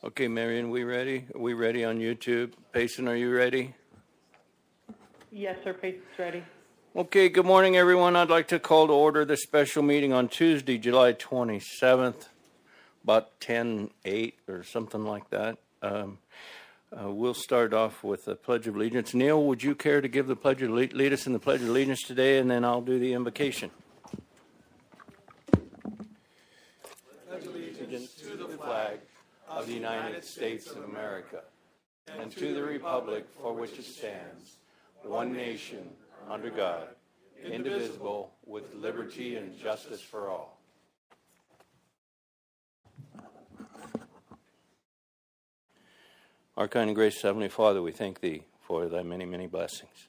Okay, Marion, we ready? Are we ready on YouTube? Payson, are you ready? Yes, sir. Payson's ready. Okay, good morning, everyone. I'd like to call to order the special meeting on Tuesday, July 27th, about 10:08 or something like that. We'll start off with the Pledge of Allegiance. Neil, would you care to give the Pledge of lead us in the Pledge of Allegiance today, and then I'll do the invocation. Pledge allegiance to the flag of the United States of America, and to the republic for which it stands, one nation, under God, indivisible, with liberty and justice for all. Our kind and gracious Heavenly Father, we thank Thee for Thy many, many blessings.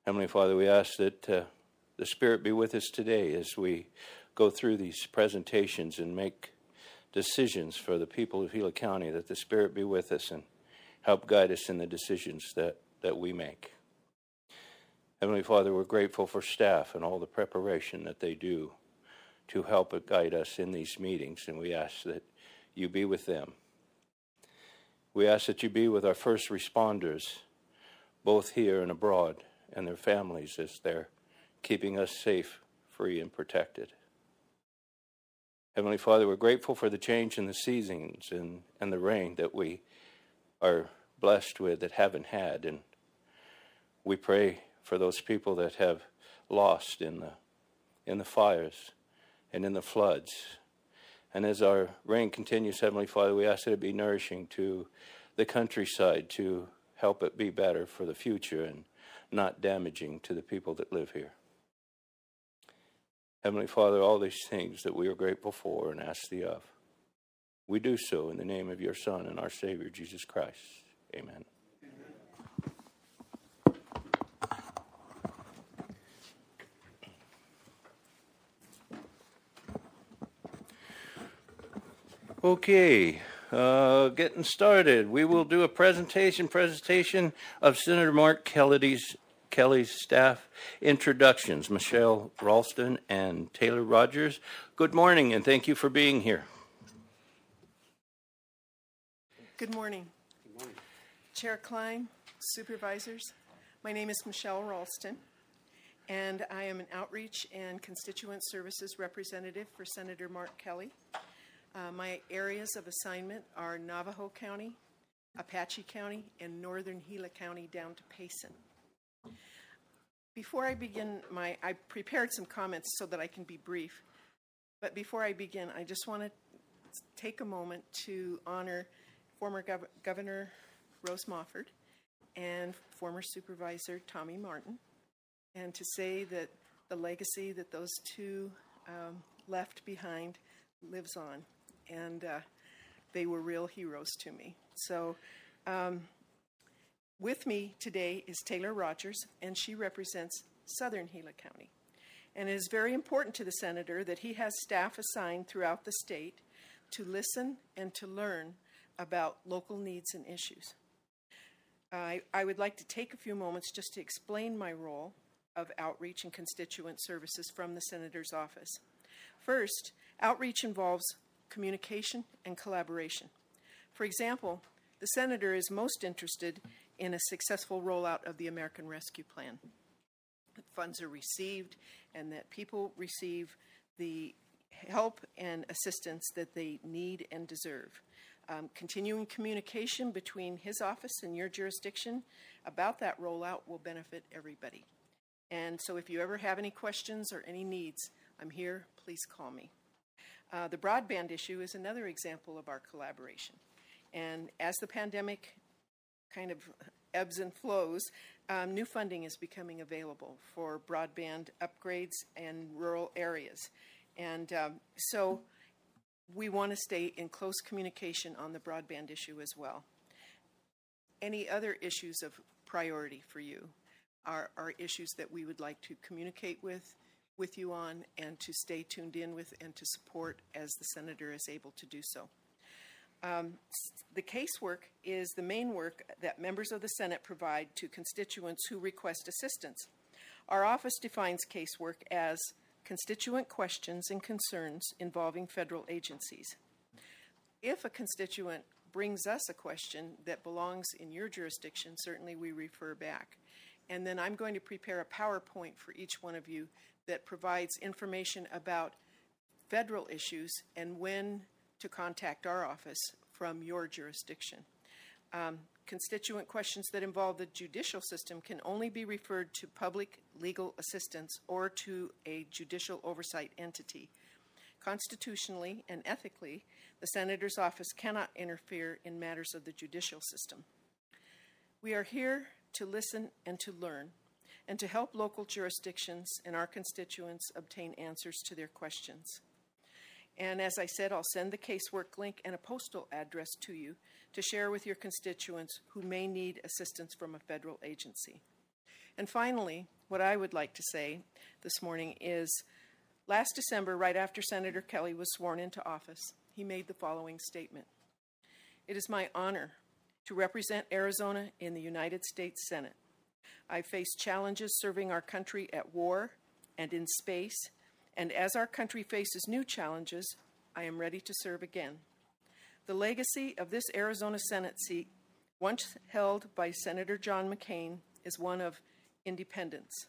Heavenly Father, we ask that the Spirit be with us today as we go through these presentations and make decisions for the people of Gila County, that the Spirit be with us and help guide us in the decisions that we make. Heavenly Father, we're grateful for staff and all the preparation that they do to help guide us in these meetings, and we ask that You be with them. We ask that You be with our first responders, both here and abroad, and their families as they're keeping us safe, free, and protected. Heavenly Father, we're grateful for the change in the seasons and the rain that we are blessed with that haven't had, and we pray for those people that have lost in the fires and in the floods. And as our rain continues, Heavenly Father, we ask that it be nourishing to the countryside to help it be better for the future and not damaging to the people that live here. Heavenly Father, all these things that we are grateful for and ask Thee of, we do so in the name of Your Son and our Savior, Jesus Christ. Amen. Okay, getting started. We will do a presentation of Senator Mark Kelly's staff introductions. Michelle Ralston and Taylor Rogers. Good morning, and thank you for being here. Good morning. Good morning. Chair Klein, supervisors. My name is Michelle Ralston, and I am an outreach and constituent services representative for Senator Mark Kelly. My areas of assignment are Navajo County, Apache County, and northern Gila County down to Payson. Before I begin, I prepared some comments so that I can be brief. But before I begin, I just want to take a moment to honor former Governor Rose Mofford and former Supervisor Tommy Martin, and to say that the legacy that those two left behind lives on. And they were real heroes to me. So with me today is Taylor Rogers, and she represents southern Gila County. And it is very important to the Senator that he has staff assigned throughout the state to listen and to learn about local needs and issues. I would like to take a few moments just to explain my role of outreach and constituent services from the Senator's office. First, outreach involves communication and collaboration. For example, the Senator is most interested in a successful rollout of the American Rescue Plan. That funds are received and that people receive the help and assistance that they need and deserve. Continuing communication between his office and your jurisdiction about that rollout will benefit everybody. And so if you ever have any questions or any needs, I'm here, please call me. The broadband issue is another example of our collaboration. And as the pandemic kind of ebbs and flows, new funding is becoming available for broadband upgrades in rural areas. And so we want to stay in close communication on the broadband issue as well. Any other issues of priority for you are issues that we would like to communicate with you on and to stay tuned in with and to support as the Senator is able to do so. The casework is the main work that members of the Senate provide to constituents who request assistance. Our office defines casework as constituent questions and concerns involving federal agencies. If a constituent brings us a question that belongs in your jurisdiction, certainly we refer back. And then I'm going to prepare a PowerPoint for each one of you that provides information about federal issues and when to contact our office from your jurisdiction. Constituent questions that involve the judicial system can only be referred to public legal assistance or to a judicial oversight entity. Constitutionally and ethically, the Senator's office cannot interfere in matters of the judicial system. We are here to listen and to learn, and to help local jurisdictions and our constituents obtain answers to their questions. And as I said, I'll send the casework link and a postal address to you to share with your constituents who may need assistance from a federal agency. And finally, what I would like to say this morning is, last December, right after Senator Kelly was sworn into office, he made the following statement. "It is my honor to represent Arizona in the United States Senate. I face challenges serving our country at war and in space, and as our country faces new challenges, I am ready to serve again. The legacy of this Arizona Senate seat, once held by Senator John McCain, is one of independence.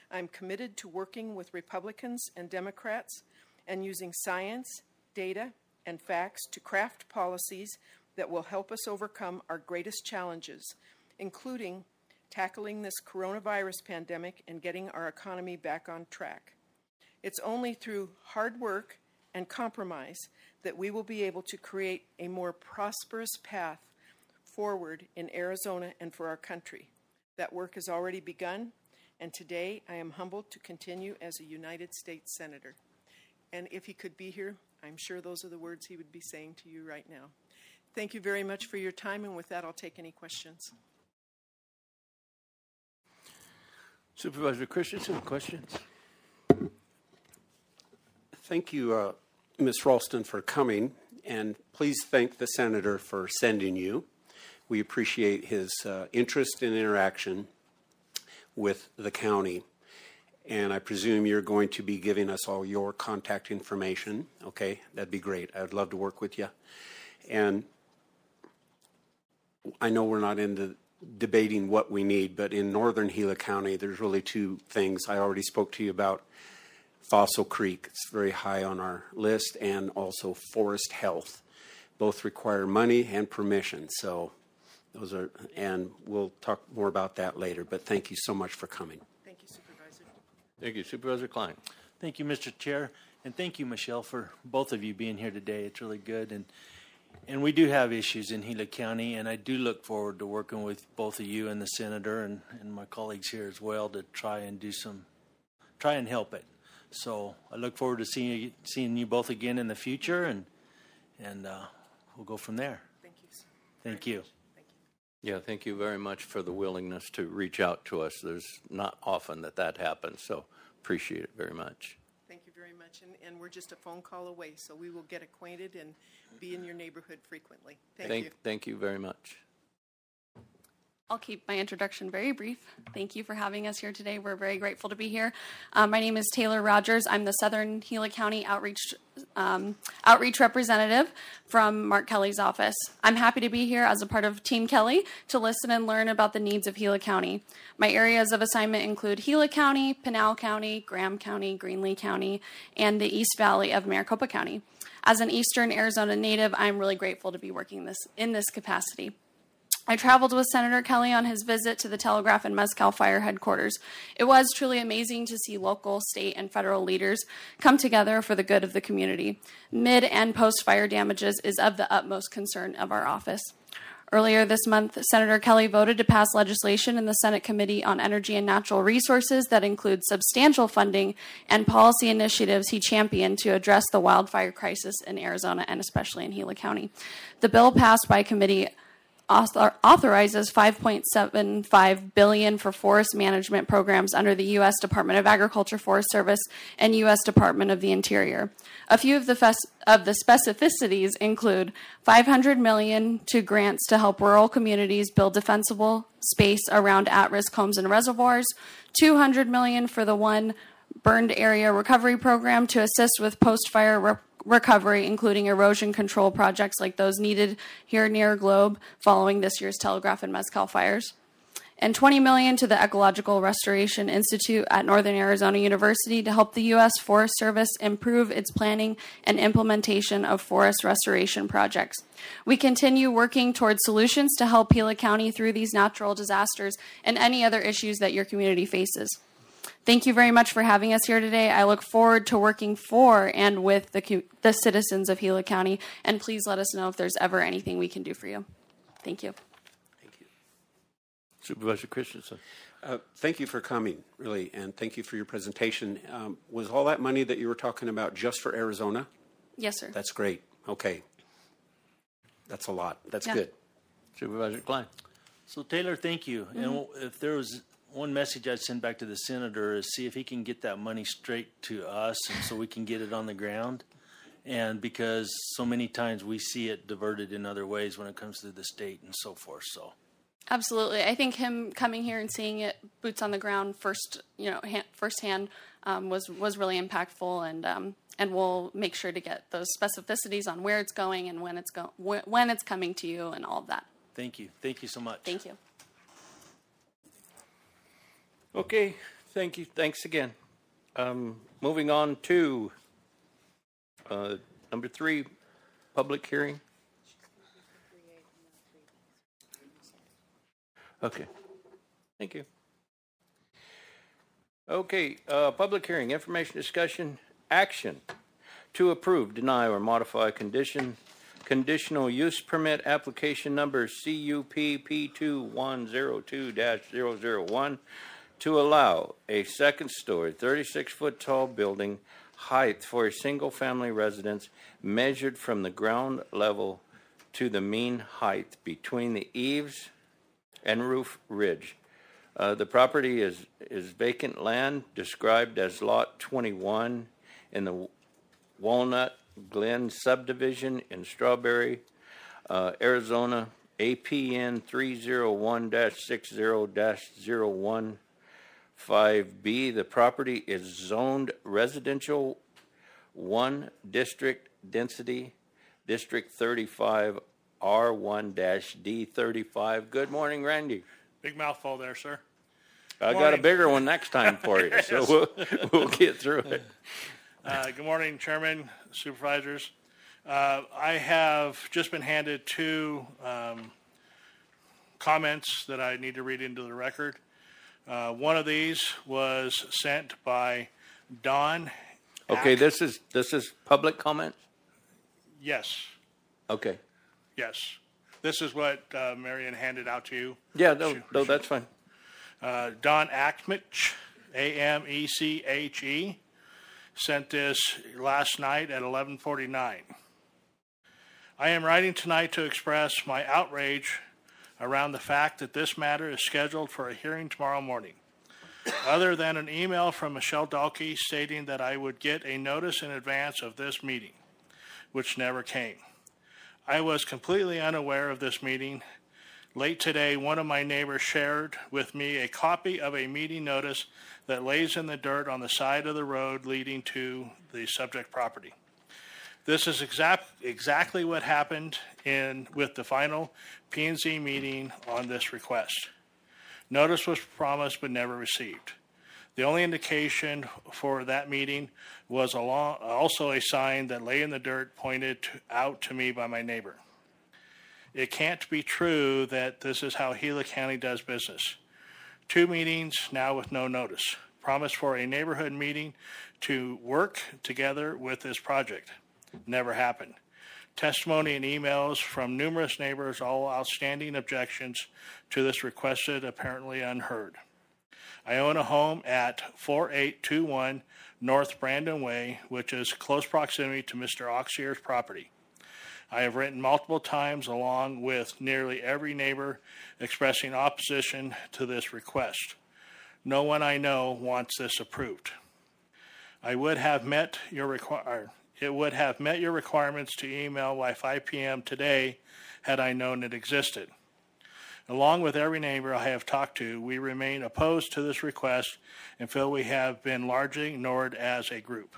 I'm committed to working with Republicans and Democrats and using science, data, and facts to craft policies that will help us overcome our greatest challenges, including tackling this coronavirus pandemic and getting our economy back on track. It's only through hard work and compromise that we will be able to create a more prosperous path forward in Arizona and for our country. That work has already begun, and today I am humbled to continue as a United States Senator." And if he could be here, I'm sure those are the words he would be saying to you right now. Thank you very much for your time, and with that, I'll take any questions. Supervisor Christensen, questions? Thank you, Ms. Ralston, for coming, and please thank the Senator for sending you. We appreciate his interest and interaction with the county, and I presume you're going to be giving us all your contact information. Okay, that'd be great. I'd love to work with you. And I know we're not into debating what we need, but in northern Gila County, there's really two things. I already spoke to you about Fossil Creek. It's very high on our list, and also forest health. Both require money and permission. So those are, and we'll talk more about that later, but thank you so much for coming. Thank you, Supervisor. Thank you. Supervisor Klein. Thank you, Mr. Chair, and thank you, Michelle, for both of you being here today. It's really good, and we do have issues in Gila County, and I do look forward to working with both of you and the Senator and my colleagues here as well to try and help it. So I look forward to seeing you both again in the future, and we'll go from there. Thank you. Thank you. Thank you. Yeah, thank you very much for the willingness to reach out to us. There's not often that happens, so appreciate it very much. Thank you very much, and we're just a phone call away, so we will get acquainted and be in your neighborhood frequently. Thank you. Thank you very much. I'll keep my introduction very brief. Thank you for having us here today. We're very grateful to be here. My name is Taylor Rogers. I'm the Southern Gila County Outreach Representative from Mark Kelly's office. I'm happy to be here as a part of Team Kelly to listen and learn about the needs of Gila County. My areas of assignment include Gila County, Pinal County, Graham County, Greenlee County, and the East Valley of Maricopa County. As an Eastern Arizona native, I'm really grateful to be working in this capacity. I traveled with Senator Kelly on his visit to the Telegraph and Mezcal Fire headquarters. It was truly amazing to see local, state, and federal leaders come together for the good of the community. Mid- and post-fire damages is of the utmost concern of our office. Earlier this month, Senator Kelly voted to pass legislation in the Senate Committee on Energy and Natural Resources that includes substantial funding and policy initiatives he championed to address the wildfire crisis in Arizona and especially in Gila County. The bill passed by committee authorizes $5.75 billion for forest management programs under the U.S. Department of Agriculture, Forest Service, and U.S. Department of the Interior. A few of the specificities include $500 million to grants to help rural communities build defensible space around at-risk homes and reservoirs, $200 million for the One Burned Area Recovery Program to assist with post-fire recovery, including erosion control projects like those needed here near Globe following this year's Telegraph and Mezcal fires. And $20 million to the Ecological Restoration Institute at Northern Arizona University to help the U.S. Forest Service improve its planning and implementation of forest restoration projects. We continue working towards solutions to help Gila County through these natural disasters and any other issues that your community faces. Thank you very much for having us here today. I look forward to working for and with the citizens of Gila County, and please let us know if there's ever anything we can do for you. Thank you. Supervisor Christensen. Thank you for coming, really, and thank you for your presentation. Was all that money that you were talking about just for Arizona? Yes, sir. That's great. Okay. That's a lot. That's good. Supervisor Klein. So, Taylor, thank you. Mm-hmm. And if there was one message I'd send back to the senator is see if he can get that money straight to us and so we can get it on the ground. And because so many times we see it diverted in other ways when it comes to the state and so forth, so. Absolutely. I think him coming here and seeing it boots on the ground firsthand was really impactful, and we'll make sure to get those specificities on where it's going and when it's coming to you and all of that. Thank you. Thank you so much. Thank you. Okay. Thank you. Thanks again. Moving on to number 3, public hearing. Okay. Thank you. Okay, public hearing, information, discussion, action to approve, deny, or modify conditional use permit application number CUP P2102-001 to allow a second-story, 36-foot tall building height for a single-family residence measured from the ground level to the mean height between the eaves and roof ridge. The property is vacant land described as Lot 21 in the Walnut Glen subdivision in Strawberry, Arizona, APN 301-60-015B. The property is zoned residential 1 district density, District 35, R1-D35. Good morning, Randy. Big mouthful there, sir. I got a bigger one next time for you, so we'll get through it. Good morning, Chairman, Supervisors. I have just been handed 2 comments that I need to read into the record. One of these was sent by Don. Okay, this is public comment? Yes. Okay. Yes. This is what Marion handed out to you. Yeah, no, that's fine. Don Ackmich, Ameche, sent this last night at 11:49. I am writing tonight to express my outrage around the fact that this matter is scheduled for a hearing tomorrow morning. Other than an email from Michelle Dalkey stating that I would get a notice in advance of this meeting, which never came. I was completely unaware of this meeting. Late today, one of my neighbors shared with me a copy of a meeting notice that lays in the dirt on the side of the road leading to the subject property. This is exactly what happened with the final P&Z meeting on this request. Notice was promised but never received. The only indication for that meeting was also a sign that lay in the dirt pointed out to me by my neighbor. It can't be true that this is how Gila County does business. 2 meetings now with no notice. Promise for a neighborhood meeting to work together with this project. Never happened. Testimony and emails from numerous neighbors, all outstanding objections to this requested, apparently unheard. I own a home at 4821 North Brandon Way, which is close proximity to Mr. Oxier's property. I have written multiple times along with nearly every neighbor expressing opposition to this request. No one I know wants this approved. It would have met your requirements to email by 5 p.m. today had I known it existed. Along with every neighbor I have talked to, we remain opposed to this request and feel we have been largely ignored as a group.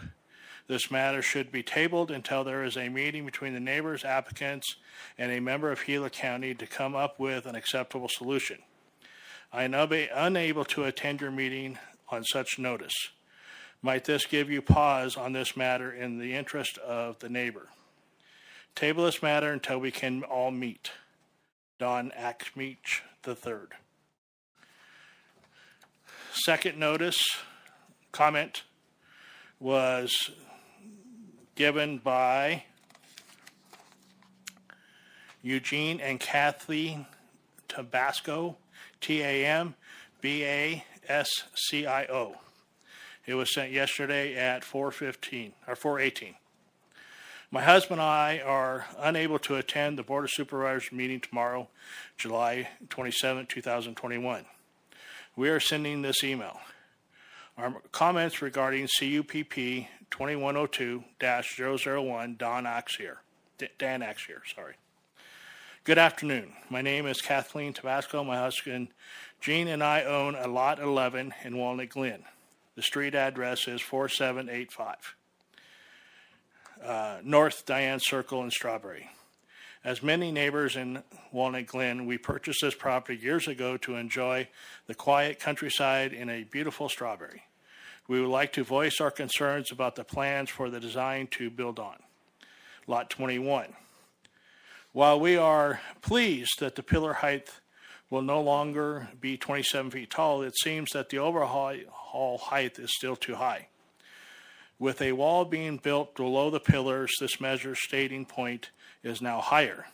This matter should be tabled until there is a meeting between the neighbors, applicants, and a member of Gila County to come up with an acceptable solution. I am unable to attend your meeting on such notice. Might this give you pause on this matter in the interest of the neighbor? Table this matter until we can all meet. Don Axmeach III. Second notice, comment, was given by Eugene and Kathleen Tabasco, Tambascio. It was sent yesterday at 4:18. My husband and I are unable to attend the Board of Supervisors meeting tomorrow, July 27, 2021. We are sending this email. Our comments regarding CUPP 2102-001 Dan Axier. Good afternoon. My name is Kathleen Tabasco. My husband Gene and I own a lot 11 in Walnut Glen. The street address is 4785 North Diane Circle in Strawberry. As many neighbors in Walnut Glen, we purchased this property years ago to enjoy the quiet countryside in a beautiful Strawberry. We would like to voice our concerns about the plans for the design to build on. Lot 21. While we are pleased that the pillar height will no longer be 27 feet tall, it seems that the overall height is still too high. With a wall being built below the pillars, this measure stating point is now higher.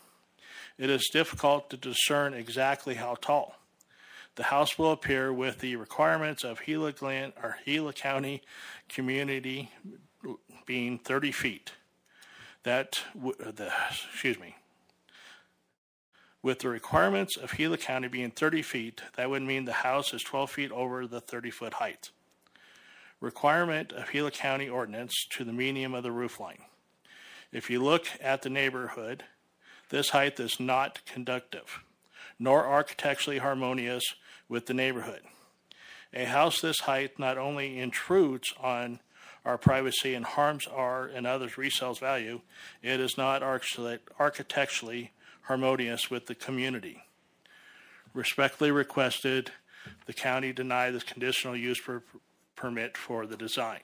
It is difficult to discern exactly how tall. The house will appear with the requirements of Gila County community being 30 feet. With the requirements of Gila County being 30 feet, that would mean the house is 12 feet over the 30-foot height. Requirement of Gila County ordinance to the median of the roof line. If you look at the neighborhood, this height is not conductive, nor architecturally harmonious with the neighborhood. A house this height not only intrudes on our privacy and harms our and others' resale value, it is not architecturally harmonious with the community. Respectfully requested the county deny this conditional use permit for the design.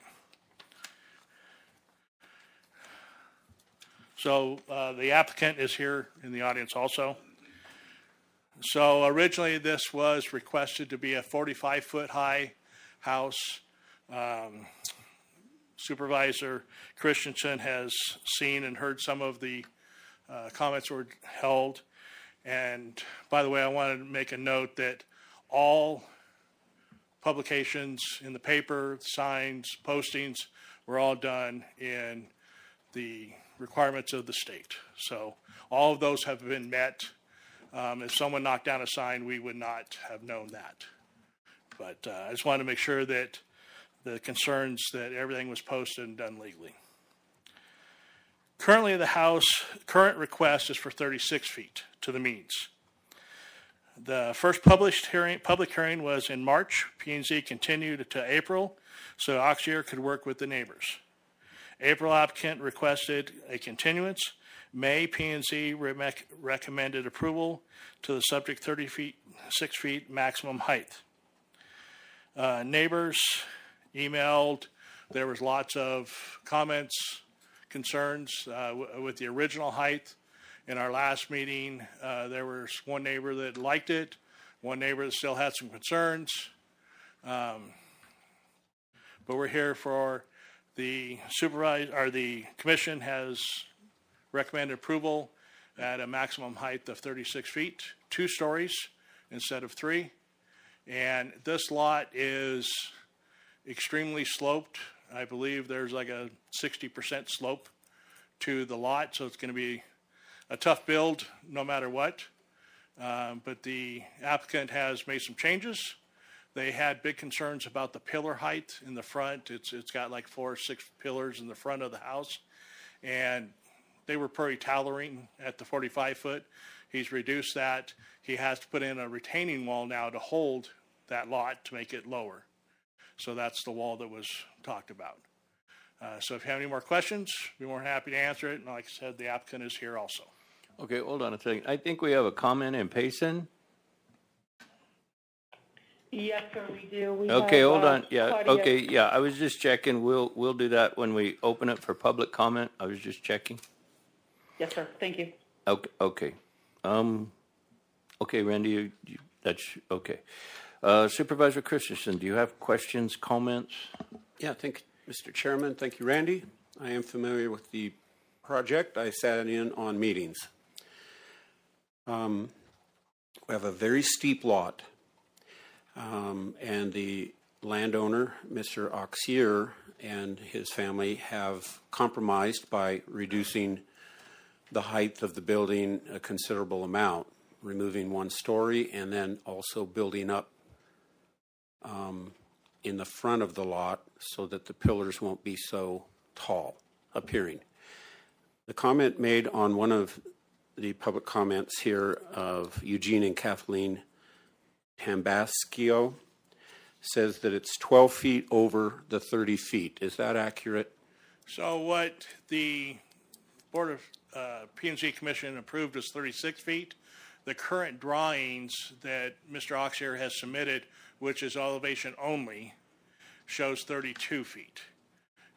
So the applicant is here in the audience also. So originally this was requested to be a 45-foot high house. Supervisor Christensen has seen and heard some of the comments were held. And by the way, I wanted to make a note that all publications in the paper, signs, postings were all done in the requirements of the state. So all of those have been met. If someone knocked down a sign, we would not have known that. But I just wanted to make sure that the concerns that everything was posted and done legally. Currently, the house current request is for 36 feet to the means. The first public hearing was in March. P&Z continued to April, so Axier could work with the neighbors. April applicant requested a continuance. May, P&Z recommended approval to the subject 36 feet maximum height. Neighbors emailed. There was lots of comments, concerns with the original height. In our last meeting, there was one neighbor that liked it, one neighbor that still had some concerns. But we're here for the commission has recommended approval at a maximum height of 36 feet, 2 stories instead of 3. And this lot is extremely sloped. I believe there's like a 60% slope to the lot, so it's going to be a tough build no matter what. But the applicant has made some changes. They had big concerns about the pillar height in the front. It's got like 4 or 6 pillars in the front of the house, and they were pretty towering at the 45 foot. He's reduced that. He has to put in a retaining wall now to hold that lot to make it lower. So that's the wall that was talked about. So if you have any more questions, be more than happy to answer it. And like I said, the applicant is here also. Okay, hold on a second. I think we have a comment in Payson. Yes, sir, we do. We Okay, have, hold on. Yeah, Claudia. okay, yeah, I was just checking. We'll do that when we open it for public comment. I was just checking. Yes, sir. Thank you. Okay, okay. Okay, Randy, that's okay. Supervisor Christensen, do you have questions, comments? Yeah, Mr. Chairman. Thank you, Randy. I am familiar with the project. I sat in on meetings. We have a very steep lot, and the landowner, Mr. Auxier, and his family have compromised by reducing the height of the building a considerable amount, removing one story and then also building up in the front of the lot so that the pillars won't be so tall appearing. The comment made on one of the public comments here of Eugene and Kathleen Tambaschio says that it's 12 feet over the 30 feet. Is that accurate? So what the Board of P&Z Commission approved is 36 feet. The current drawings that Mr. Auxier has submitted, which is elevation only, shows 32 feet.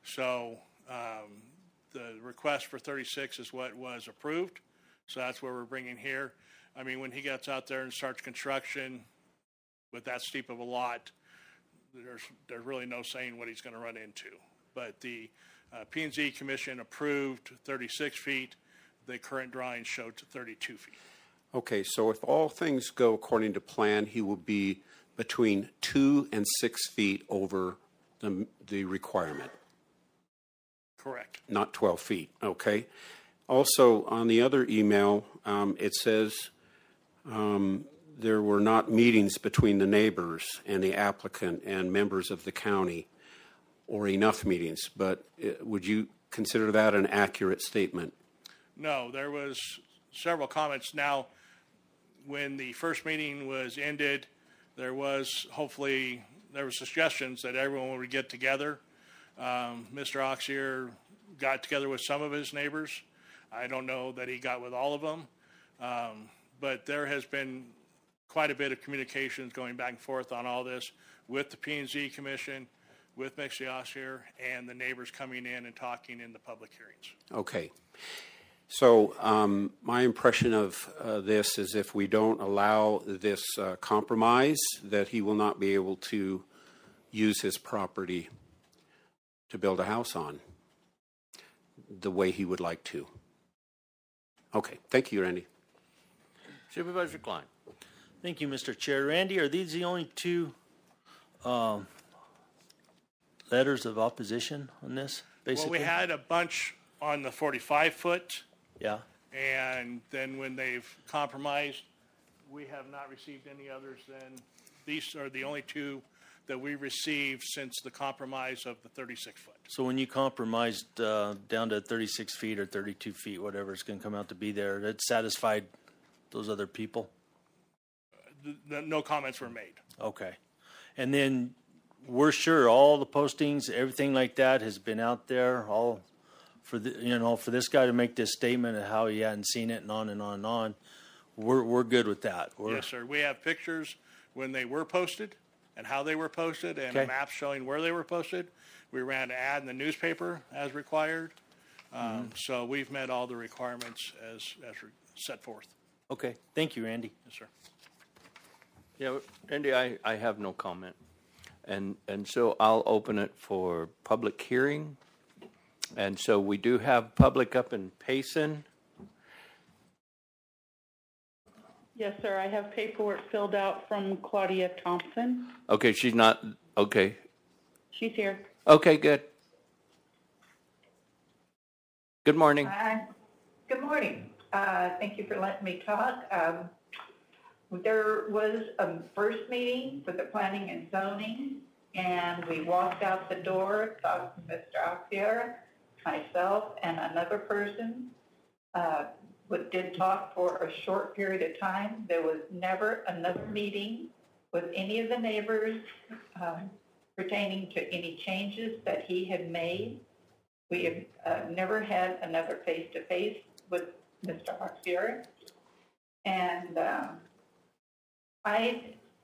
So the request for 36 is what was approved. So that's what we're bringing here. I mean, when he gets out there and starts construction with that steep of a lot, there's really no saying what he's going to run into. But the P&Z Commission approved 36 feet. The current drawing showed 32 feet. Okay, so if all things go according to plan, he will be between 2 and 6 feet over the requirement. Correct. Not 12 feet, okay. Also, on the other email, it says there were not meetings between the neighbors and the applicant and members of the county, or enough meetings, but would you consider that an accurate statement? No, there was several comments. Now, when the first meeting was ended, there was suggestions that everyone would get together. Mr. Auxier got together with some of his neighbors. I don't know that he got with all of them, but there has been quite a bit of communications going back and forth on all this with the P&Z Commission, with Mr. Auxier, and the neighbors coming in and talking in the public hearings. Okay. So my impression of this is if we don't allow this compromise, that he will not be able to use his property to build a house on the way he would like to. Okay. Thank you, Randy. Supervisor Klein. Thank you, Mr. Chair. Randy, are these the only two letters of opposition on this, basically? Well, we had a bunch on the 45-foot. Yeah. And then when they've compromised, we have not received any others than these are the only two that we received since the compromise of the 36-foot. So when you compromised down to 36 feet or 32 feet, whatever it's going to come out to be there, that satisfied those other people? No comments were made. Okay. And then we're sure all the postings, everything like that has been out there, all for this guy to make this statement of how he hadn't seen it and on and on and on. We're good with that. Yes, sir. We have pictures when they were posted and how they were posted, and a map showing where they were posted. We ran an ad in the newspaper as required. So we've met all the requirements as set forth. Okay. Thank you, Randy. Yes, sir. Yeah, Randy, I have no comment. And so I'll open it for public hearing. And so we do have public up in Payson. Yes, sir. I have paperwork filled out from Claudia Thompson. Okay, she's not, okay. She's here. Okay, good. Good morning. Good morning. Thank you for letting me talk. There was a first meeting for the planning and zoning, and we walked out the door, talked to Mr. Auxier, myself, and another person. Did talk for a short period of time. There was never another meeting with any of the neighbors pertaining to any changes that he had made We have never had another face-to-face with Mr. Oxier. And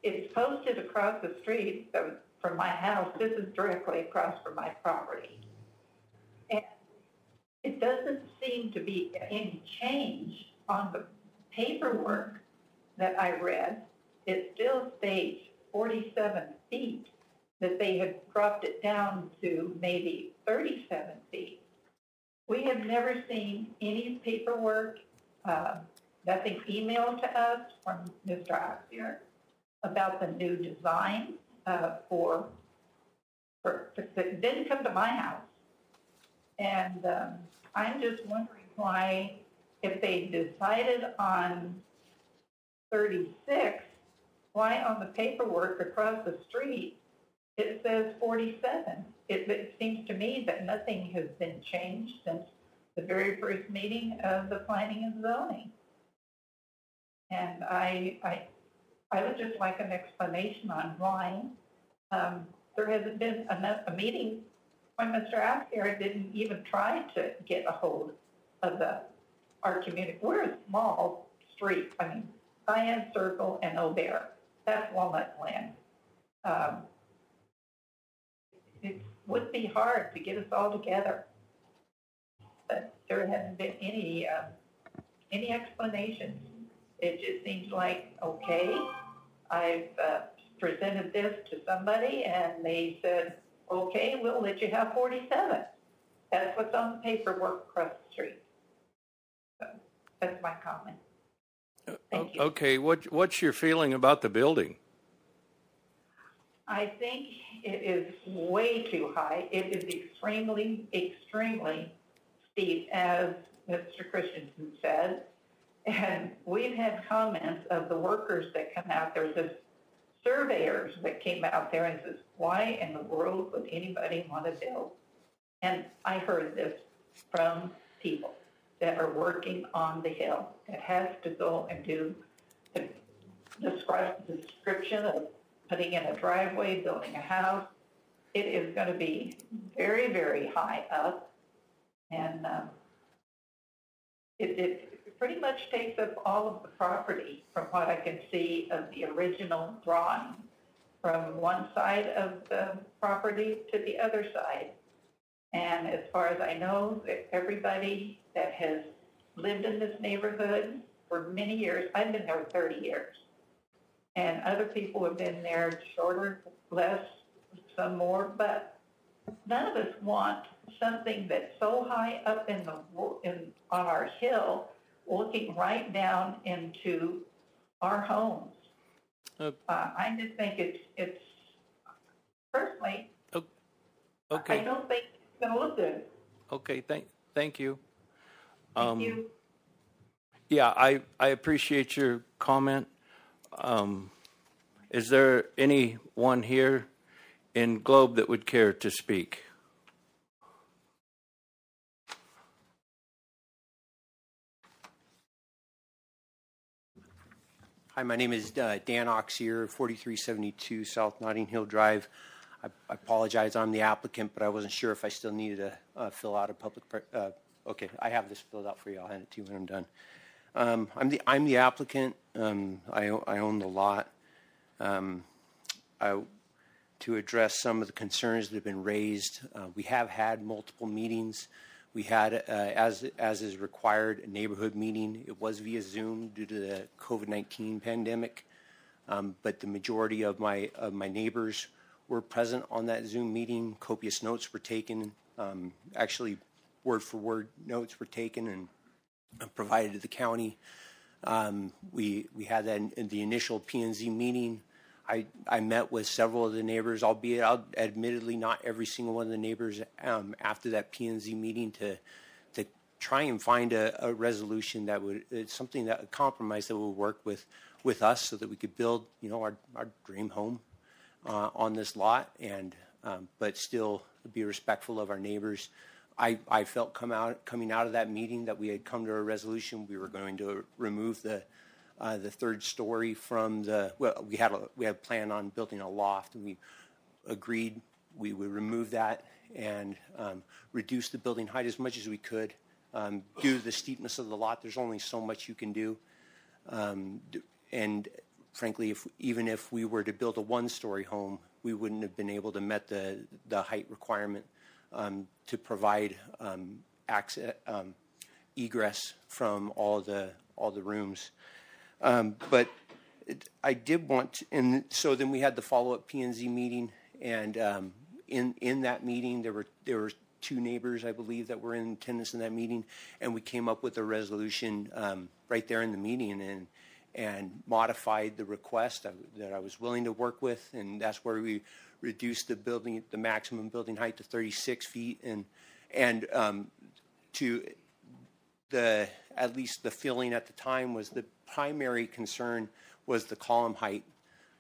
it's posted across the street from my house. This is directly across from my property. And it doesn't seem to be any change on the paperwork that I read. It still states 47 feet, that they had dropped it down to maybe 37 feet. We have never seen any paperwork, nothing emailed to us from Mr. Oxier about the new design that didn't come to my house. And I'm just wondering why, if they decided on 36, why on the paperwork across the street it says 47? It seems to me that nothing has been changed since the very first meeting of the Planning and Zoning. And I would just like an explanation on why there hasn't been a meeting when Mr. Oxier didn't even try to get a hold of our community. We're a small street. I mean, Cayenne Circle and O'Bear. That's Walnut Glen. It would be hard to get us all together, but there hasn't been any explanations. It just seems like, okay, I've presented this to somebody and they said, okay, we'll let you have 47. That's what's on the paperwork across the street. So that's my comment. Thank you. Okay, what's your feeling about the building? I think it is way too high. It is extremely, extremely steep, as Mr. Christensen said. And we've had comments of the workers that come out there, the surveyors that came out there and says, why in the world would anybody want to build? And I heard this from people that are working on the hill that has to go and do the description of putting in a driveway, building a house. It is going to be very, very high up. And it pretty much takes up all of the property from what I can see of the original drawing, from one side of the property to the other side. And as far as I know, everybody that has lived in this neighborhood for many years, I've been there 30 years, and other people have been there shorter, less, some more, but none of us want something that's so high up on our hill, looking right down into our homes. I just think it's personally, okay. I don't think it's going to look good. Okay, thank you. Thank you. Yeah, I appreciate your comment. Is there anyone here in Globe that would care to speak? Hi, my name is Dan Oxier, 4372 South Notting Hill Drive. I apologize, I'm the applicant, but I wasn't sure if I still needed to fill out a public. Okay, I have this filled out for you. I'll hand it to you when I'm done. I'm the applicant. I own the lot. To address some of the concerns that have been raised, we have had multiple meetings. We had, as is required, a neighborhood meeting. It was via Zoom due to the COVID-19 pandemic, but the majority of my neighbors were present on that Zoom meeting. Copious notes were taken. Actually, word-for-word notes were taken and provided to the county. We had that in the initial P&Z meeting. I met with several of the neighbors, albeit admittedly not every single one of the neighbors after that P&Z meeting to try and find a resolution that would, something that a compromise that would work with us so that we could build, our dream home on this lot, and but still be respectful of our neighbors. I felt coming out of that meeting that we had come to a resolution. We were going to remove the third story from we had planned on building a loft, and we agreed we would remove that and reduce the building height as much as we could. Due to the steepness of the lot, there's only so much you can do. And frankly, even if we were to build a one-story home, we wouldn't have been able to met the height requirement to provide access, egress from all the rooms. But I did want to, and so then we had the follow-up P&Z meeting, and in that meeting there were 2 neighbors, I believe, that were in attendance in that meeting, and we came up with a resolution right there in the meeting and modified the request that I was willing to work with, and that's where we reduced the maximum building height to 36 feet, and to at least the feeling at the time was the primary concern was the column height.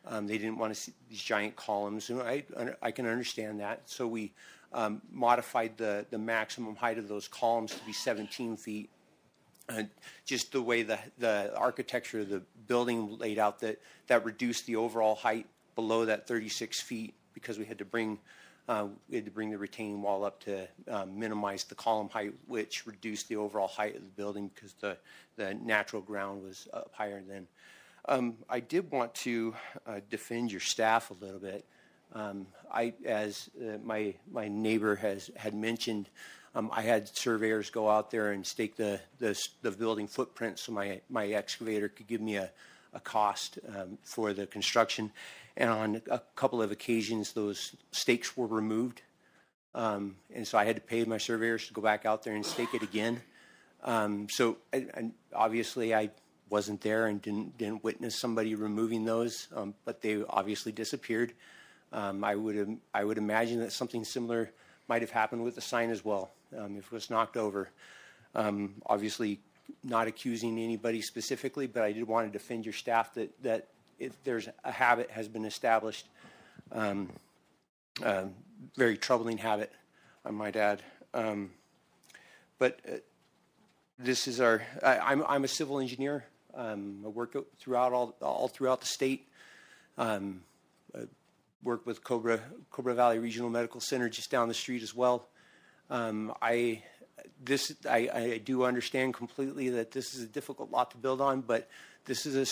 They didn't want to see these giant columns, and I can understand that. So we modified the maximum height of those columns to be 17 feet. Just the way the architecture of the building laid out, that reduced the overall height below that 36 feet because we had to bring the retaining wall up to minimize the column height, which reduced the overall height of the building because the natural ground was up higher than. I did want to defend your staff a little bit. As my neighbor had mentioned, I had surveyors go out there and stake the building footprint so my excavator could give me a cost for the construction. And on a couple of occasions, those stakes were removed. And so I had to pay my surveyors to go back out there and stake it again. So obviously I wasn't there and didn't witness somebody removing those, but they obviously disappeared. I would imagine that something similar might have happened with the sign as well, if it was knocked over. Obviously, not accusing anybody specifically, but I did want to defend your staff that if there's a habit has been established, very troubling habit, I might add. But this is I'm a civil engineer. I work throughout all throughout the state. Work with Cobra Valley Regional Medical Center just down the street as well. I do understand completely that this is a difficult lot to build on, but this is a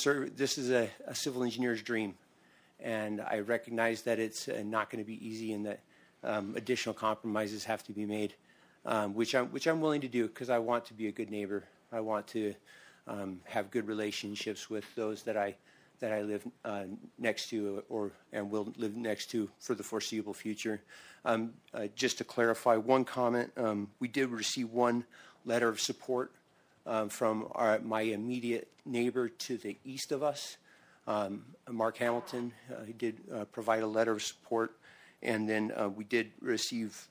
civil engineer's dream, and I recognize that it's not going to be easy, and that additional compromises have to be made, which I'm willing to do because I want to be a good neighbor. I want to have good relationships with those that I live next to and will live next to for the foreseeable future. Just to clarify one comment, we did receive one letter of support from my immediate neighbor to the east of us, Mark Hamilton. He did provide a letter of support, and then we did receive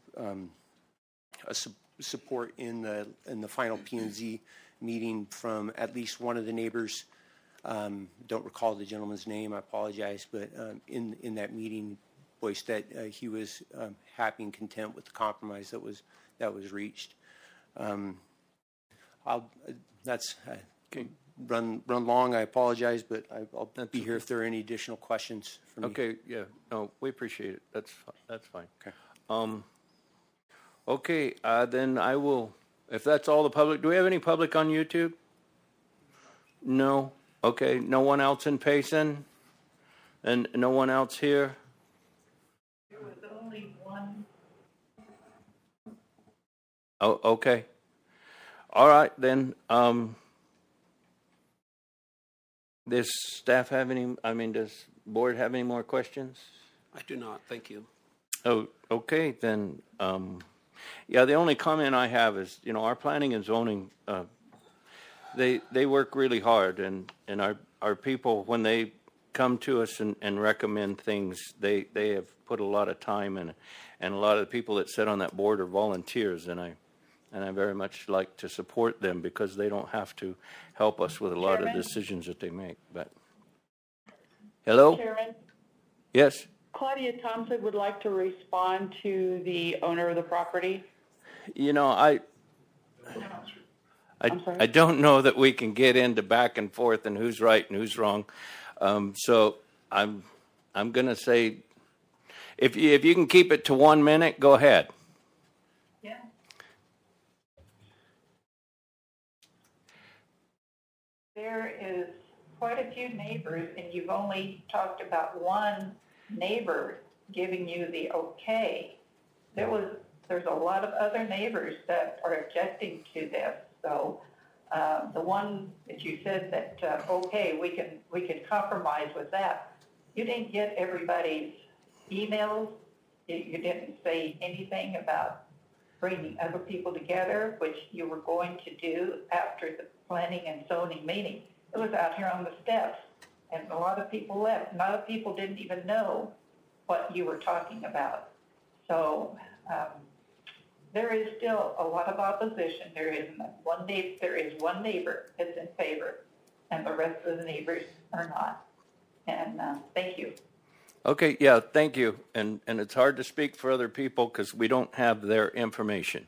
support in the final P&Z meeting from at least one of the neighbors. Don't recall the gentleman's name, I apologize, but in that meeting voiced that he was happy and content with the compromise that was reached. That's run long. I apologize, but I'll be here if there are any additional questions for me. Okay, yeah, no, we appreciate it. That's fine. Okay. Okay, then I will. If that's all the public, do we have any public on YouTube? No. Okay, no one else in Payson? And no one else here? There was only one. Oh, okay. All right, then. Does staff have any, does board have any more questions? I do not, thank you. Oh, okay, then. Yeah, the only comment I have is, our planning and zoning, they work really hard, and our people, when they come to us and recommend things, they have put a lot of time in, and a lot of the people that sit on that board are volunteers, and I very much like to support them because they don't have to help us with a lot of decisions that they make. But hello? Chairman? Yes? Claudia Thompson would like to respond to the owner of the property. I don't know that we can get into back and forth and who's right and who's wrong. So I'm going to say, if you can keep it to 1 minute, go ahead. there is quite a few neighbors, and you've only talked about one neighbor giving you the okay. There's a lot of other neighbors that are objecting to this. So the one that you said that okay, we can compromise with that. You didn't get everybody's emails. You didn't say anything about bringing other people together, which you were going to do after the planning and zoning meeting. It was out here on the steps, and a lot of people left. A lot of people didn't even know what you were talking about. So there is still a lot of opposition. There is one neighbor that's in favor, and the rest of the neighbors are not. And thank you. Okay, yeah, thank you. And it's hard to speak for other people because we don't have their information.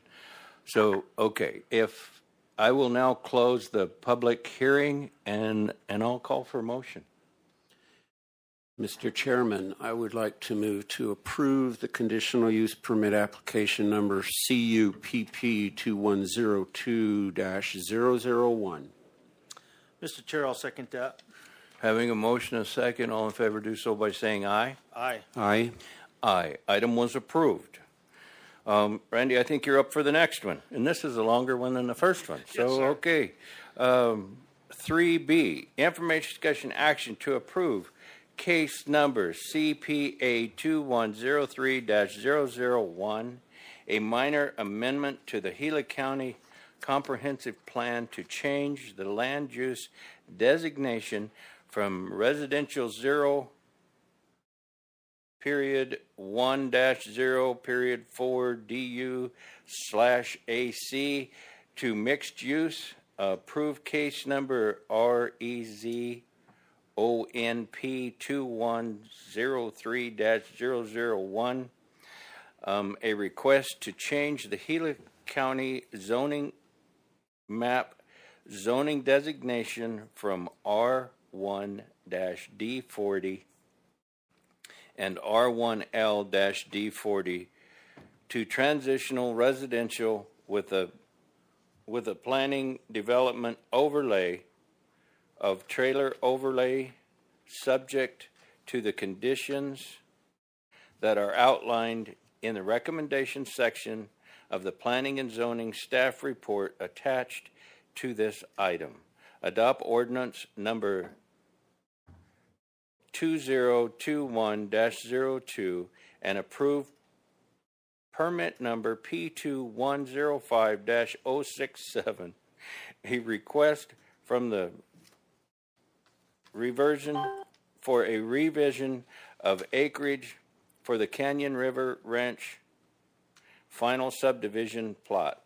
So, okay, if I will now close the public hearing and I'll call for a motion. Mr. Chairman, I would like to move to approve the conditional use permit application number CUPP 2102-001. Mr. Chair, I'll second that. Having a motion and a second, all in favor do so by saying aye. Aye. Aye. Aye. Item was approved. Randy, I think you're up for the next one. And this is a longer one than the first one. So, Yes, sir. okay. 3B, information discussion action to approve case number CPA 2103-001, a minor amendment to the Gila County Comprehensive Plan to change the land use designation from residential 0.1-0.4 DU/AC to mixed use. Approved case number REZ ONP 2103-001. A request to change the Gila County zoning map zoning designation from R1-D40 and R1L-D40 to transitional residential with a planning development overlay of trailer overlay subject to the conditions that are outlined in the recommendation section of the Planning and Zoning staff report attached to this item. Adopt ordinance number 2021-02 and approve permit number P2105-067, a request from the revision of acreage for the Canyon River Ranch final subdivision plot.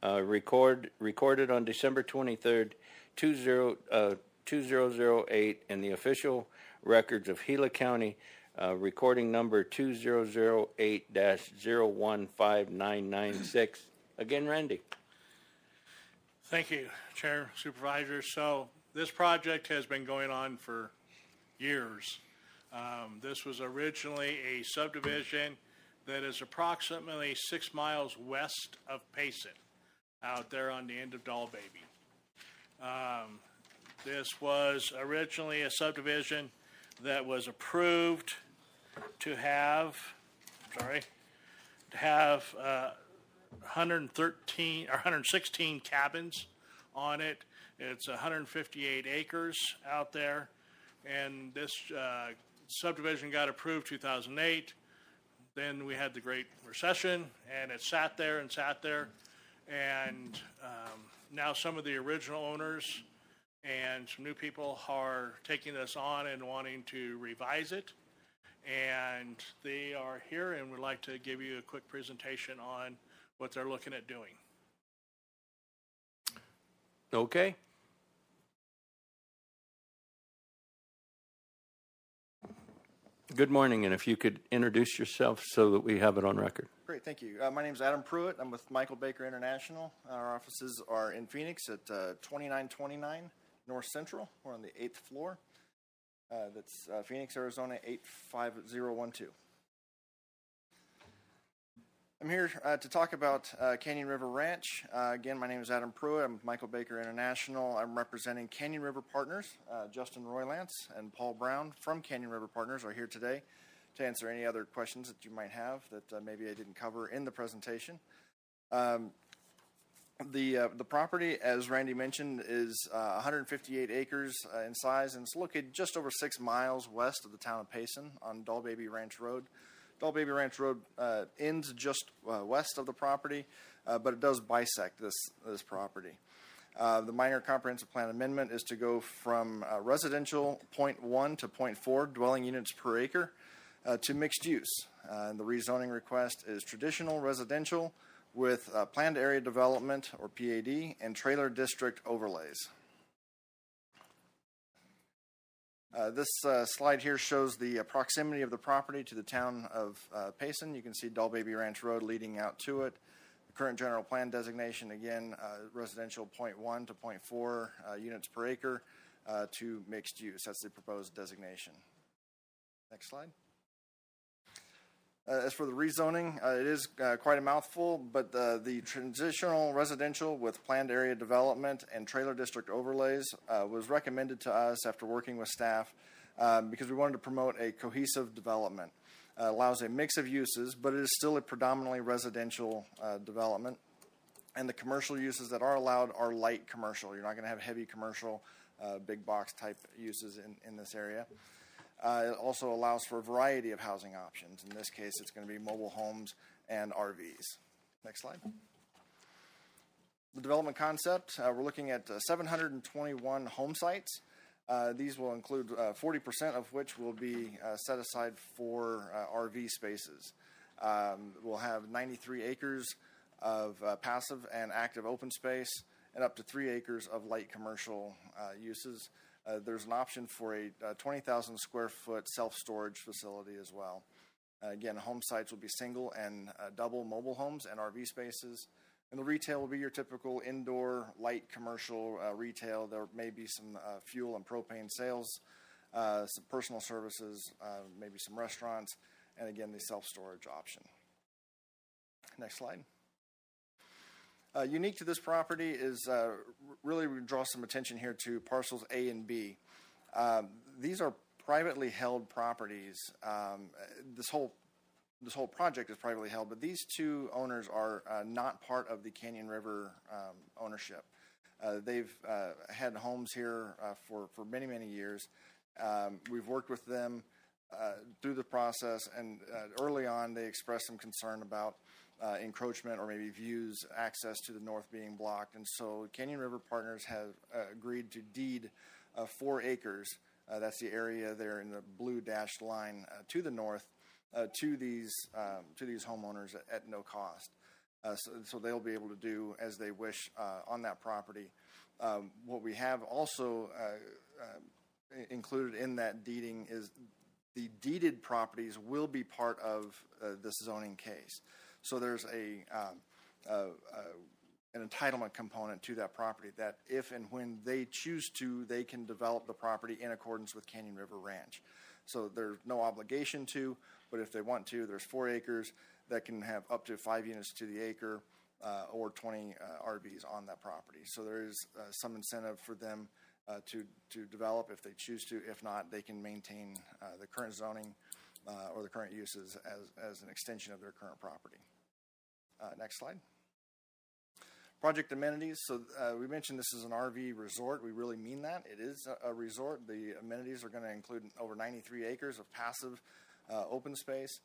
Recorded on December 23rd, 2008 in the official records of Gila County, recording number 2008-015996. Again, Randy. Thank you, Chair, Supervisors. So this project has been going on for years. This was originally a subdivision that is approximately 6 miles west of Payson, out there on the end of Doll Baby. This was originally a subdivision that was approved to have 116 cabins on it. It's 158 acres out there, and this subdivision got approved 2008. Then we had the Great Recession, and it sat there and sat there, and now some of the original owners and some new people are taking this on and wanting to revise it, and they are here and would like to give you a quick presentation on what they're looking at doing. Okay. Good morning, and if you could introduce yourself so that we have it on record. Great, thank you. My name is Adam Pruitt. I'm with Michael Baker International. Our offices are in Phoenix at 2929 North Central. We're on the 8th floor. That's Phoenix, Arizona 85012. I'm here to talk about Canyon River Ranch. Again, my name is Adam Pruitt. I'm with Michael Baker International. I'm representing Canyon River Partners. Justin Roylance and Paul Brown from Canyon River Partners are here today to answer any other questions that you might have that maybe I didn't cover in the presentation. The property, as Randy mentioned, is 158 acres in size, and it's located just over 6 miles west of the town of Payson on Doll-Baby Ranch Road. Doll-Baby Ranch Road ends just west of the property, but it does bisect this property. The minor comprehensive plan amendment is to go from residential 0.1 to 0.4 dwelling units per acre to mixed use. And the rezoning request is traditional residential with planned area development, or PAD, and trailer district overlays. This slide here shows the proximity of the property to the town of Payson. You can see Doll-Baby Ranch Road leading out to it. The current general plan designation, again, residential 0.1 to 0.4 units per acre to mixed use. That's the proposed designation. Next slide. As for the rezoning, it is quite a mouthful, but the transitional residential with planned area development and trailer district overlays was recommended to us after working with staff because we wanted to promote a cohesive development. Allows a mix of uses, but it is still a predominantly residential development. And the commercial uses that are allowed are light commercial. You're not going to have heavy commercial, big box type uses in this area. It also allows for a variety of housing options. In this case, it's going to be mobile homes and RVs. Next slide. The development concept, we're looking at 721 home sites. These will include 40% of which will be set aside for RV spaces. We'll have 93 acres of passive and active open space and up to 3 acres of light commercial uses. There's an option for a 20,000 square foot self-storage facility as well. Again, home sites will be single and double mobile homes and RV spaces. And the retail will be your typical indoor light commercial retail. There may be some fuel and propane sales, some personal services, maybe some restaurants, and again, the self-storage option. Next slide. Unique to this property is really we draw some attention here to parcels A and B. These are privately held properties. This whole project is privately held, but these two owners are not part of the Canyon River ownership. They've had homes here for many, many years. We've worked with them through the process, and early on they expressed some concern about encroachment or maybe views, access to the north being blocked. And so Canyon River Partners have agreed to deed 4 acres, that's the area there in the blue dashed line to the north, to these homeowners at no cost. So they'll be able to do as they wish on that property. What we have also included in that deeding is the deeded properties will be part of this zoning case. So there's an entitlement component to that property that if and when they choose to, they can develop the property in accordance with Canyon River Ranch. So there's no obligation to, but if they want to, there's 4 acres that can have up to 5 units to the acre or 20 RVs on that property. So there is some incentive for them to develop if they choose to. If not, they can maintain the current zoning or the current uses as an extension of their current property. Next slide. Project amenities. So we mentioned this is an RV resort. We really mean that. It is a resort. The amenities are going to include over 93 acres of passive open space.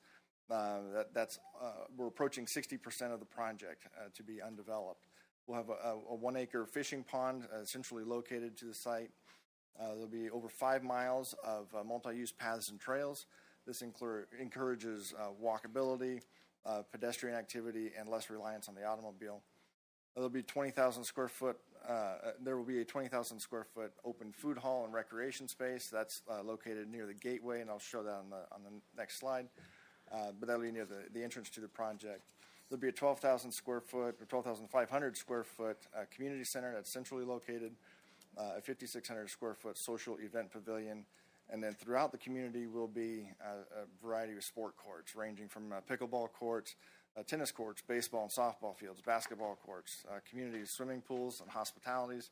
We're approaching 60% of the project to be undeveloped. We'll have a 1 acre fishing pond centrally located to the site. There'll be over 5 miles of multi-use paths and trails. This encourages walkability, pedestrian activity, and less reliance on the automobile. There'll be 20,000 square foot. There will be a 20,000 square foot open food hall and recreation space that's located near the gateway, and I'll show that on the next slide. But that'll be near the entrance to the project. There'll be a 12,000 square foot or 12,500 square foot community center that's centrally located, a 5,600 square foot social event pavilion, and then throughout the community will be a variety of sport courts, ranging from pickleball courts tennis courts, baseball and softball fields, basketball courts, community swimming pools and hospitality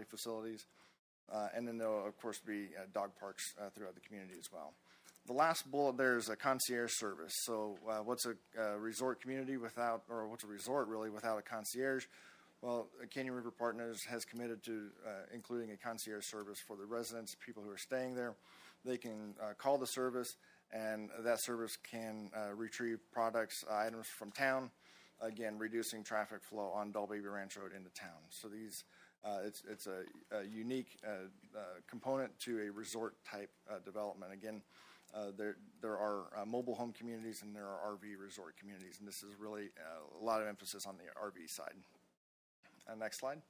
facilities, and then there'll of course be dog parks throughout the community as well. The last bullet there is a concierge service. So what's a resort community without, or what's a resort really without a concierge? Well, Canyon River Partners has committed to including a concierge service for the residents, people who are staying there. They can call the service, and that service can retrieve products, items from town, again, reducing traffic flow on Dull Baby Ranch Road into town. So these, it's a unique component to a resort-type development. Again, there are mobile home communities and there are RV resort communities, and this is really a lot of emphasis on the RV side. Next slide.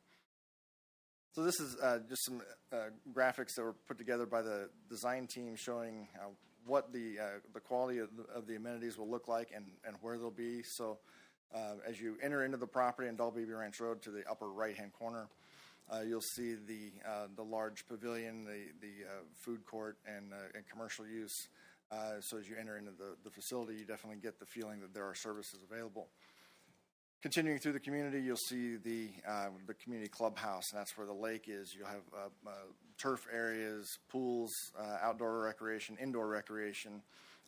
So this is just some graphics that were put together by the design team showing what the quality of the amenities will look like and where they'll be. So as you enter into the property on Dull Baby Ranch Road to the upper right-hand corner, you'll see the large pavilion, the food court, and commercial use. So as you enter into the facility, you definitely get the feeling that there are services available. Continuing through the community, you'll see the community clubhouse, and that's where the lake is. You'll have turf areas, pools, outdoor recreation, indoor recreation,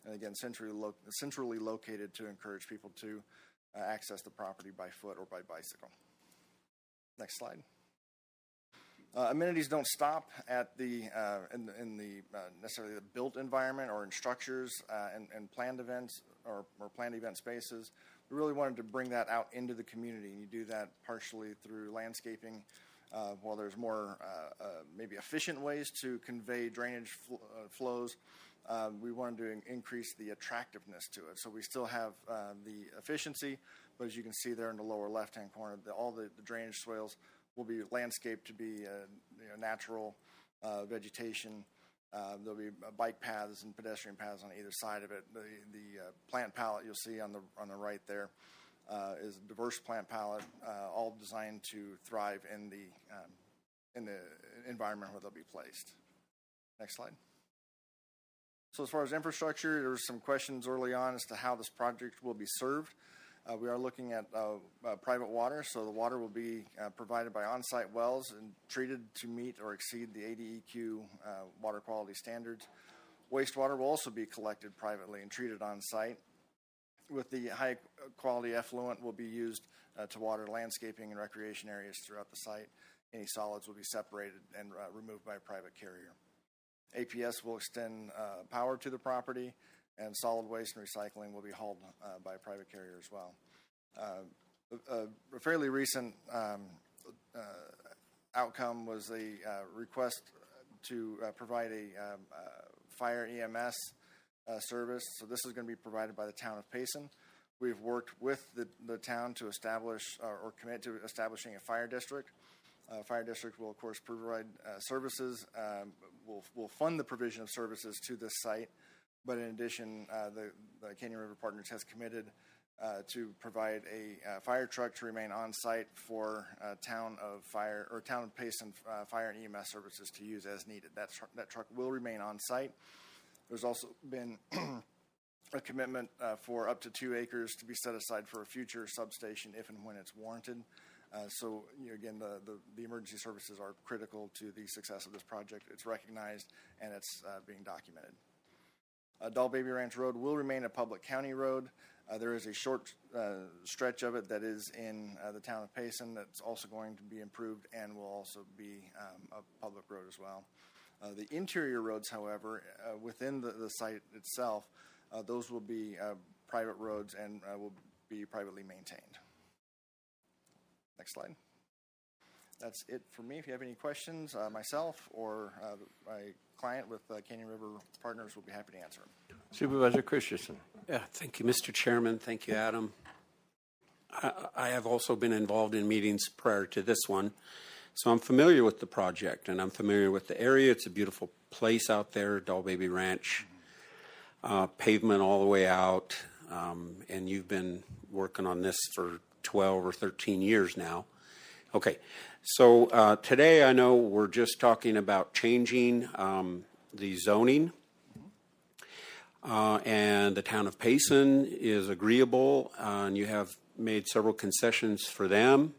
and again, centrally located to encourage people to access the property by foot or by bicycle. Next slide. Amenities don't stop at the in the necessarily the built environment or in structures and planned events or planned event spaces. We really wanted to bring that out into the community, and you do that partially through landscaping. While there's more maybe efficient ways to convey drainage flows, we wanted to increase the attractiveness to it. So we still have the efficiency, but as you can see there in the lower left-hand corner, all the drainage swales will be landscaped to be natural vegetation. There'll be bike paths and pedestrian paths on either side of it. The plant palette you'll see on the right there is a diverse plant palette, all designed to thrive in the environment where they'll be placed. Next slide. So as far as infrastructure, there were some questions early on as to how this project will be served. We are looking at private water, so the water will be provided by on-site wells and treated to meet or exceed the ADEQ water quality standards. Wastewater will also be collected privately and treated on-site. With the high-quality effluent will be used to water landscaping and recreation areas throughout the site. Any solids will be separated and removed by a private carrier. APS will extend power to the property, and solid waste and recycling will be hauled by a private carrier as well. A fairly recent outcome was a request to provide a fire EMS service. So this is going to be provided by the town of Payson. We've worked with the town to establish or commit to establishing a fire district. Fire district will, of course, provide services. Will fund the provision of services to this site. But in addition, the Canyon River Partners has committed to provide a fire truck to remain on site for town of Payson fire and EMS services to use as needed. That truck will remain on site. There's also been a commitment for up to 2 acres to be set aside for a future substation if and when it's warranted. So again, the emergency services are critical to the success of this project. It's recognized and it's being documented. Dull Baby Ranch Road will remain a public county road. There is a short stretch of it that is in the town of Payson that's also going to be improved and will also be a public road as well. The interior roads, however, within the site itself, those will be private roads and will be privately maintained. Next slide. That's it for me. If you have any questions, myself or my client with Canyon River Partners will be happy to answer them. Supervisor Christensen. Yeah, thank you, Mr. Chairman. Thank you, Adam. I have also been involved in meetings prior to this one, so I'm familiar with the project and I'm familiar with the area. It's a beautiful place out there, Dull Baby Ranch, pavement all the way out, and you've been working on this for 12 or 13 years now. Okay, so today I know we're just talking about changing the zoning. and the town of Payson is agreeable, and you have made several concessions for them.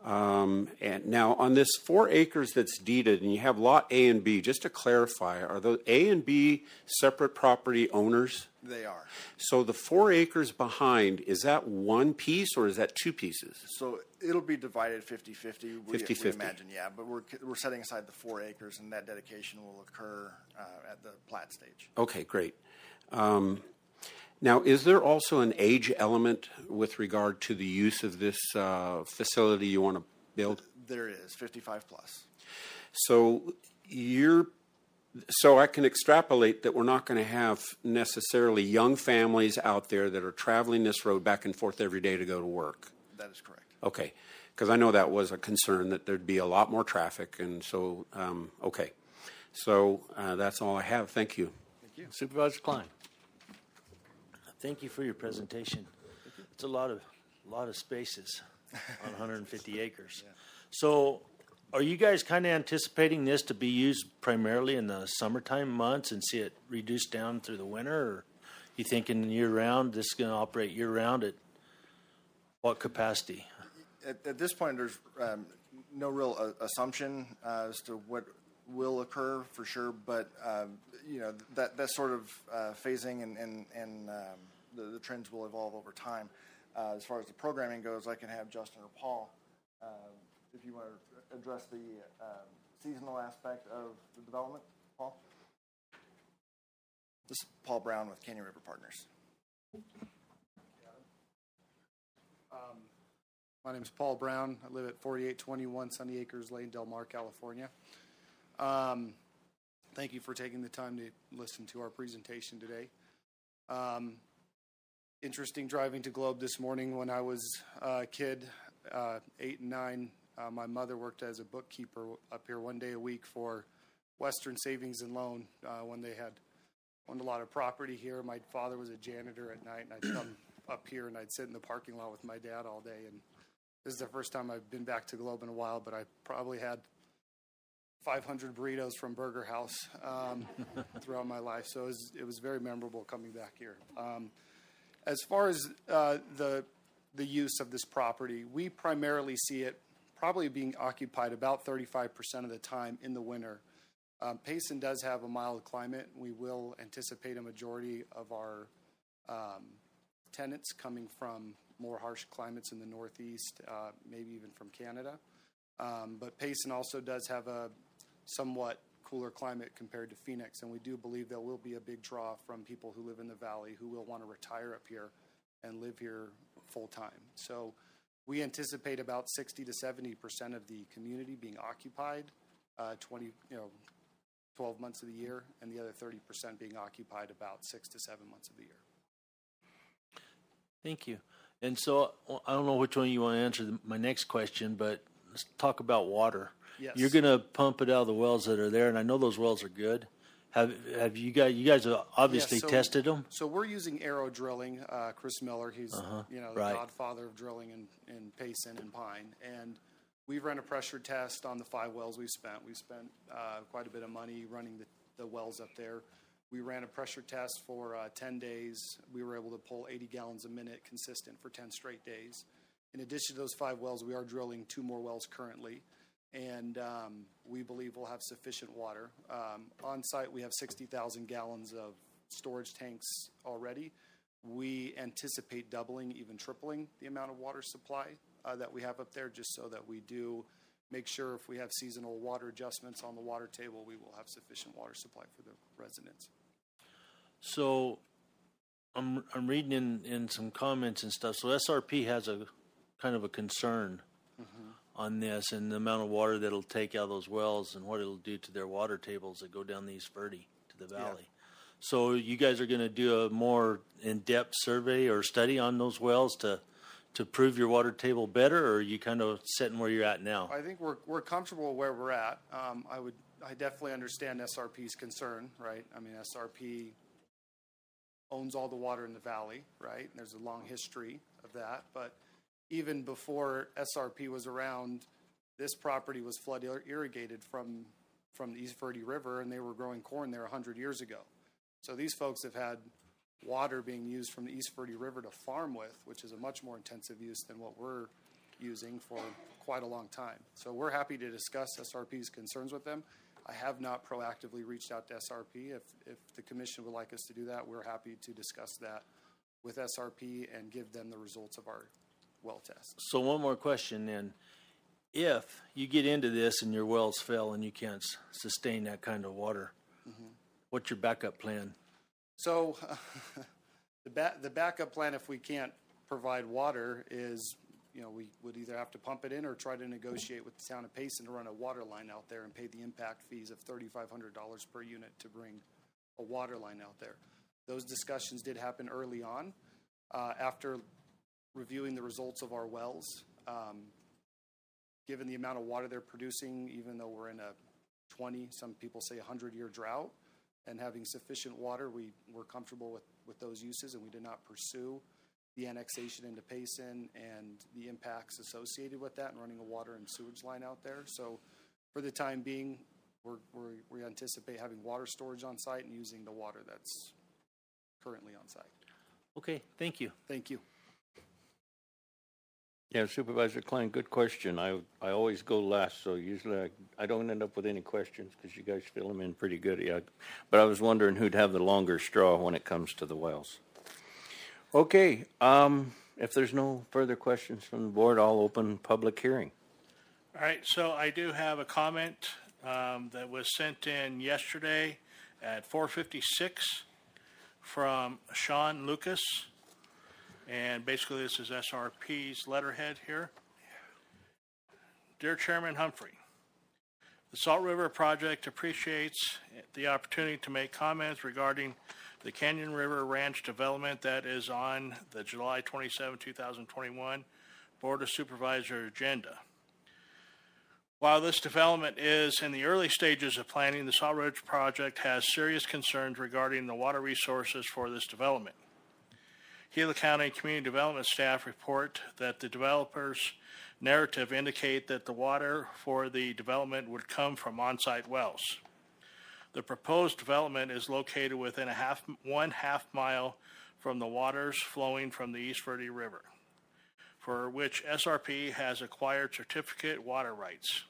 And now on this 4 acres that's deeded, and you have lot A and B, just to clarify, are those A and B separate property owners? They are. So the 4 acres behind, is that one piece or is that 2 pieces? So it'll be divided 50-50. 50-50. We imagine, yeah. But we're setting aside the 4 acres, and that dedication will occur at the plat stage. Okay, great. Now, is there also an age element with regard to the use of this facility you want to build? There is, 55 plus. So I can extrapolate that we're not going to have necessarily young families out there that are traveling this road back and forth every day to go to work. That is correct. Okay, because I know that was a concern that there'd be a lot more traffic, and so, okay. So that's all I have. Thank you. Thank you. Supervisor Klein. Thank you for your presentation. It's a lot of spaces on 150 acres. Yeah. So are you guys kind of anticipating this to be used primarily in the summertime months and see it reduced down through the winter? Or you thinking year-round, this is going to operate year-round at what capacity? At this point, there's no real assumption as to what will occur for sure, but that sort of phasing and the trends will evolve over time. As far as the programming goes, I can have Justin or Paul, if you want to address the seasonal aspect of the development. Paul? This is Paul Brown with Canyon River Partners. My name is Paul Brown. I live at 4821 Sunny Acres Lane, Del Mar, California. Thank you for taking the time to listen to our presentation today. Interesting driving to Globe this morning. When I was a kid, 8 and 9, my mother worked as a bookkeeper up here one day a week for Western Savings and Loan when they had owned a lot of property here. My father was a janitor at night, and I'd come up here and I'd sit in the parking lot with my dad all day. And this is the first time I've been back to Globe in a while, but I probably had 500 burritos from Burger House throughout my life. So it was very memorable coming back here. As far as the use of this property, we primarily see it probably being occupied about 35% of the time in the winter. Payson does have a mild climate. We will anticipate a majority of our tenants coming from more harsh climates in the Northeast, maybe even from Canada. But Payson also does have a somewhat cooler climate compared to Phoenix, and we do believe there will be a big draw from people who live in the valley who will want to retire up here and live here full time. So we anticipate about 60 to 70% of the community being occupied 12 months of the year, and the other 30% being occupied about 6 to 7 months of the year. Thank you. And so I don't know which one you want to answer my next question, but let's talk about water. Yes. You're going to pump it out of the wells that are there, and I know those wells are good. Have you guys have obviously tested them? So we're using Arrow Drilling. Chris Miller, he's the godfather of drilling in Payson and Pine, and we've run a pressure test on the 5 wells we've spent. We've spent quite a bit of money running the wells up there. We ran a pressure test for 10 days. We were able to pull 80 gallons a minute consistent for 10 straight days. In addition to those 5 wells, we are drilling 2 more wells currently, and we believe we'll have sufficient water. On site, we have 60,000 gallons of storage tanks already. We anticipate doubling, even tripling the amount of water supply that we have up there, just so that we do make sure if we have seasonal water adjustments on the water table, we will have sufficient water supply for the residents. So I'm reading in some comments and stuff. So SRP has a kind of a concern on this and the amount of water that it'll take out of those wells and what it'll do to their water tables that go down the East Verde to the valley. Yeah. So you guys are going to do a more in-depth survey or study on those wells to prove your water table better, or are you kind of sitting where you're at now? I think we're comfortable where we're at. I definitely understand SRP's concern, right? I mean, SRP owns all the water in the valley, right? And there's a long history of that. But even before SRP was around, this property was flood irrigated from the East Verde River, and they were growing corn there 100 years ago. So these folks have had water being used from the East Verde River to farm with, which is a much more intensive use than what we're using for quite a long time. So we're happy to discuss SRP's concerns with them. I have not proactively reached out to SRP. If the commission would like us to do that, we're happy to discuss that with SRP and give them the results of our well test. So one more question then. If you get into this and your wells fail and you can't sustain that kind of water, what's your backup plan? So the backup plan, if we can't provide water, is, you know, we would either have to pump it in or try to negotiate with the town of Payson to run a water line out there and pay the impact fees of $3,500 per unit to bring a water line out there. Those discussions did happen early on. After reviewing the results of our wells, given the amount of water they're producing, even though we're in a 20, some people say 100-year drought, and having sufficient water, we're comfortable with those uses, and we did not pursue the annexation into Payson and the impacts associated with that and running a water and sewage line out there. So for the time being, we anticipate having water storage on site and using the water that's currently on site. Okay, thank you. Thank you. Yeah, Supervisor Klein, good question. I always go last, so usually I don't end up with any questions because you guys fill them in pretty good. Yeah, but I was wondering who'd have the longer straw when it comes to the wells. Okay, if there's no further questions from the board, I'll open public hearing. All right, so I do have a comment that was sent in yesterday at 4:56 from Sean Lucas. And basically, this is SRP's letterhead here. Dear Chairman Humphrey, the Salt River Project appreciates the opportunity to make comments regarding the Canyon River Ranch development that is on the July 27, 2021 Board of Supervisor agenda. While this development is in the early stages of planning, the Salt River Project has serious concerns regarding the water resources for this development. Gila County Community Development staff report that the developer's narrative indicate that the water for the development would come from on-site wells. The proposed development is located within one half mile from the waters flowing from the East Verde River, for which SRP has acquired certificate water rights.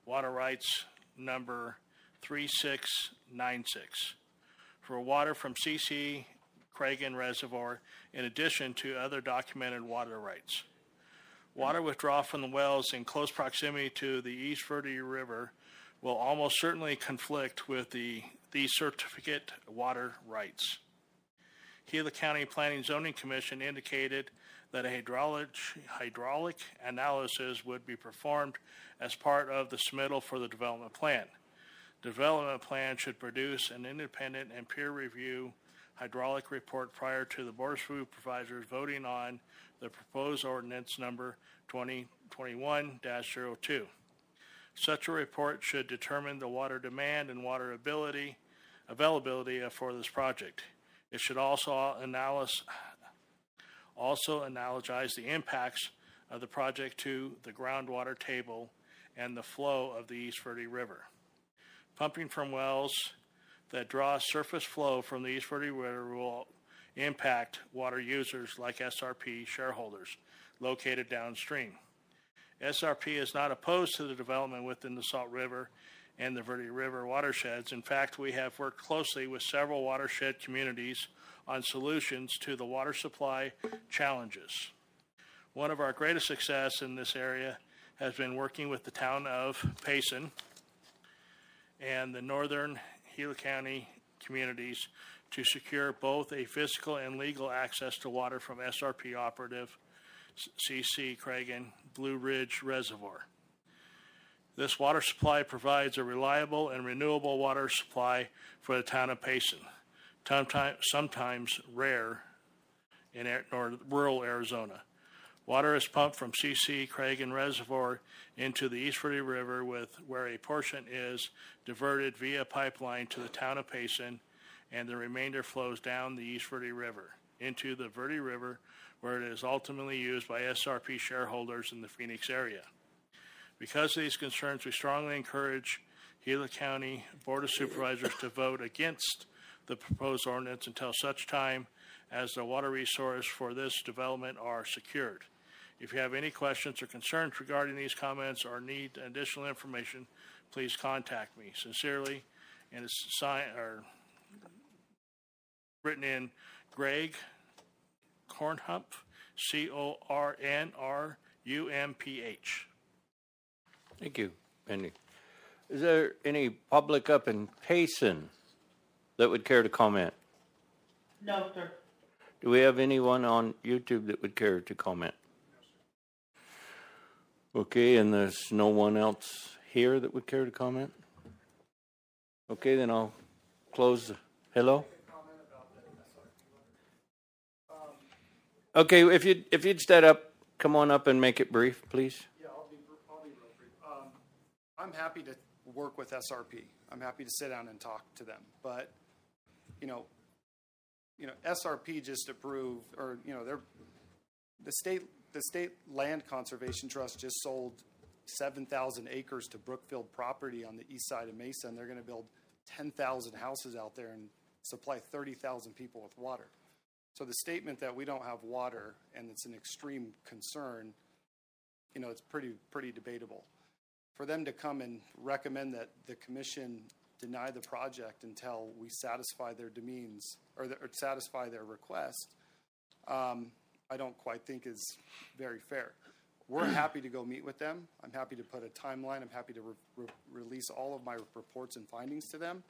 Water rights number 3696 for water from C.C. Cragen Reservoir, in addition to other documented water rights. Water withdrawal from the wells in close proximity to the East Verde River will almost certainly conflict with these certificate water rights. Gila County Planning and Zoning Commission indicated that a hydraulic analysis would be performed as part of the submittal for the development plan. The development plan should produce an independent and peer review hydraulic report prior to the Board of Supervisors voting on the proposed ordinance number 2021-02. Such a report should determine the water demand and water availability for this project. It should also analogize the impacts of the project to the groundwater table and the flow of the East Verde River. Pumping from wells that draw surface flow from the East Verde River will impact water users like SRP shareholders located downstream. SRP is not opposed to the development within the Salt River and the Verde River watersheds. In fact, we have worked closely with several watershed communities on solutions to the water supply challenges. One of our greatest success in this area has been working with the town of Payson and the northern Gila County communities to secure both a physical and legal access to water from SRP operative C.C. Cragen Blue Ridge Reservoir. This water supply provides a reliable and renewable water supply for the town of Payson, sometimes rare in rural Arizona. Water is pumped from C.C. Cragen Reservoir into the East Verde River, where a portion is diverted via pipeline to the town of Payson, and the remainder flows down the East Verde River into the Verde River, where it is ultimately used by SRP shareholders in the Phoenix area. Because of these concerns, we strongly encourage Gila County Board of Supervisors to vote against the proposed ordinance until such time as the water resource for this development are secured. If you have any questions or concerns regarding these comments or need additional information, please contact me. Sincerely, and it's written in Greg Cornhumph, Cornrumph. Thank you, Penny. Is there any public up in Payson that would care to comment? No, sir. Do we have anyone on YouTube that would care to comment? Okay, and there's no one else here that would care to comment? Okay, then I'll close. Hello? Okay, if you'd stand up, come on up and make it brief, please. Yeah, I'll be real brief. I'm happy to work with SRP. I'm happy to sit down and talk to them. But, SRP just approved, or the state Land Conservation Trust just sold 7,000 acres to Brookfield Property on the east side of Mesa, and they're going to build 10,000 houses out there and supply 30,000 people with water. So the statement that we don't have water and it's an extreme concern, it's pretty debatable. For them to come and recommend that the commission deny the project until we satisfy their demands or satisfy their request, I don't quite think is very fair. We're happy to go meet with them. I'm happy to put a timeline. I'm happy to release all of my reports and findings to them.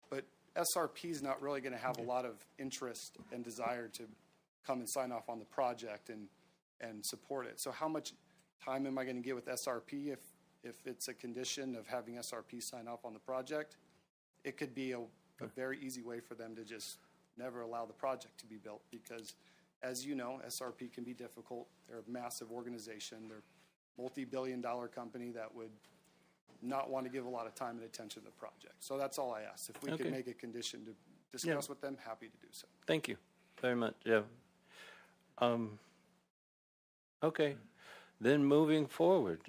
But SRP is not really going to have a lot of interest and desire to come and sign off on the project and support it. So how much time am I going to get with SRP if it's a condition of having SRP sign off on the project? It could be a very easy way for them to just never allow the project to be built because, as you know, SRP can be difficult. They're a massive organization. They're a multi-billion-dollar company that would not want to give a lot of time and attention to the project. So that's all I ask. If we could make a condition to discuss with them, happy to do so. Thank you very much. Yeah. Okay. Then moving forward,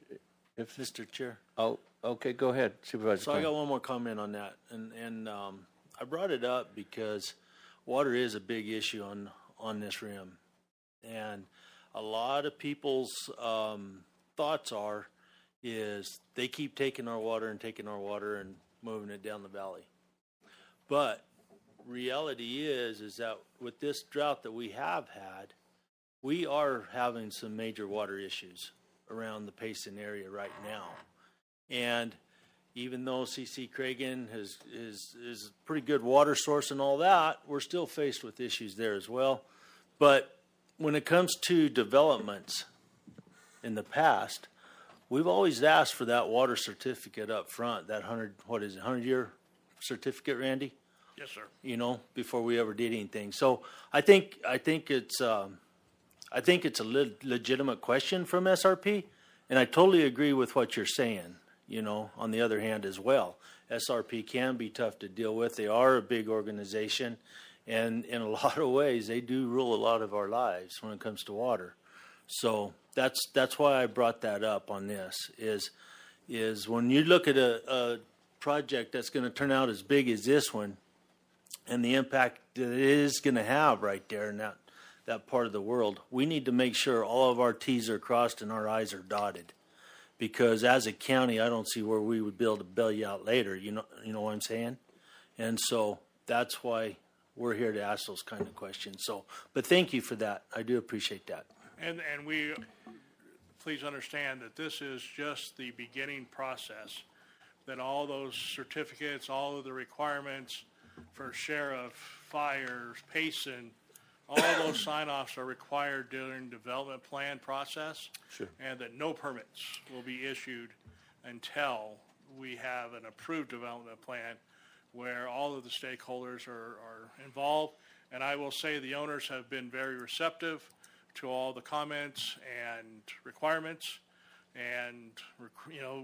if Mr. Chair. Oh, okay. Go ahead, Supervisor. So I got one more comment on that, and I brought it up because water is a big issue on this rim, and a lot of people's thoughts is they keep taking our water and moving it down the valley. But reality is that with this drought that we have had, we are having some major water issues around the Payson area right now. And even though C.C. Cragen is a pretty good water source and all that, we're still faced with issues there as well. But when it comes to developments in the past, we've always asked for that water certificate up front, that 100-year certificate, Randy? Yes, sir. Before we ever did anything. So I think it's a legitimate question from SRP, and I totally agree with what you're saying. On the other hand as well, SRP can be tough to deal with. They are a big organization, and in a lot of ways, they do rule a lot of our lives when it comes to water. So that's why I brought that up on this, is when you look at a project that's going to turn out as big as this one and the impact that it is going to have right there in that part of the world, we need to make sure all of our T's are crossed and our I's are dotted. Because as a county, I don't see where we would be able to bail you out later. You know what I'm saying? And so that's why we're here to ask those kind of questions. So, but thank you for that. I do appreciate that. And we please understand that this is just the beginning process. That all those certificates, all of the requirements for sheriff, fires, Payson, all of those sign-offs are required during development plan process. Sure. And that no permits will be issued until we have an approved development plan where all of the stakeholders are involved. And I will say the owners have been very receptive to all the comments and requirements, and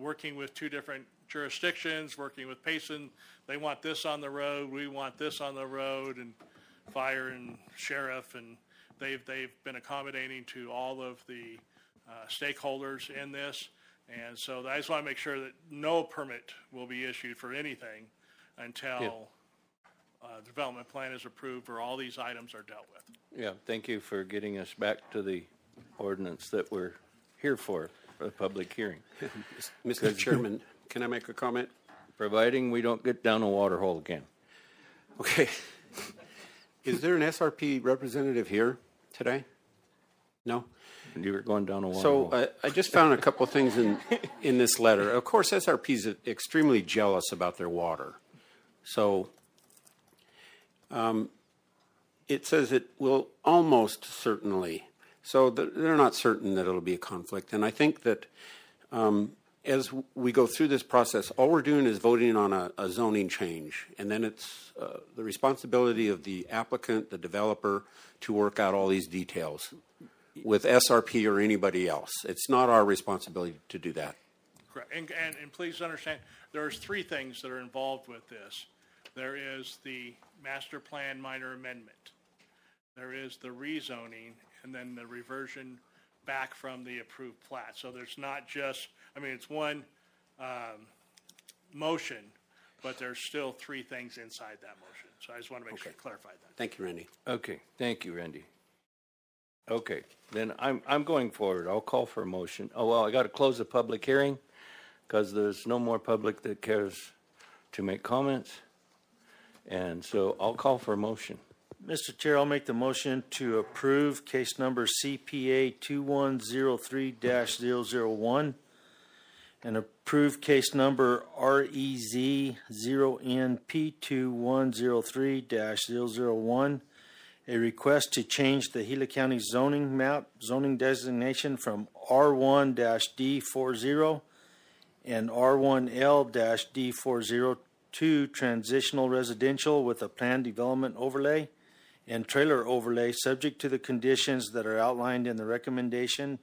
working with two different jurisdictions, working with Payson. They want this on the road, we want this on the road, and fire and sheriff, and they've been accommodating to all of the stakeholders in this. And so I just want to make sure that no permit will be issued for anything until development plan is approved or all these items are dealt with. Yeah, thank you for getting us back to the ordinance that we're here for the public hearing. Mr. Chairman, can I make a comment? Providing we don't get down a water hole again. Okay. Is there an SRP representative here today? No? You were going down a water hole. So I just found a couple of things in this letter. Of course, SRP is extremely jealous about their water. So it says it will almost certainly. So they're not certain that it'll be a conflict. And I think that as we go through this process, all we're doing is voting on a zoning change. And then it's the responsibility of the applicant, the developer, to work out all these details with SRP or anybody else. It's not our responsibility to do that. Correct. And please understand, there's three things that are involved with this. There is the master plan minor amendment. There is the rezoning, and then the reversion back from the approved plat. So there's not just, I mean, it's one motion, but there's still three things inside that motion. So I just want to make sure I clarified that. Thank you, Randy. Okay, thank you, Randy. Okay, then I'm going forward. I'll call for a motion. Oh, well, I got to close the public hearing because there's no more public that cares to make comments. And so I'll call for a motion. Mr. Chair, I'll make the motion to approve case number CPA 2103-001 and approve case number REZ 0NP2103-001, a request to change the Gila County zoning map, zoning designation from R1-D40 and R1L-D40 to transitional residential with a planned development overlay and trailer overlay subject to the conditions that are outlined in the recommendation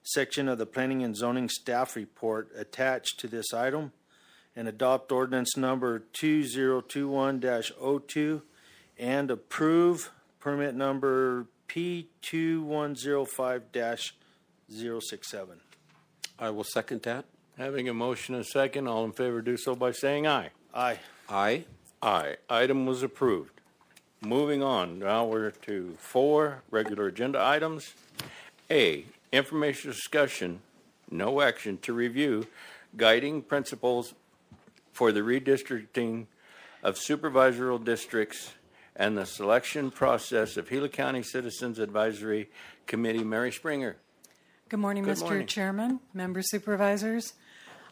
section of the Planning and Zoning Staff Report attached to this item, and adopt ordinance number 2021-02 and approve permit number P2105-067. I will second that. Having a motion and a second, all in favor do so by saying aye. Aye. Aye. Aye. Item was approved. Moving on, now we're to 4 regular agenda items. A, information discussion, no action to review guiding principles for the redistricting of supervisory districts and the selection process of Gila County Citizens Advisory Committee. Mary Springer. Good morning, Good Mr. morning. Chairman, member supervisors.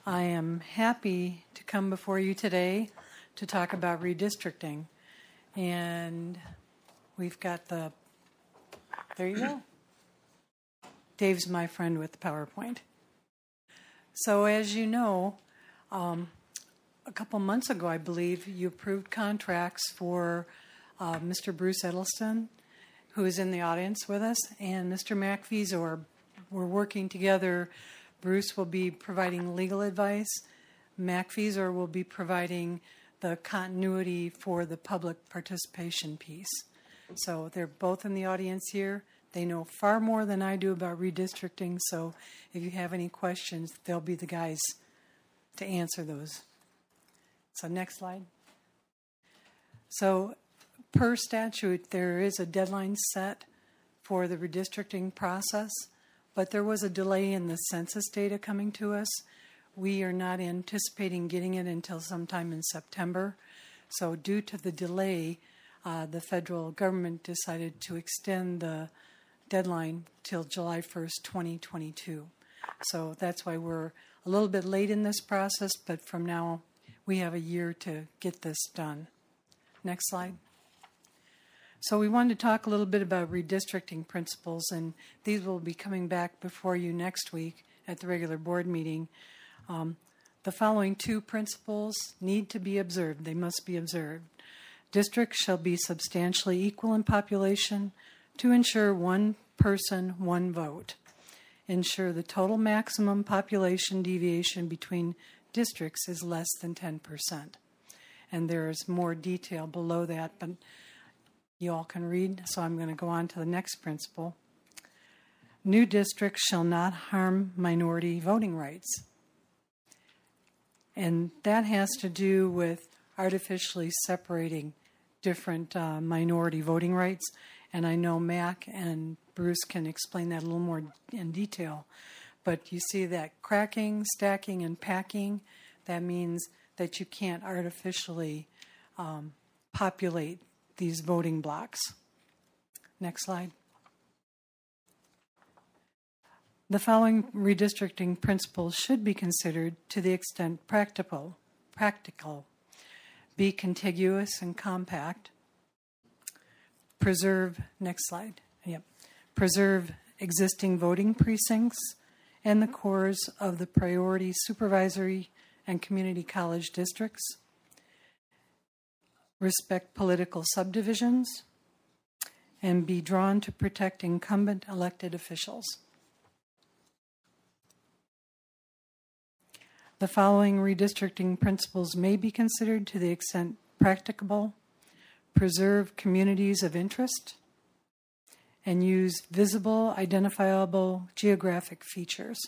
I am happy to come before you today to talk about redistricting. And we've got there you go. Dave's my friend with the PowerPoint. So as you know, a couple months ago, I believe, you approved contracts for Mr. Bruce Edelston, who is in the audience with us, and Mr. Mac Visor. We're working together. Bruce will be providing legal advice. Mac Visor will be providing the continuity for the public participation piece. So they're both in the audience here. They know far more than I do about redistricting, so if you have any questions, they'll be the guys to answer those. So next slide. So per statute, there is a deadline set for the redistricting process, but there was a delay in the census data coming to us. We are not anticipating getting it until sometime in September. So due to the delay, the federal government decided to extend the deadline till July 1st, 2022. So that's why we're a little bit late in this process, but from now we have a year to get this done. Next slide. So we wanted to talk a little bit about redistricting principles, and these will be coming back before you next week at the regular board meeting. The following 2 principles need to be observed. They must be observed. Districts shall be substantially equal in population to ensure 1 person, 1 vote. Ensure the total maximum population deviation between districts is less than 10%. And there is more detail below that, but you all can read, so I'm going to go on to the next principle. New districts shall not harm minority voting rights. And that has to do with artificially separating different minority voting rights. And I know Mac and Bruce can explain that a little more in detail. But you see that cracking, stacking, and packing, that means that you can't artificially populate these voting blocks. Next slide. The following redistricting principles should be considered to the extent practical. Be contiguous and compact. Preserve, next slide. Yep. Preserve existing voting precincts and the cores of the priority supervisory and community college districts. Respect political subdivisions and be drawn to protect incumbent elected officials. The following redistricting principles may be considered to the extent practicable. Preserve communities of interest and use visible, identifiable geographic features.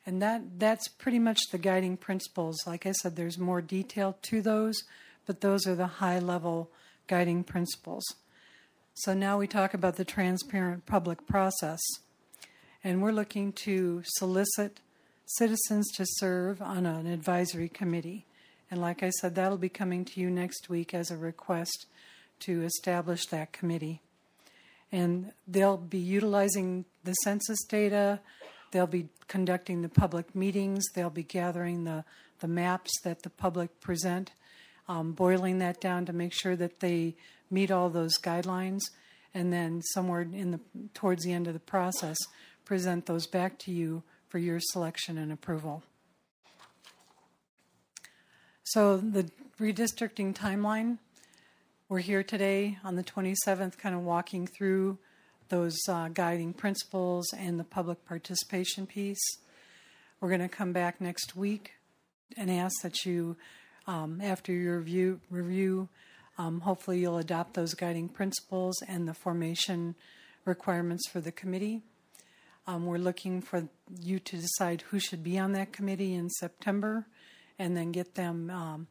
And that's pretty much the guiding principles. Like I said, there's more detail to those, but those are the high-level guiding principles. So now we talk about the transparent public process. And we're looking to solicit citizens to serve on an advisory committee. And like I said, that'll be coming to you next week as a request to establish that committee. And they'll be utilizing the census data. They'll be conducting the public meetings. They'll be gathering the maps that the public present, boiling that down to make sure that they meet all those guidelines. And then somewhere towards the end of the process, present those back to you for your selection and approval. So the redistricting timeline, we're here today on the 27th kind of walking through those guiding principles and the public participation piece. We're going to come back next week and ask that you, after your review, hopefully you'll adopt those guiding principles and the formation requirements for the committee. We're looking for you to decide who should be on that committee in September and then get them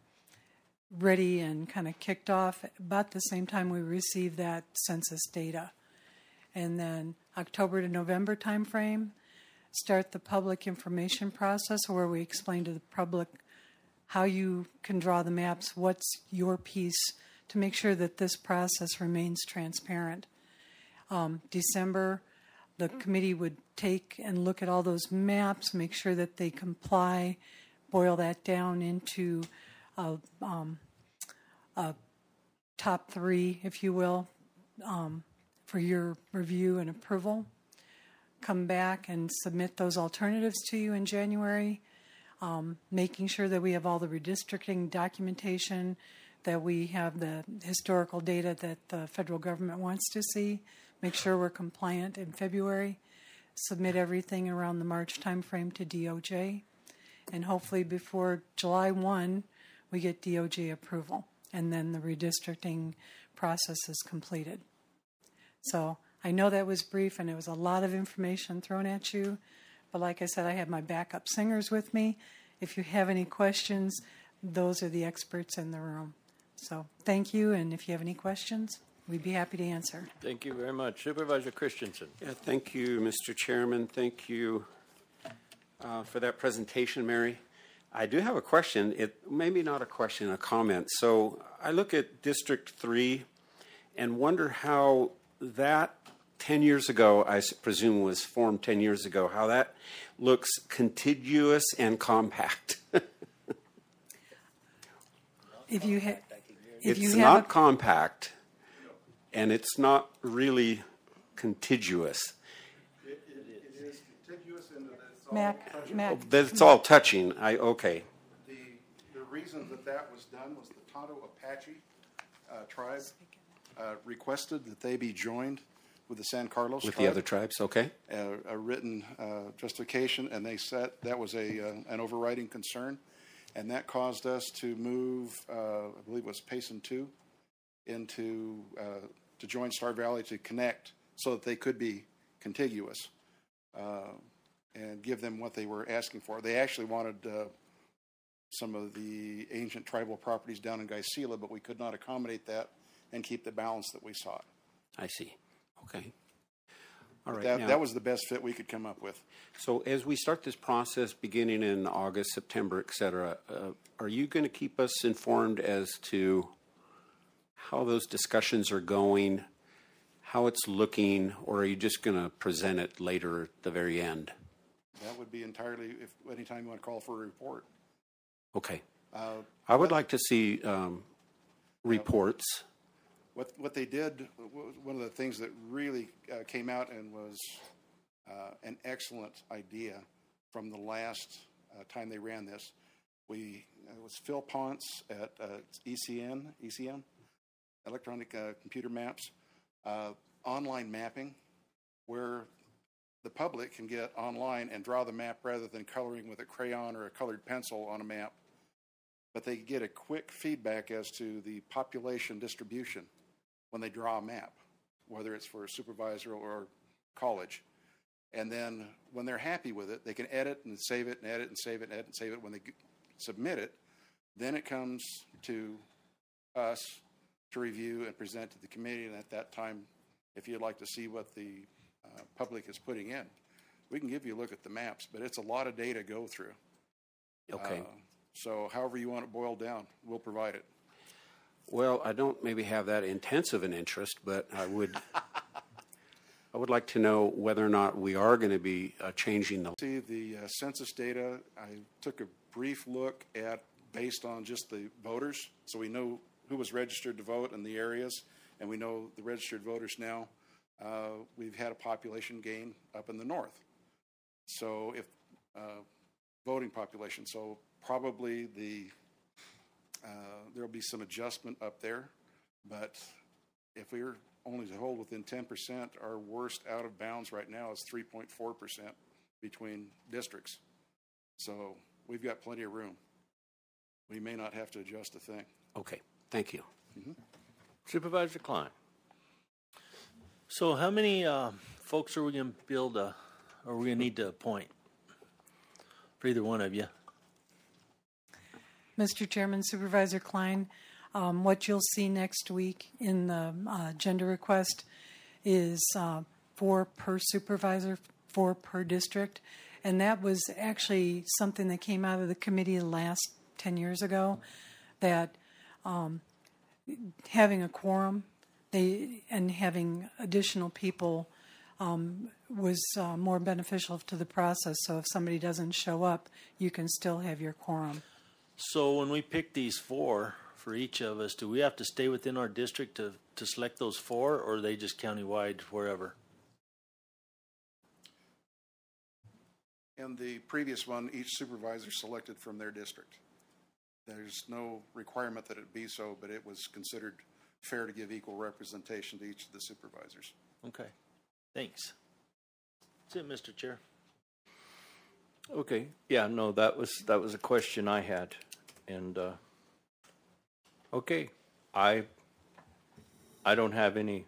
ready and kind of kicked off about the same time we receive that census data. And then October to November timeframe, start the public information process where we explain to the public how you can draw the maps, what's your piece to make sure that this process remains transparent. December, the committee would take and look at all those maps, make sure that they comply, boil that down into a top three, if you will, for your review and approval. Come back and submit those alternatives to you in January, making sure that we have all the redistricting documentation, that we have the historical data that the federal government wants to see, make sure we're compliant in February, submit everything around the March timeframe to DOJ, and hopefully before July 1, we get DOJ approval, and then the redistricting process is completed. So I know that was brief and it was a lot of information thrown at you, but like I said, I have my backup singers with me. If you have any questions, those are the experts in the room. So thank you, and if you have any questions, we'd be happy to answer. Thank you very much. Supervisor Christensen. Yeah, thank you, Mr. Chairman. Thank you for that presentation, Mary. I do have a question. Maybe not a question, a comment. So I look at District 3 and wonder how that 10 years ago, I presume was formed 10 years ago, how that looks contiguous and compact. It's not compact, and it's not really contiguous. It is contiguous in that it's all Mac. That it's all touching. Okay. The reason that was done was the Tonto Apache tribe requested that they be joined with the San Carlos With tribe. the other tribes, okay. A written justification, and they said that was an overriding concern, and that caused us to move, I believe it was Payson 2, into to join Star Valley to connect so that they could be contiguous and give them what they were asking for. They actually wanted some of the ancient tribal properties down in Gila, but we could not accommodate that and keep the balance that we sought. I see. Okay. All right. That was the best fit we could come up with. So as we start this process beginning in August, September, et cetera, are you going to keep us informed as to how those discussions are going, how it's looking, or are you just going to present it later at the very end? That would be entirely, if anytime you want to call for a report. Okay. I would like to see reports. What they did, one of the things that really came out and was an excellent idea from the last time they ran this, it was Phil Ponce at ECN, Electronic Computer Maps, online mapping, where the public can get online and draw the map rather than coloring with a crayon or a colored pencil on a map. But they get a quick feedback as to the population distribution when they draw a map, whether it's for a supervisor or college. And then when they're happy with it, they can edit and save it and edit and save it and edit and save it. When they submit it, then it comes to us to review and present to the committee. And at that time, if you'd like to see what the public is putting in, we can give you a look at the maps, but it's a lot of data to go through. Okay. So however you want it boiled down, we'll provide it. Well, I don't maybe have that intensive an interest, but I would like to know whether or not we are going to be changing the... See the census data. I took a brief look at based on just the voters, so we know who was registered to vote in the areas, and we know the registered voters now. We've had a population gain up in the north. So if voting population, so probably there'll be some adjustment up there, but if we're only to hold within 10%, our worst out of bounds right now is 3.4% between districts. So we've got plenty of room. We may not have to adjust a thing. Okay, thank you. Mm-hmm. Supervisor Klein. So how many folks are we going to be able to, or are we going to need to appoint for either one of you? Mr. Chairman, Supervisor Klein, what you'll see next week in the agenda request is 4 per supervisor, 4 per district. And that was actually something that came out of the committee the last 10 years ago, that having a quorum and having additional people was more beneficial to the process. So if somebody doesn't show up, you can still have your quorum. So when we pick these 4 for each of us, do we have to stay within our district to select those 4, or are they just countywide wherever? In the previous one, each supervisor selected from their district. There's no requirement that it be so, but it was considered fair to give equal representation to each of the supervisors. Okay, thanks. That's it, Mr. Chair. Okay. Yeah, no, that was a question I had. And okay. I don't have any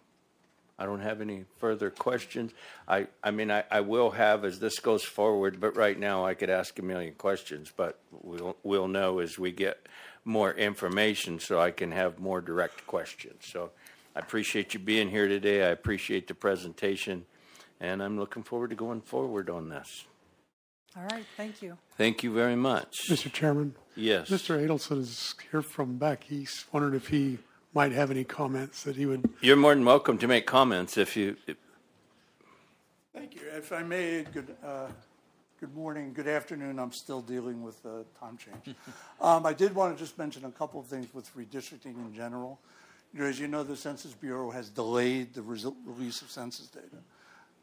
further questions. I mean I will have as this goes forward, but right now I could ask a million questions, but we'll know as we get more information so I can have more direct questions. So I appreciate you being here today. I appreciate the presentation, and I'm looking forward to going forward on this. All right, thank you. Thank you very much. Mr. Chairman? Yes. Mr. Adelson is here from back east. Wondered if he might have any comments that he would... You're more than welcome to make comments if you... Thank you. If I may, good morning, good afternoon. I'm still dealing with time change. I did want to just mention a couple of things with redistricting in general. As you know, the Census Bureau has delayed the release of census data.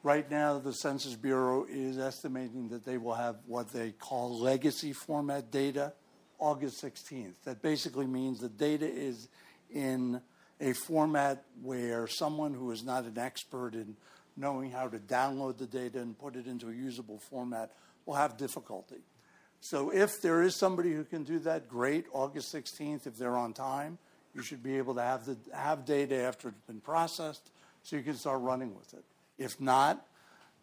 Right now, the Census Bureau is estimating that they will have what they call legacy format data August 16th. That basically means the data is in a format where someone who is not an expert in knowing how to download the data and put it into a usable format will have difficulty. So if there is somebody who can do that, great. August 16th, if they're on time, you should be able to have data after it's been processed so you can start running with it. If not,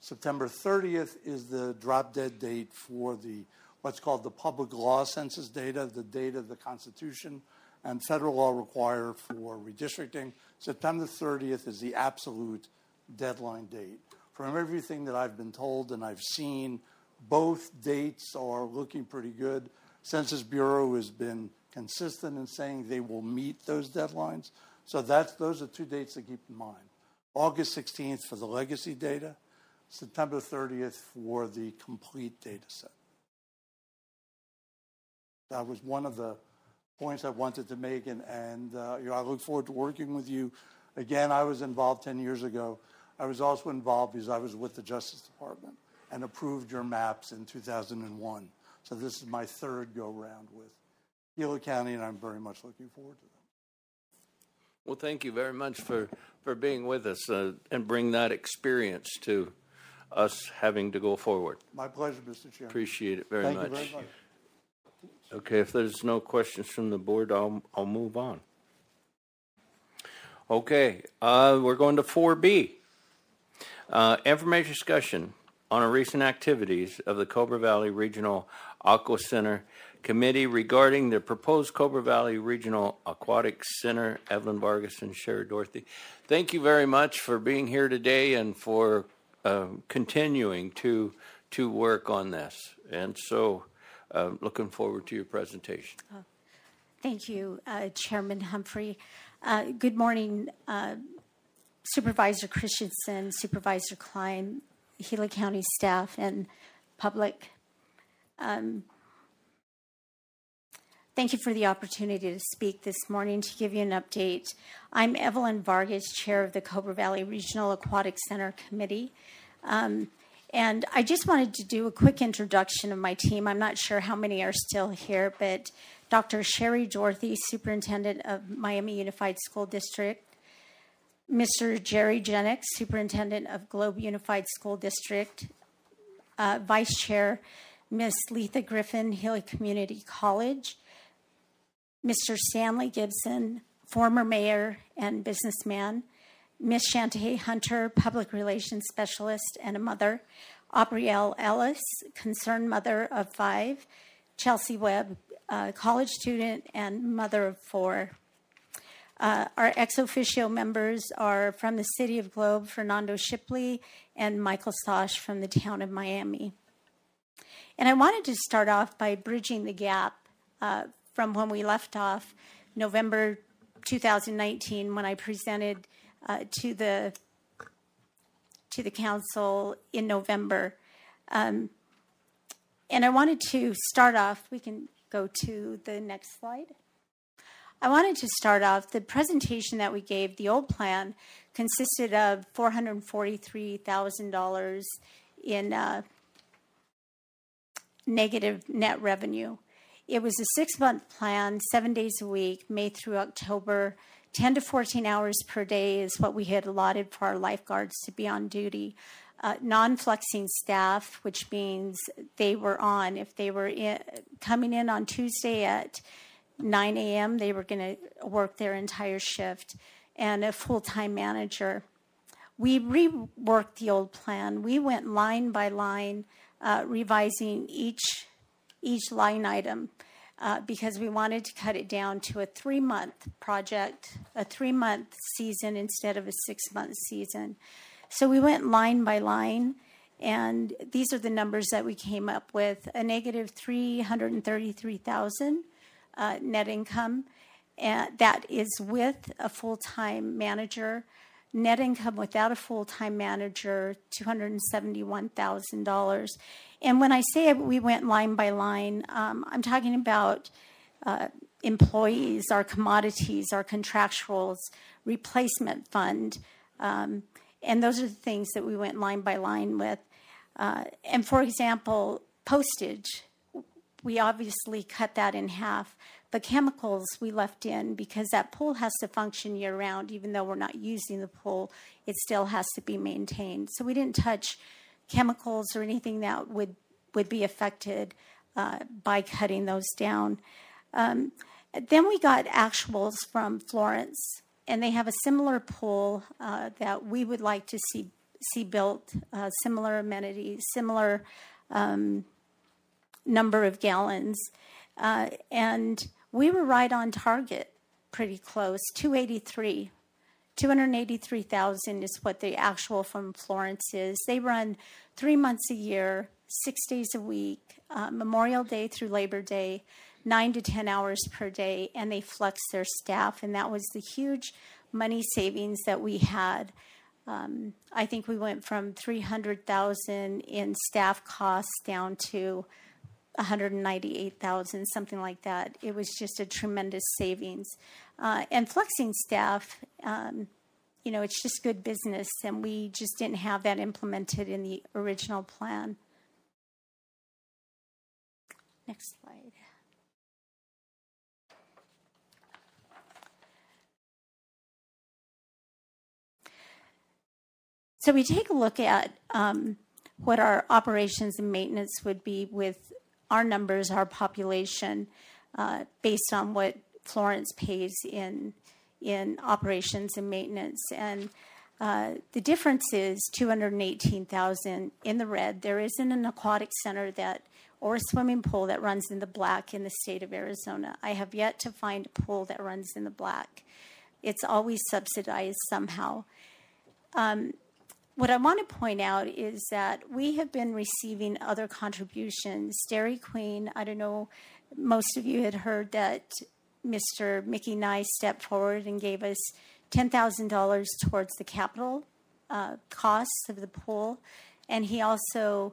September 30th is the drop dead date for the what's called the public law census data, the data the Constitution and federal law require for redistricting. September 30th is the absolute deadline date. From everything that I've been told and I've seen, both dates are looking pretty good. Census Bureau has been consistent in saying they will meet those deadlines. So those are 2 dates to keep in mind. August 16th for the legacy data, September 30th for the complete data set. That was one of the points I wanted to make, and I look forward to working with you. Again, I was involved 10 years ago. I was also involved because I was with the Justice Department and approved your maps in 2001. So this is my 3rd go-round with Gila County, and I'm very much looking forward to them. Well, thank you very much for being with us and bring that experience to us having to go forward. My pleasure, Mr. Chairman. Appreciate it very much. Thank you very much. Okay, if there's no questions from the board, I'll move on. Okay, we're going to 4B. Information discussion on recent activities of the Cobra Valley Regional Aqua Center Committee regarding the proposed Cobra Valley Regional Aquatic Center. Evelyn Vargas and Sherry Dorothy, thank you very much for being here today and for continuing to work on this. And so looking forward to your presentation. Thank you, Chairman Humphrey. Good morning, Supervisor Christensen, Supervisor Klein, Gila County staff, and public. Thank you for the opportunity to speak this morning to give you an update. I'm Evelyn Vargas, Chair of the Cobra Valley Regional Aquatic Center Committee. And I just wanted to do a quick introduction of my team. I'm not sure how many are still here, but Dr. Sherry Dorothy, Superintendent of Miami Unified School District, Mr. Jerry Jenick, Superintendent of Globe Unified School District, Vice Chair, Ms. Letha Griffin, Gila Community College, Mr. Stanley Gibson, former mayor and businessman, Ms. Shantae Hunter, public relations specialist and a mother, Aubrielle Ellis, concerned mother of 5, Chelsea Webb, college student and mother of 4. Our ex officio members are from the city of Globe, Fernando Shipley, and Michael Sosh from the town of Miami. And I wanted to start off by bridging the gap from when we left off November 2019 when I presented to the council in November. And I wanted to start off, we can go to the next slide. I wanted to start off, the presentation that we gave, the old plan, consisted of $443,000 in negative net revenue. It was a 6-month plan, 7 days a week, May through October. 10 to 14 hours per day is what we had allotted for our lifeguards to be on duty. Non-flexing staff, which means they were on. If they were coming in on Tuesday at 9 a.m., they were going to work their entire shift, and a full-time manager. We reworked the old plan. We went line by line, revising each line item because we wanted to cut it down to a 3-month project, a 3-month season instead of a 6-month season. So we went line by line, and these are the numbers that we came up with: a negative $333,000 net income, and that is with a full-time manager. Net income without a full-time manager, $271,000. And when I say we went line by line, I'm talking about employees, our commodities, our contractuals, replacement fund, and those are the things that we went line by line with. And for example, postage, we obviously cut that in half. But chemicals we left in because that pool has to function year-round. Even though we're not using the pool, it still has to be maintained. So we didn't touch chemicals or anything that would be affected by cutting those down. Then we got actuals from Florence, and they have a similar pool that we would like to see built, similar amenities, similar number of gallons. And we were right on target, pretty close, 283,000 is what the actual from Florence is. They run 3 months a year, 6 days a week, Memorial Day through Labor Day, 9 to 10 hours per day, and they flex their staff. And that was the huge money savings that we had. I think we went from 300,000 in staff costs down to 198,000, something like that. It was just a tremendous savings. And flexing staff, it's just good business, and we just didn't have that implemented in the original plan. Next slide. So we take a look at what our operations and maintenance would be with our numbers, our population, based on what Florence pays in operations and maintenance. And the difference is 218,000 in the red. There isn't an aquatic center or a swimming pool that runs in the black in the state of Arizona. I have yet to find a pool that runs in the black. It's always subsidized somehow. What I want to point out is that we have been receiving other contributions. Dairy Queen, I don't know, most of you had heard that Mr. Mickey Nye stepped forward and gave us $10,000 towards the capital costs of the pool. And he also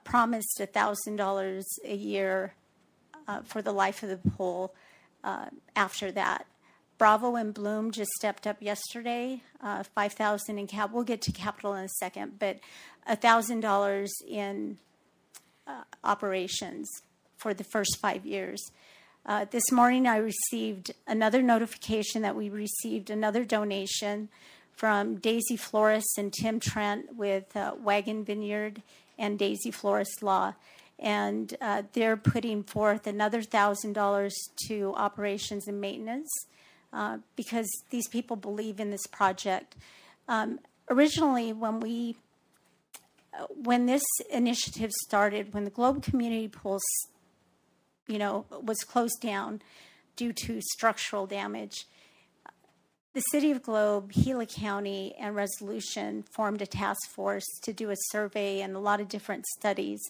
promised $1,000 a year for the life of the pool after that. Bravo and Bloom just stepped up yesterday, $5,000 in cap. We'll get to capital in a second, but $1,000 in operations for the first 5 years. This morning I received another notification that we received another donation from Daisy Flores and Tim Trent with Wagon Vineyard and Daisy Flores Law. And they're putting forth another $1,000 to operations and maintenance. Because these people believe in this project. Originally, when this initiative started, when the Globe Community Pool, was closed down due to structural damage, the City of Globe, Gila County, and Resolution formed a task force to do a survey and a lot of different studies.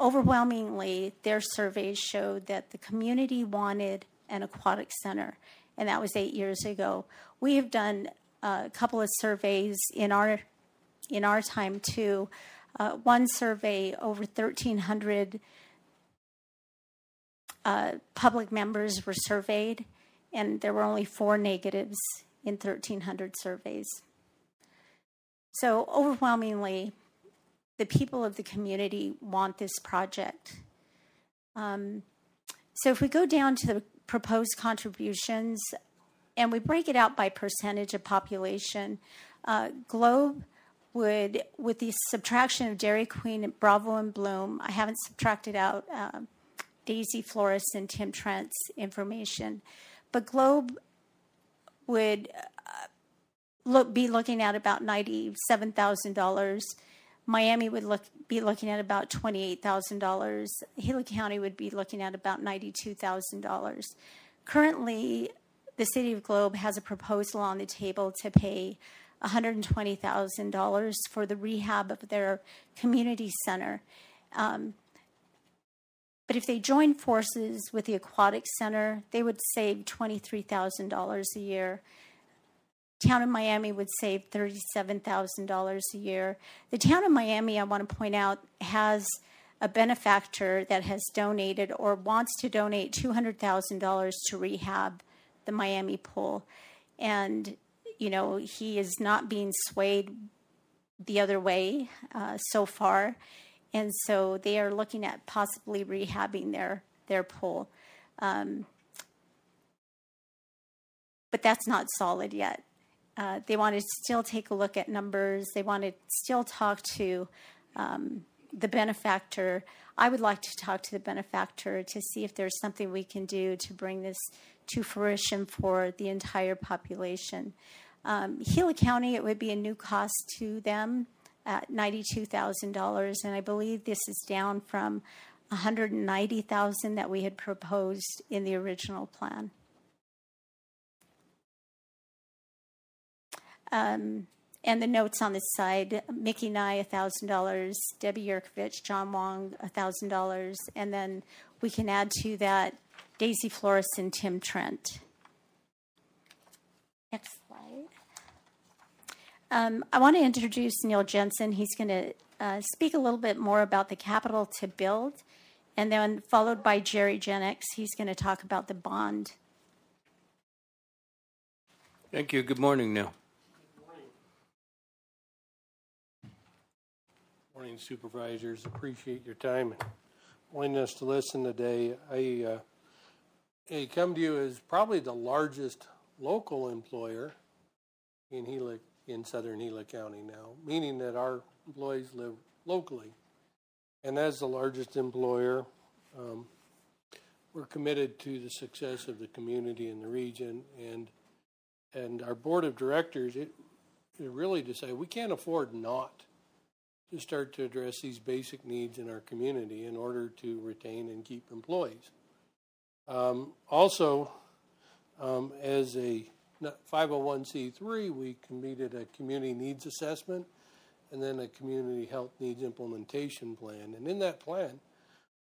Overwhelmingly, their surveys showed that the community wanted an aquatic center. And that was 8 years ago. We have done a couple of surveys in our time too. One survey, over 1,300 public members were surveyed, and there were only 4 negatives in 1,300 surveys. So overwhelmingly, the people of the community want this project. So if we go down to the proposed contributions, and we break it out by percentage of population, Globe would, with the subtraction of Dairy Queen, Bravo, and Bloom, I haven't subtracted out Daisy Flores and Tim Trent's information, but Globe would be looking at about $97,000. Miami would be looking at about $28,000. Gila County would be looking at about $92,000. Currently, the City of Globe has a proposal on the table to pay $120,000 for the rehab of their community center. But if they join forces with the aquatic center, they would save $23,000 a year. Town of Miami would save $37,000 a year. The town of Miami, I want to point out, has a benefactor that has donated or wants to donate $200,000 to rehab the Miami pool. And, he is not being swayed the other way so far. And so they are looking at possibly rehabbing their pool. But that's not solid yet. They want to still take a look at numbers. They want to still talk to the benefactor. I would like to talk to the benefactor to see if there's something we can do to bring this to fruition for the entire population. Gila County, it would be a new cost to them at $92,000, and I believe this is down from $190,000 that we had proposed in the original plan. And the notes on this side, Mickey Nye, $1,000, Debbie Yurkovich, John Wong, $1,000, and then we can add to that Daisy Flores and Tim Trent. Next slide. I want to introduce Neil Jensen. He's going to speak a little bit more about the capital to build, and then followed by Jerry Jennings. He's going to talk about the bond. Thank you. Good morning, Neil. Morning, supervisors. Appreciate your time and willingness to listen today. I come to you as probably the largest local employer in southern Gila County now, meaning that our employees live locally. And as the largest employer, we're committed to the success of the community and the region. And our board of directors, it really decided we can't afford not to start to address these basic needs in our community in order to retain and keep employees. Also, as a 501c3, we completed a community needs assessment and then a community health needs implementation plan. And in that plan,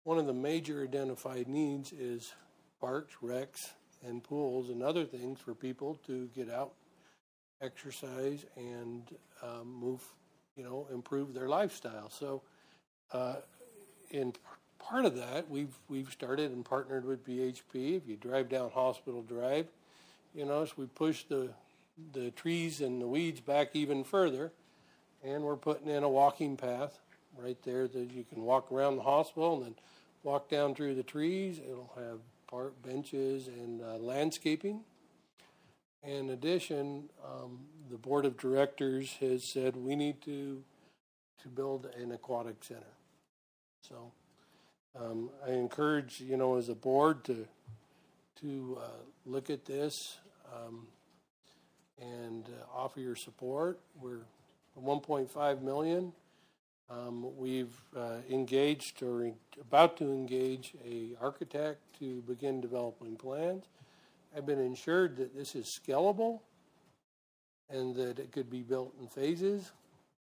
one of the major identified needs is parks, recs, and pools and other things for people to get out, exercise, and improve their lifestyle. So in part of that, we've started and partnered with BHP. If you drive down Hospital Drive, so we push the trees and the weeds back even further, and we're putting in a walking path right there that you can walk around the hospital and then walk down through the trees. It'll have park benches and landscaping. In addition, the board of directors has said we need to build an aquatic center. So I encourage, as a board to look at this and offer your support. We're $1.5 million. We've engaged or about to engage a architect to begin developing plans. I've been assured that this is scalable and that it could be built in phases,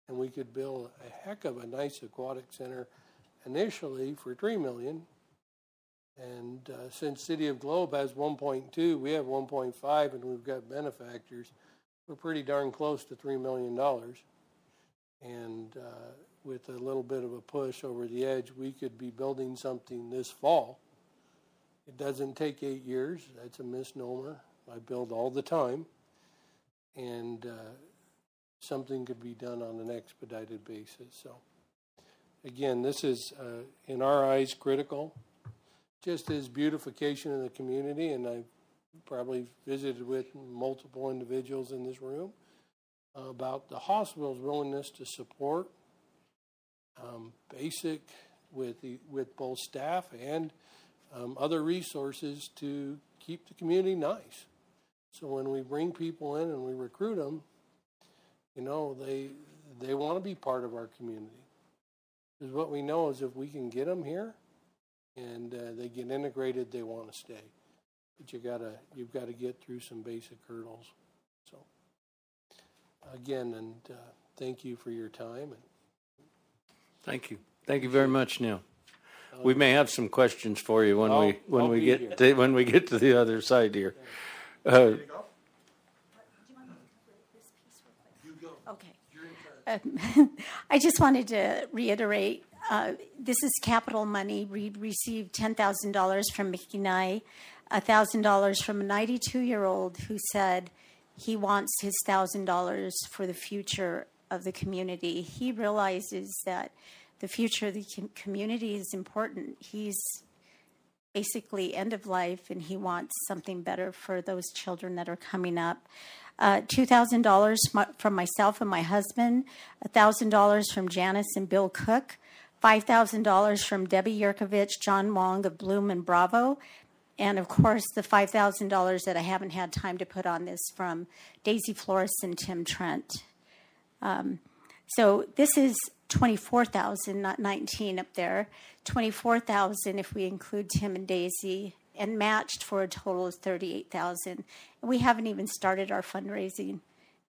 and we could build a heck of a nice aquatic center initially for $3 million. And since City of Globe has 1.2, we have 1.5, and we've got benefactors, we're pretty darn close to $3 million. And with a little bit of a push over the edge, we could be building something this fall. It doesn't take 8 years. That's a misnomer. I build all the time. And something could be done on an expedited basis. So, again, this is, in our eyes, critical. Just as beautification of the community, and I've probably visited with multiple individuals in this room about the hospital's willingness to support basic with both staff and other resources to keep the community nice. So when we bring people in and we recruit them, they want to be part of our community. Because what we know is if we can get them here and they get integrated, they want to stay. But you've got to get through some basic hurdles. So again, and thank you for your time. Thank you. Thank you very much, Neil. We may have some questions for you when we get to the other side here. I just wanted to reiterate, this is capital money. We received $10,000 from Mickey Nye, $1,000 from a 92-year-old who said he wants his $1,000 for the future of the community. He realizes that the future of the community is important. He's basically end of life, and he wants something better for those children that are coming up. $2,000 from myself and my husband, $1,000 from Janice and Bill Cook, $5,000 from Debbie Yurkovich, John Wong of Bloom and Bravo, and of course the $5,000 that I haven't had time to put on this from Daisy Flores and Tim Trent. So this is 24,000, not 19 up there. 24,000 if we include Tim and Daisy, and matched for a total of 38,000. And we haven't even started our fundraising.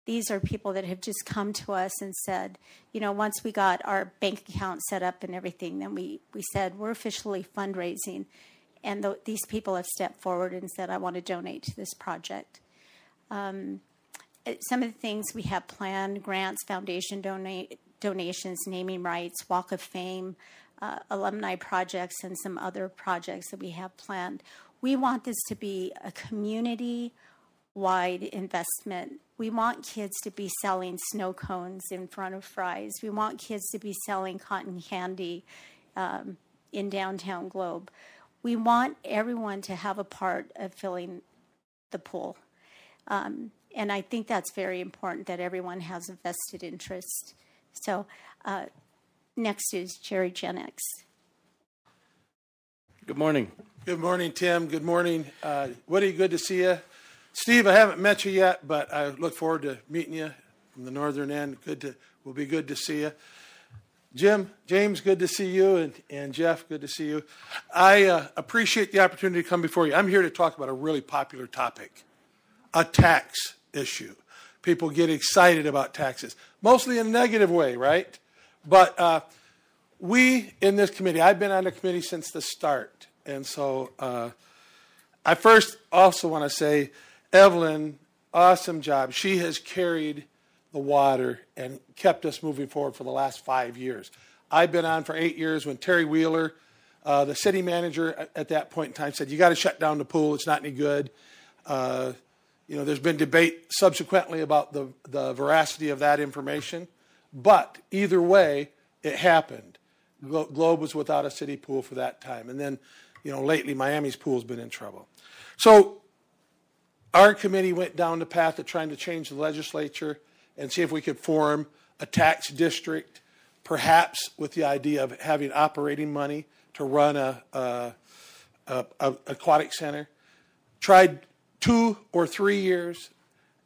These are people that have just come to us and said, you know, once we got our bank account set up and everything, then we said, we're officially fundraising. And these people have stepped forward and said, I want to donate to this project. Some of the things we have planned: grants, foundation donations, naming rights, Walk of Fame, alumni projects, and some other projects that we have planned. We want this to be a community-wide investment. We want kids to be selling snow cones in front of Fry's. We want kids to be selling cotton candy in downtown Globe. We want everyone to have a part of filling the pool. And I think that's very important, that everyone has a vested interest. So next is Jerry Jennings. Good morning. Good morning, Tim. Good morning. Woody, good to see you. Steve, I haven't met you yet, but I look forward to meeting you from the northern end. Will be good to see you. James, good to see you, and Jeff, good to see you. I appreciate the opportunity to come before you. I'm here to talk about a really popular topic, a tax issue. People get excited about taxes, mostly in a negative way, right? But we in this committee, I've been on the committee since the start, and so I first also want to say, Evelyn, awesome job. She has carried the water and kept us moving forward for the last 5 years. I've been on for 8 years. When Terry Wheeler, the city manager at that point in time, said, you got to shut down the pool, it's not any good. There's been debate subsequently about the veracity of that information, but either way, it happened. Globe was without a city pool for that time. And then, lately Miami's pool's been in trouble. So our committee went down the path of trying to change the legislature and see if we could form a tax district, perhaps with the idea of having operating money to run a aquatic center. Tried 2 or 3 years,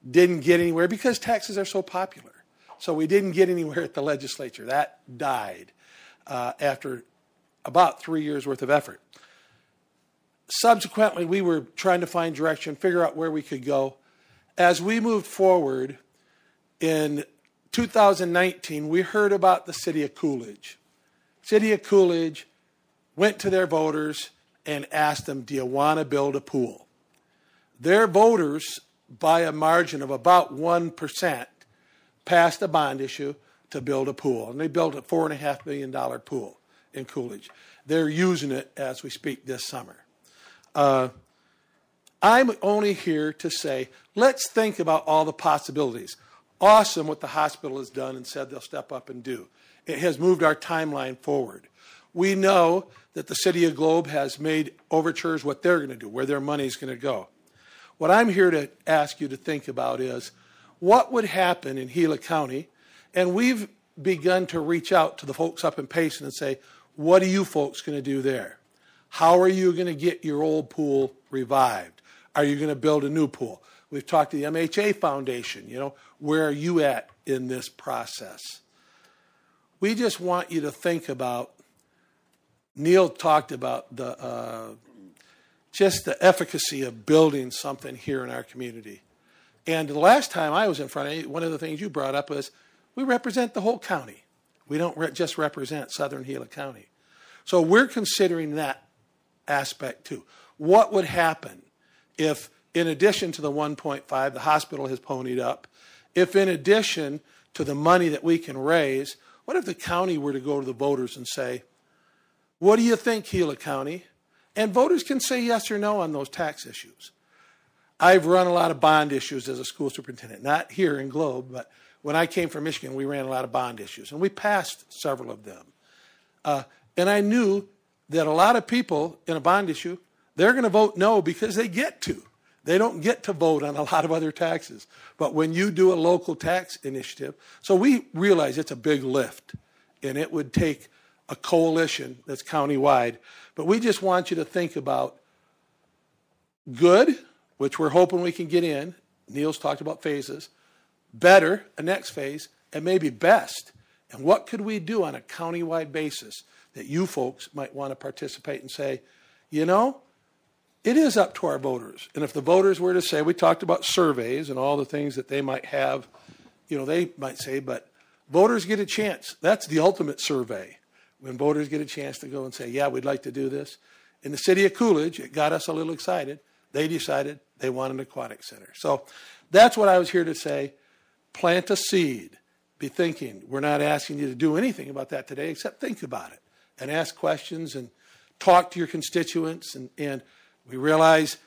didn't get anywhere because taxes are so popular. So we didn't get anywhere at the legislature. That died after about 3 years worth of effort. Subsequently, we were trying to find direction, figure out where we could go. As we moved forward, in 2019, we heard about the city of Coolidge. City of Coolidge went to their voters and asked them, do you want to build a pool? Their voters, by a margin of about 1%, passed a bond issue to build a pool. And they built a $4.5 million pool in Coolidge. They're using it as we speak this summer. I'm only here to say, let's think about all the possibilities. Awesome what the hospital has done and said they'll step up and do. It has moved our timeline forward. We know that the city of Globe has made overtures what they're going to do, where their money is going to go. What I'm here to ask you to think about is, what would happen in Gila County? And we've begun to reach out to the folks up in Payson and say, what are you folks going to do there? How are you going to get your old pool revived? Are you going to build a new pool? We've talked to the MHA Foundation. Where are you at in this process? We just want you to think about, Neil talked about just the efficacy of building something here in our community. And the last time I was in front of you, one of the things you brought up was we represent the whole county. We don't just represent Southern Gila County. So we're considering that aspect too. What would happen if, in addition to the 1.5, the hospital has ponied up, if in addition to the money that we can raise, what if the county were to go to the voters and say, what do you think, Gila County? And voters can say yes or no on those tax issues. I've run a lot of bond issues as a school superintendent, not here in Globe, but when I came from Michigan, we ran a lot of bond issues, and we passed several of them. And I knew that a lot of people in a bond issue, they're going to vote no because they get to. They don't get to vote on a lot of other taxes. But when you do a local tax initiative, so we realize it's a big lift, and it would take a coalition that's countywide. But we just want you to think about good, which we're hoping we can get in. Neil's talked about phases. Better, a next phase, and maybe best And what could we do on a countywide basis that you folks might want to participate and say, you know, it is up to our voters. And if the voters were to say, we talked about surveys and all the things that they might have, you know, they might say, but voters get a chance. That's the ultimate survey. When voters get a chance to go and say, yeah, we'd like to do this. In the city of Coolidge, it got us a little excited. They decided they want an aquatic center. So that's what I was here to say. Plant a seed. Be thinking. We're not asking you to do anything about that today except think about it and ask questions and talk to your constituents. And we realize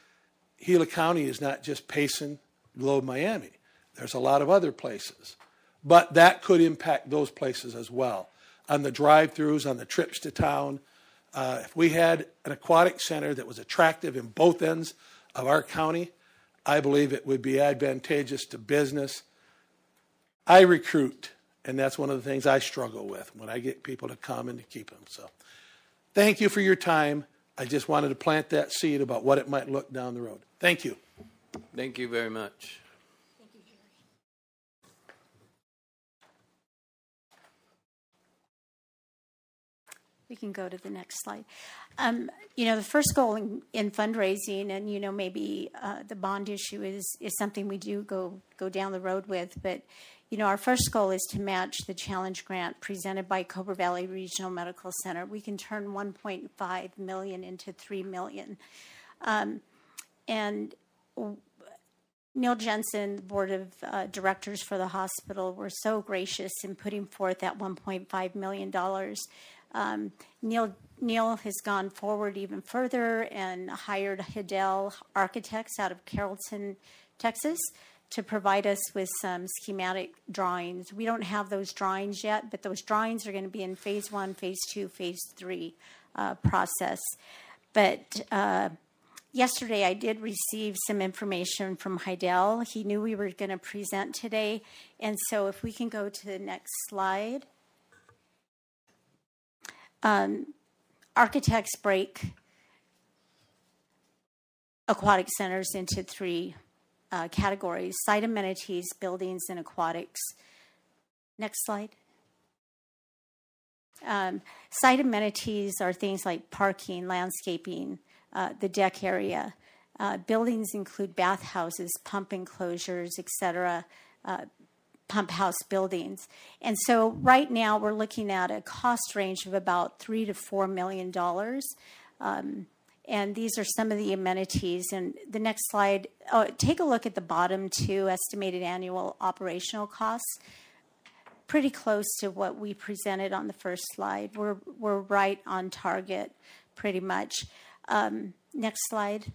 Gila County is not just Payson, Globe, Miami. There's a lot of other places. But that could impact those places as well. On the drive-throughs, on the trips to town. If we had an aquatic center that was attractive in both ends of our county, I believe it would be advantageous to business. I recruit, and that's one of the things I struggle with when I get people to come and to keep them. So thank you for your time. I just wanted to plant that seed about what it might look down the road. Thank you. Thank you very much. Thank you, Jerry. We can go to the next slide. You know, the first goal in fundraising, and, you know, maybe the bond issue is something we do go down the road with, but, you know, our first goal is to match the challenge grant presented by Cobra Valley Regional Medical Center. We can turn $1.5 million into $3 million. And Neil Jensen, the board of directors for the hospital, were so gracious in putting forth that $1.5 million. Neil has gone forward even further and hired Hidell Architects out of Carrollton, Texas, to provide us with some schematic drawings. We don't have those drawings yet, but those drawings are going to be in phase 1, phase 2, phase 3 process. But yesterday I did receive some information from Hidell. He knew we were going to present today, and so if we can go to the next slide. Architects break aquatic centers into 3 categories: site amenities, buildings, and aquatics. Next slide. Site amenities are things like parking, landscaping, the deck area. Buildings include bathhouses, pump enclosures, etc., pump house buildings. And so right now we're looking at a cost range of about $3 to $4 million. And these are some of the amenities. And the next slide, take a look at the bottom 2 estimated annual operational costs. Pretty close to what we presented on the first slide. We're right on target, pretty much. Next slide.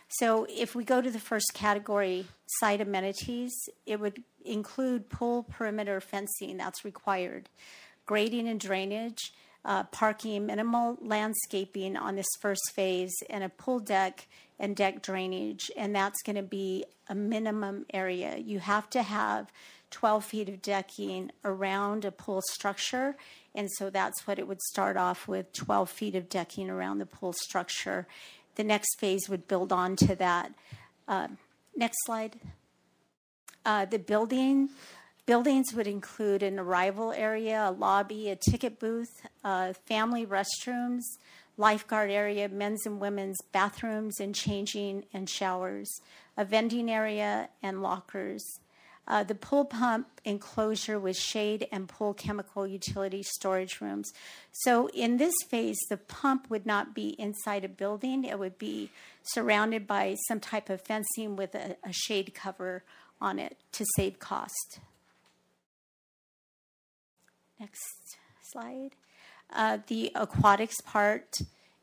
So if we go to the first category, site amenities, it would include pool perimeter fencing, that's required, grading and drainage, parking, minimal landscaping on this first phase, and a pool deck and deck drainage, and that's going to be a minimum area. You have to have 12 feet of decking around a pool structure, and so that's what it would start off with, 12 feet of decking around the pool structure. The next phase would build on to that. Next slide. The buildings would include an arrival area, a lobby, a ticket booth, family restrooms, lifeguard area, men's and women's bathrooms and changing and showers, a vending area, and lockers. The pool pump enclosure with shade and pool chemical utility storage rooms. So in this phase, the pump would not be inside a building. It would be surrounded by some type of fencing with a shade cover on it to save cost. Next slide. The aquatics part,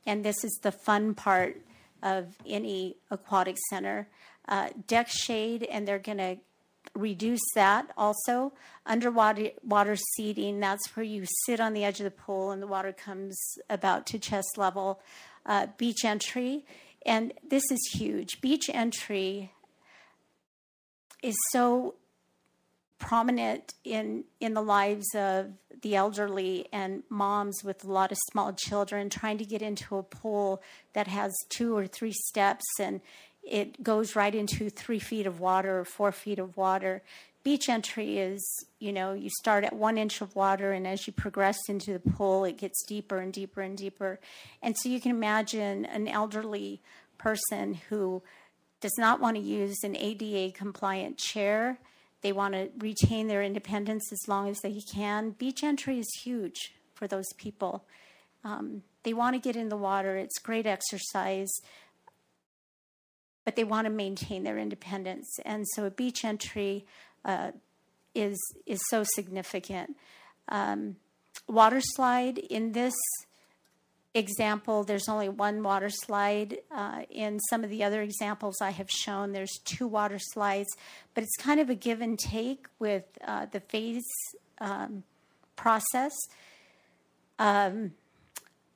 and this is the fun part of any aquatic center. Deck shade, and they're going to reduce that also. Underwater seating, that's where you sit on the edge of the pool and the water comes about to chest level. Beach entry, and this is huge. Beach entry is so prominent in the lives of the elderly and moms with a lot of small children trying to get into a pool that has 2 or 3 steps, and it goes right into 3 feet of water or 4 feet of water. beach entry is, you start at 1 inch of water, and as you progress into the pool, it gets deeper and deeper and deeper. And so you can imagine an elderly person who does not want to use an ADA compliant chair. They want to retain their independence as long as they can. Beach entry is huge for those people. They want to get in the water. It's great exercise, but they want to maintain their independence. And so a beach entry is so significant. Water slide, in this example, there's only one water slide. In some of the other examples I have shown, there's 2 water slides, but it's kind of a give and take with the phase process.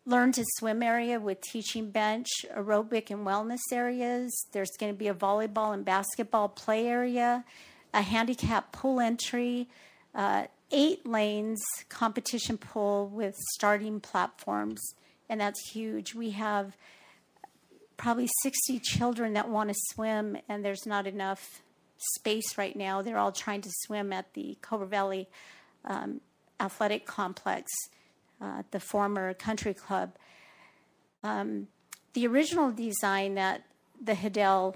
Learn to swim area with teaching bench, aerobic and wellness areas. There's going to be a volleyball and basketball play area, a handicap pool entry, 8 lanes, competition pool with starting platforms, and that's huge. We have probably 60 children that want to swim, and there's not enough space right now. They're all trying to swim at the Cobra Valley Athletic Complex, the former country club. The original design that the Hiddell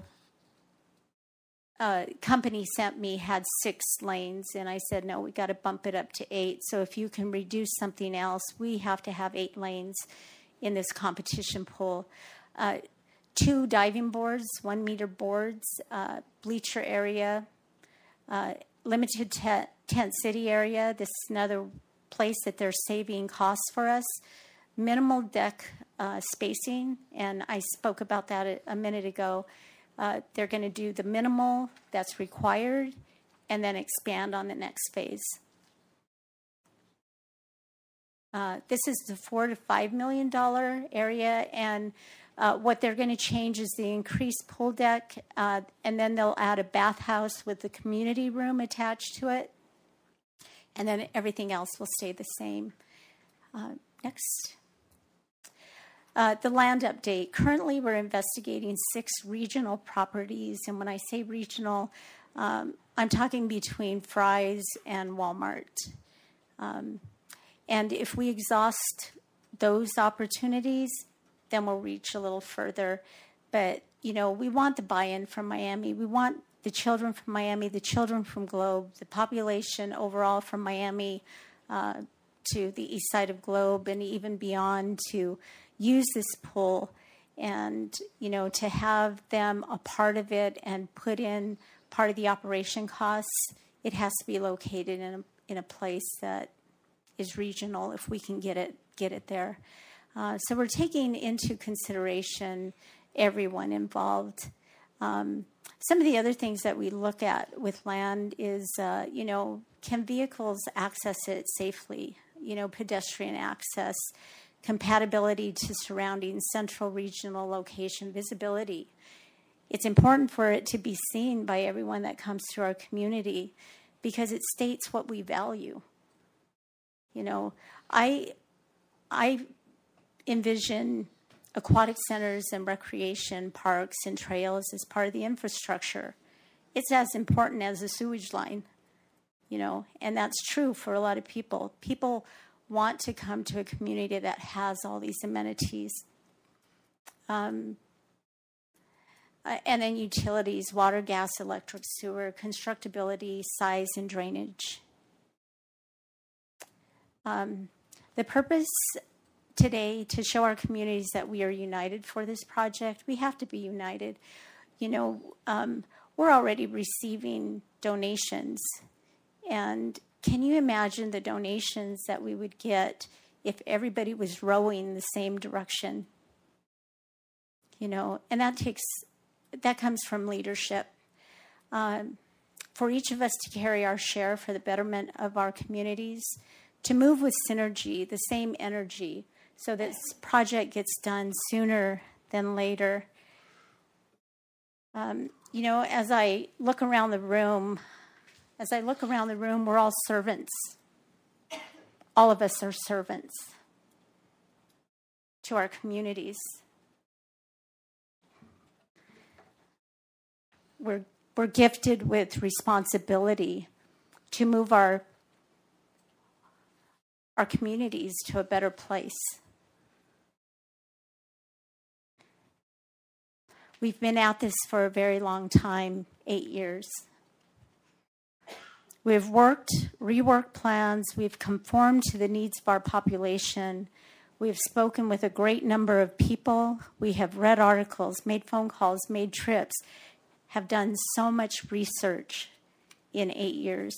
company sent me had 6 lanes, and I said, no, we got to bump it up to 8. So if you can reduce something else, we have to have 8 lanes in this competition pool. 2 diving boards, 1 meter boards, bleacher area, limited tent city area. This is another place that they're saving costs for us. Minimal deck spacing, and I spoke about that a minute ago. They're going to do the minimal that's required and then expand on the next phase. This is the $4 to $5 million area, and what they're going to change is the increased pool deck, and then they'll add a bathhouse with the community room attached to it, and then everything else will stay the same. Next. The land update. Currently, we're investigating 6 regional properties, and when I say regional, I'm talking between Fry's and Walmart. And if we exhaust those opportunities, then we'll reach a little further. But, we want the buy-in from Miami. We want the children from Miami, the children from Globe, the population overall from Miami to the east side of Globe and even beyond to use this pool and, to have them a part of it and put in part of the operation costs. It has to be located in a place that is regional if we can get it there. So we're taking into consideration everyone involved. Some of the other things that we look at with land is, can vehicles access it safely? Pedestrian access, compatibility to surrounding central regional location, visibility. It's important for it to be seen by everyone that comes to our community because it states what we value. I envision aquatic centers and recreation parks and trails as part of the infrastructure. It's as important as a sewage line, and that's true for a lot of people. People want to come to a community that has all these amenities. And then utilities, water, gas, electric, sewer, constructability, size, and drainage. The purpose today to show our communities that we are united for this project. We have to be united. We're already receiving donations, and can you imagine the donations that we would get if everybody was rowing the same direction? And that comes from leadership. For each of us to carry our share for the betterment of our communities, to move with synergy, the same energy, so that this project gets done sooner than later. As I look around the room, we're all servants. All of us are servants to our communities. We're gifted with responsibility, to move our communities to a better place. We've been at this for a very long time, 8 years. We've reworked plans, we've conformed to the needs of our population, we've spoken with a great number of people, we have read articles, made phone calls, made trips, have done so much research in 8 years.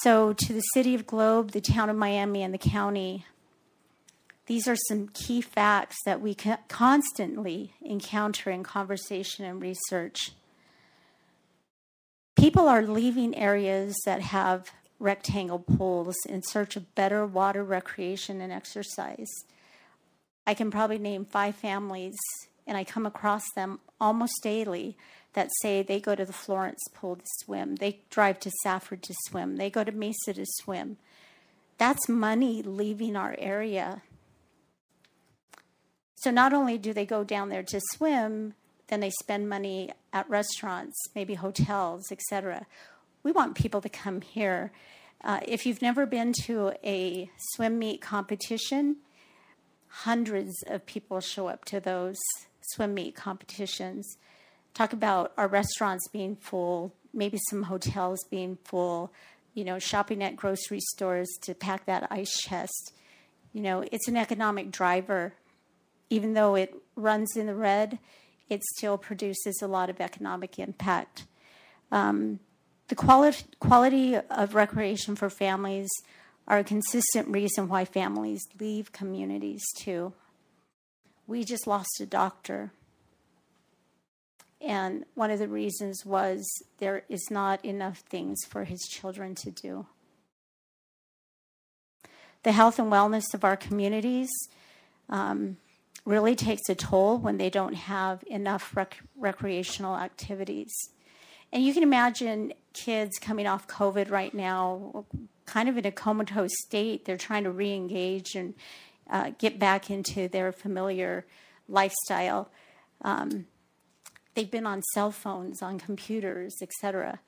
So to the City of Globe, the Town of Miami, and the county, these are some key facts that we constantly encounter in conversation and research. People are leaving areas that have rectangle pools in search of better water recreation and exercise. I can probably name 5 families, and I come across them almost daily, that say they go to the Florence pool to swim, they drive to Safford to swim, they go to Mesa to swim. That's money leaving our area. So not only do they go down there to swim, then they spend money at restaurants, maybe hotels, etc. We want people to come here. If you've never been to a swim meet competition, hundreds of people show up to those swim meet competitions. Talk about our restaurants being full, maybe some hotels being full, shopping at grocery stores to pack that ice chest. It's an economic driver. Even though it runs in the red, it still produces a lot of economic impact. The quality of recreation for families are a consistent reason why families leave communities too. We just lost a doctor. And one of the reasons was there is not enough things for his children to do. The health and wellness of our communities really takes a toll when they don't have enough recreational activities. And you can imagine kids coming off COVID right now, kind of in a comatose state. They're trying to re-engage and get back into their familiar lifestyle. They've been on cell phones, on computers, etc.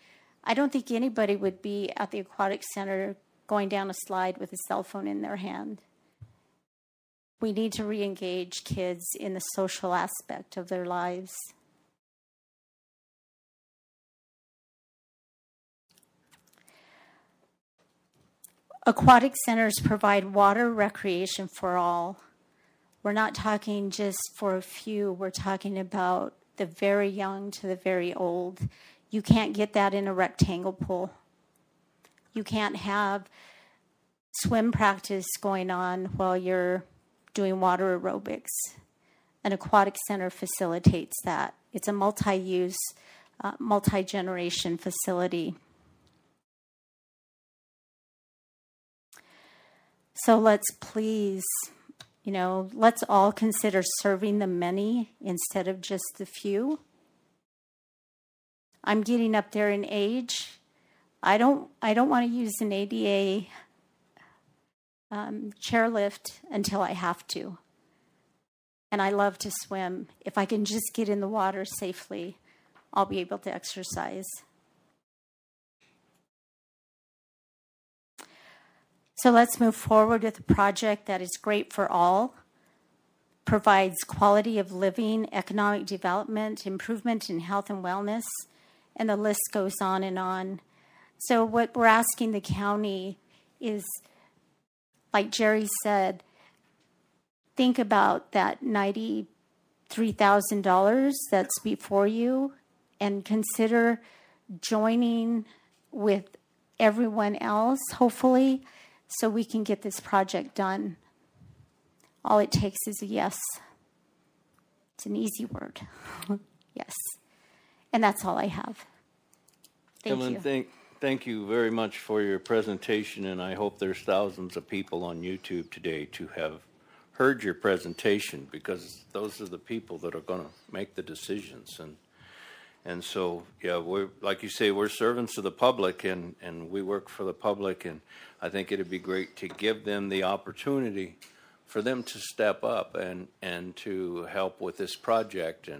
I don't think anybody would be at the aquatic center going down a slide with a cell phone in their hand. We need to re-engage kids in the social aspect of their lives. Aquatic centers provide water recreation for all. We're not talking just for a few. We're talking about the very young to the very old. You can't get that in a rectangle pool. You can't have swim practice going on while you're doing water aerobics. An aquatic center facilitates that. It's a multi-use, multi-generation facility. So let's please, let's all consider serving the many instead of just the few. I'm getting up there in age. I don't want to use an ADA chairlift until I have to. And I love to swim. If I can just get in the water safely, I'll be able to exercise. So let's move forward with a project that is great for all, provides quality of living, economic development, improvement in health and wellness, and the list goes on and on. So what we're asking the county is, like Jerry said, think about that $93,000 that's before you and consider joining with everyone else, hopefully, so we can get this project done. All it takes is a yes. It's an easy word. Yes. And that's all I have. Thank you. Thank you very much for your presentation, and I hope there's thousands of people on YouTube today to have heard your presentation, because those are the people that are going to make the decisions. And so, yeah, we're, like you say, we're servants of the public, and we work for the public, and I think it'd be great to give them the opportunity for them to step up and to help with this project.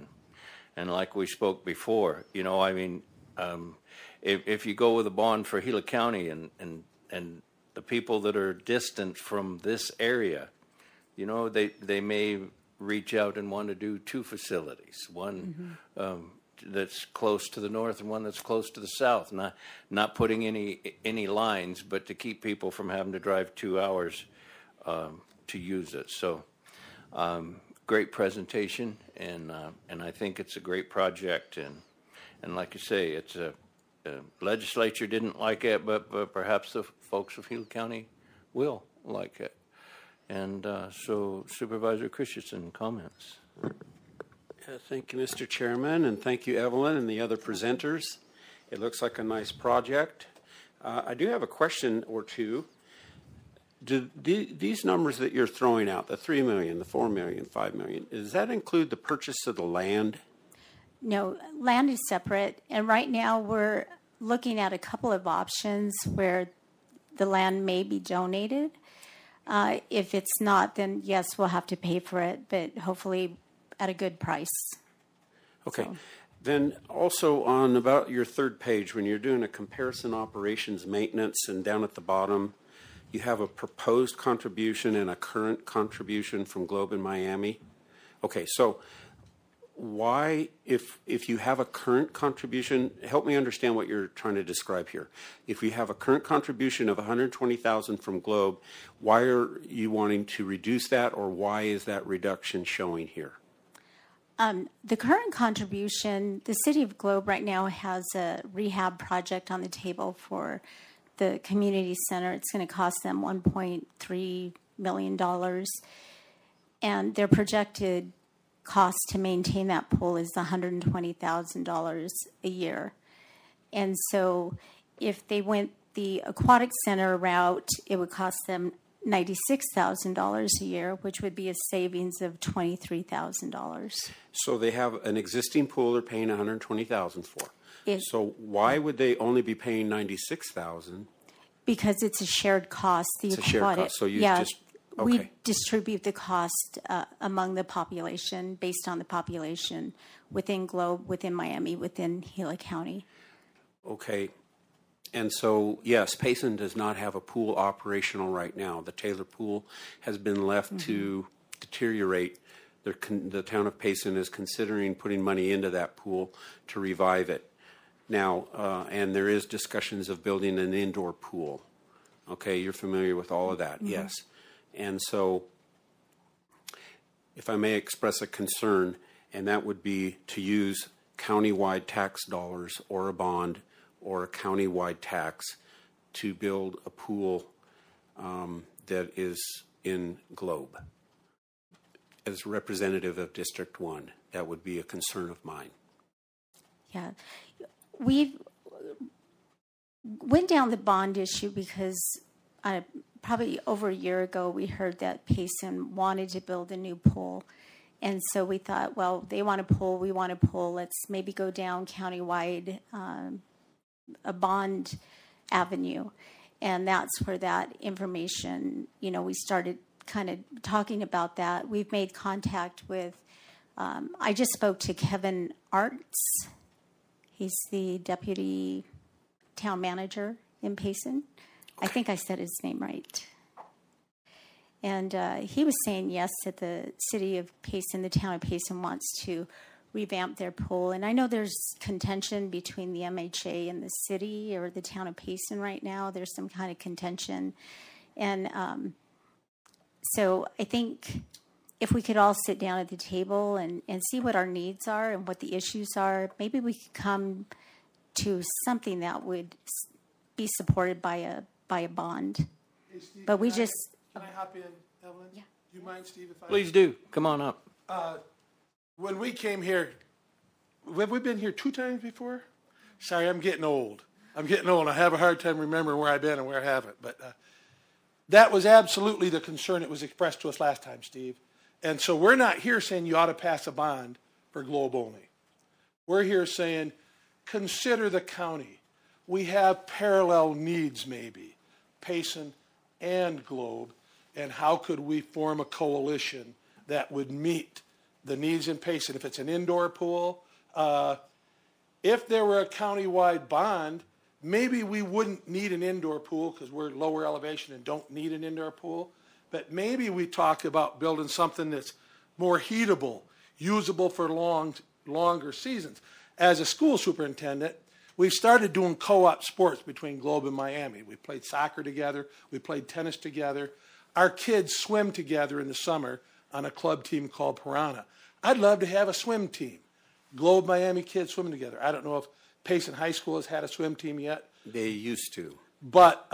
And like we spoke before, if you go with a bond for Gila County and the people that are distant from this area, you know, they may reach out and want to do two facilities, one that's close to the north and one that's close to the south. Not putting any lines, but to keep people from having to drive 2 hours to use it. So great presentation, and I think it's a great project. And like you say, it's a legislature didn't like it, but perhaps the folks of Gila County will like it. And so Supervisor Christensen, comments. Thank you, Mr. Chairman, and thank you, Evelyn, and the other presenters. It looks like a nice project. I do have a question or two. Do these numbers that you're throwing out, the $3 million, the $4 million, $5 million, does that include the purchase of the land? No, land is separate, and right now we're looking at a couple of options where the land may be donated. If it's not, then yes, we'll have to pay for it, but hopefully at a good price. Okay. So. Then also on about your third page, when you're doing a comparison operations maintenance, and down at the bottom, you have a proposed contribution and a current contribution from Globe in Miami. Okay, so why, if you have a current contribution, help me understand what you're trying to describe here. If you have a current contribution of $120,000 from Globe, why are you wanting to reduce that, or why is that reduction showing here? The current contribution, the City of Globe right now has a rehab project on the table for the community center. It's going to cost them $1.3 million. And their projected cost to maintain that pool is $120,000 a year. And so if they went the aquatic center route, it would cost them $96,000 a year, which would be a savings of $23,000. So they have an existing pool they're paying $120,000 for. So why would they only be paying $96,000? Because it's a shared cost. It's a shared cost. So you just okay. We distribute the cost among the population based on the population within Globe, within Miami, within Gila County. Okay. And so, yes, Payson does not have a pool operational right now. The Taylor Pool has been left to deteriorate. The town of Payson is considering putting money into that pool to revive it. Now, and there is discussions of building an indoor pool. Okay, you're familiar with all of that, yes. And so, if I may express a concern, and that would be to use countywide tax dollars or a bond or a countywide tax to build a pool that is in Globe. As representative of District 1, that would be a concern of mine. Yeah. We went down the bond issue because probably over a year ago we heard that Payson wanted to build a new pool. And so we thought, well, they want a pool, we want a pool, let's maybe go down countywide a bond avenue. And that's where that information, we started kind of talking about that. We've made contact with, I just spoke to Kevin Arts. He's the deputy town manager in Payson. Okay. I think I said his name right. And he was saying yes, that the city of Payson, the town of Payson wants to revamp their pool. And I know there's contention between the MHA and the city or the town of Payson right now. There's some kind of contention. And so I think if we could all sit down at the table and see what our needs are and what the issues are, maybe we could come to something that would be supported by a bond. Hey, Steve, but we can I hop in, Evelyn? Yeah. Do you mind, Steve? Please do. Come on up. When we came here, have we been here 2 times before? Sorry, I'm getting old. I have a hard time remembering where I've been and where I haven't. But that was absolutely the concern that was expressed to us last time, Steve. And so we're not here saying you ought to pass a bond for Globe only. We're here saying consider the county. We have parallel needs maybe, Payson and Globe, and how could we form a coalition that would meet the needs in Payson? If it's an indoor pool, if there were a countywide bond, maybe we wouldn't need an indoor pool because we're lower elevation and don't need an indoor pool. But maybe we talk about building something that's more heatable, usable for longer seasons. As a school superintendent, we've started doing co-op sports between Globe and Miami. We played soccer together. We played tennis together. Our kids swim together in the summer on a club team called Piranha. I'd love to have a swim team. Globe Miami kids swimming together. I don't know if Payson High School has had a swim team yet. They used to. But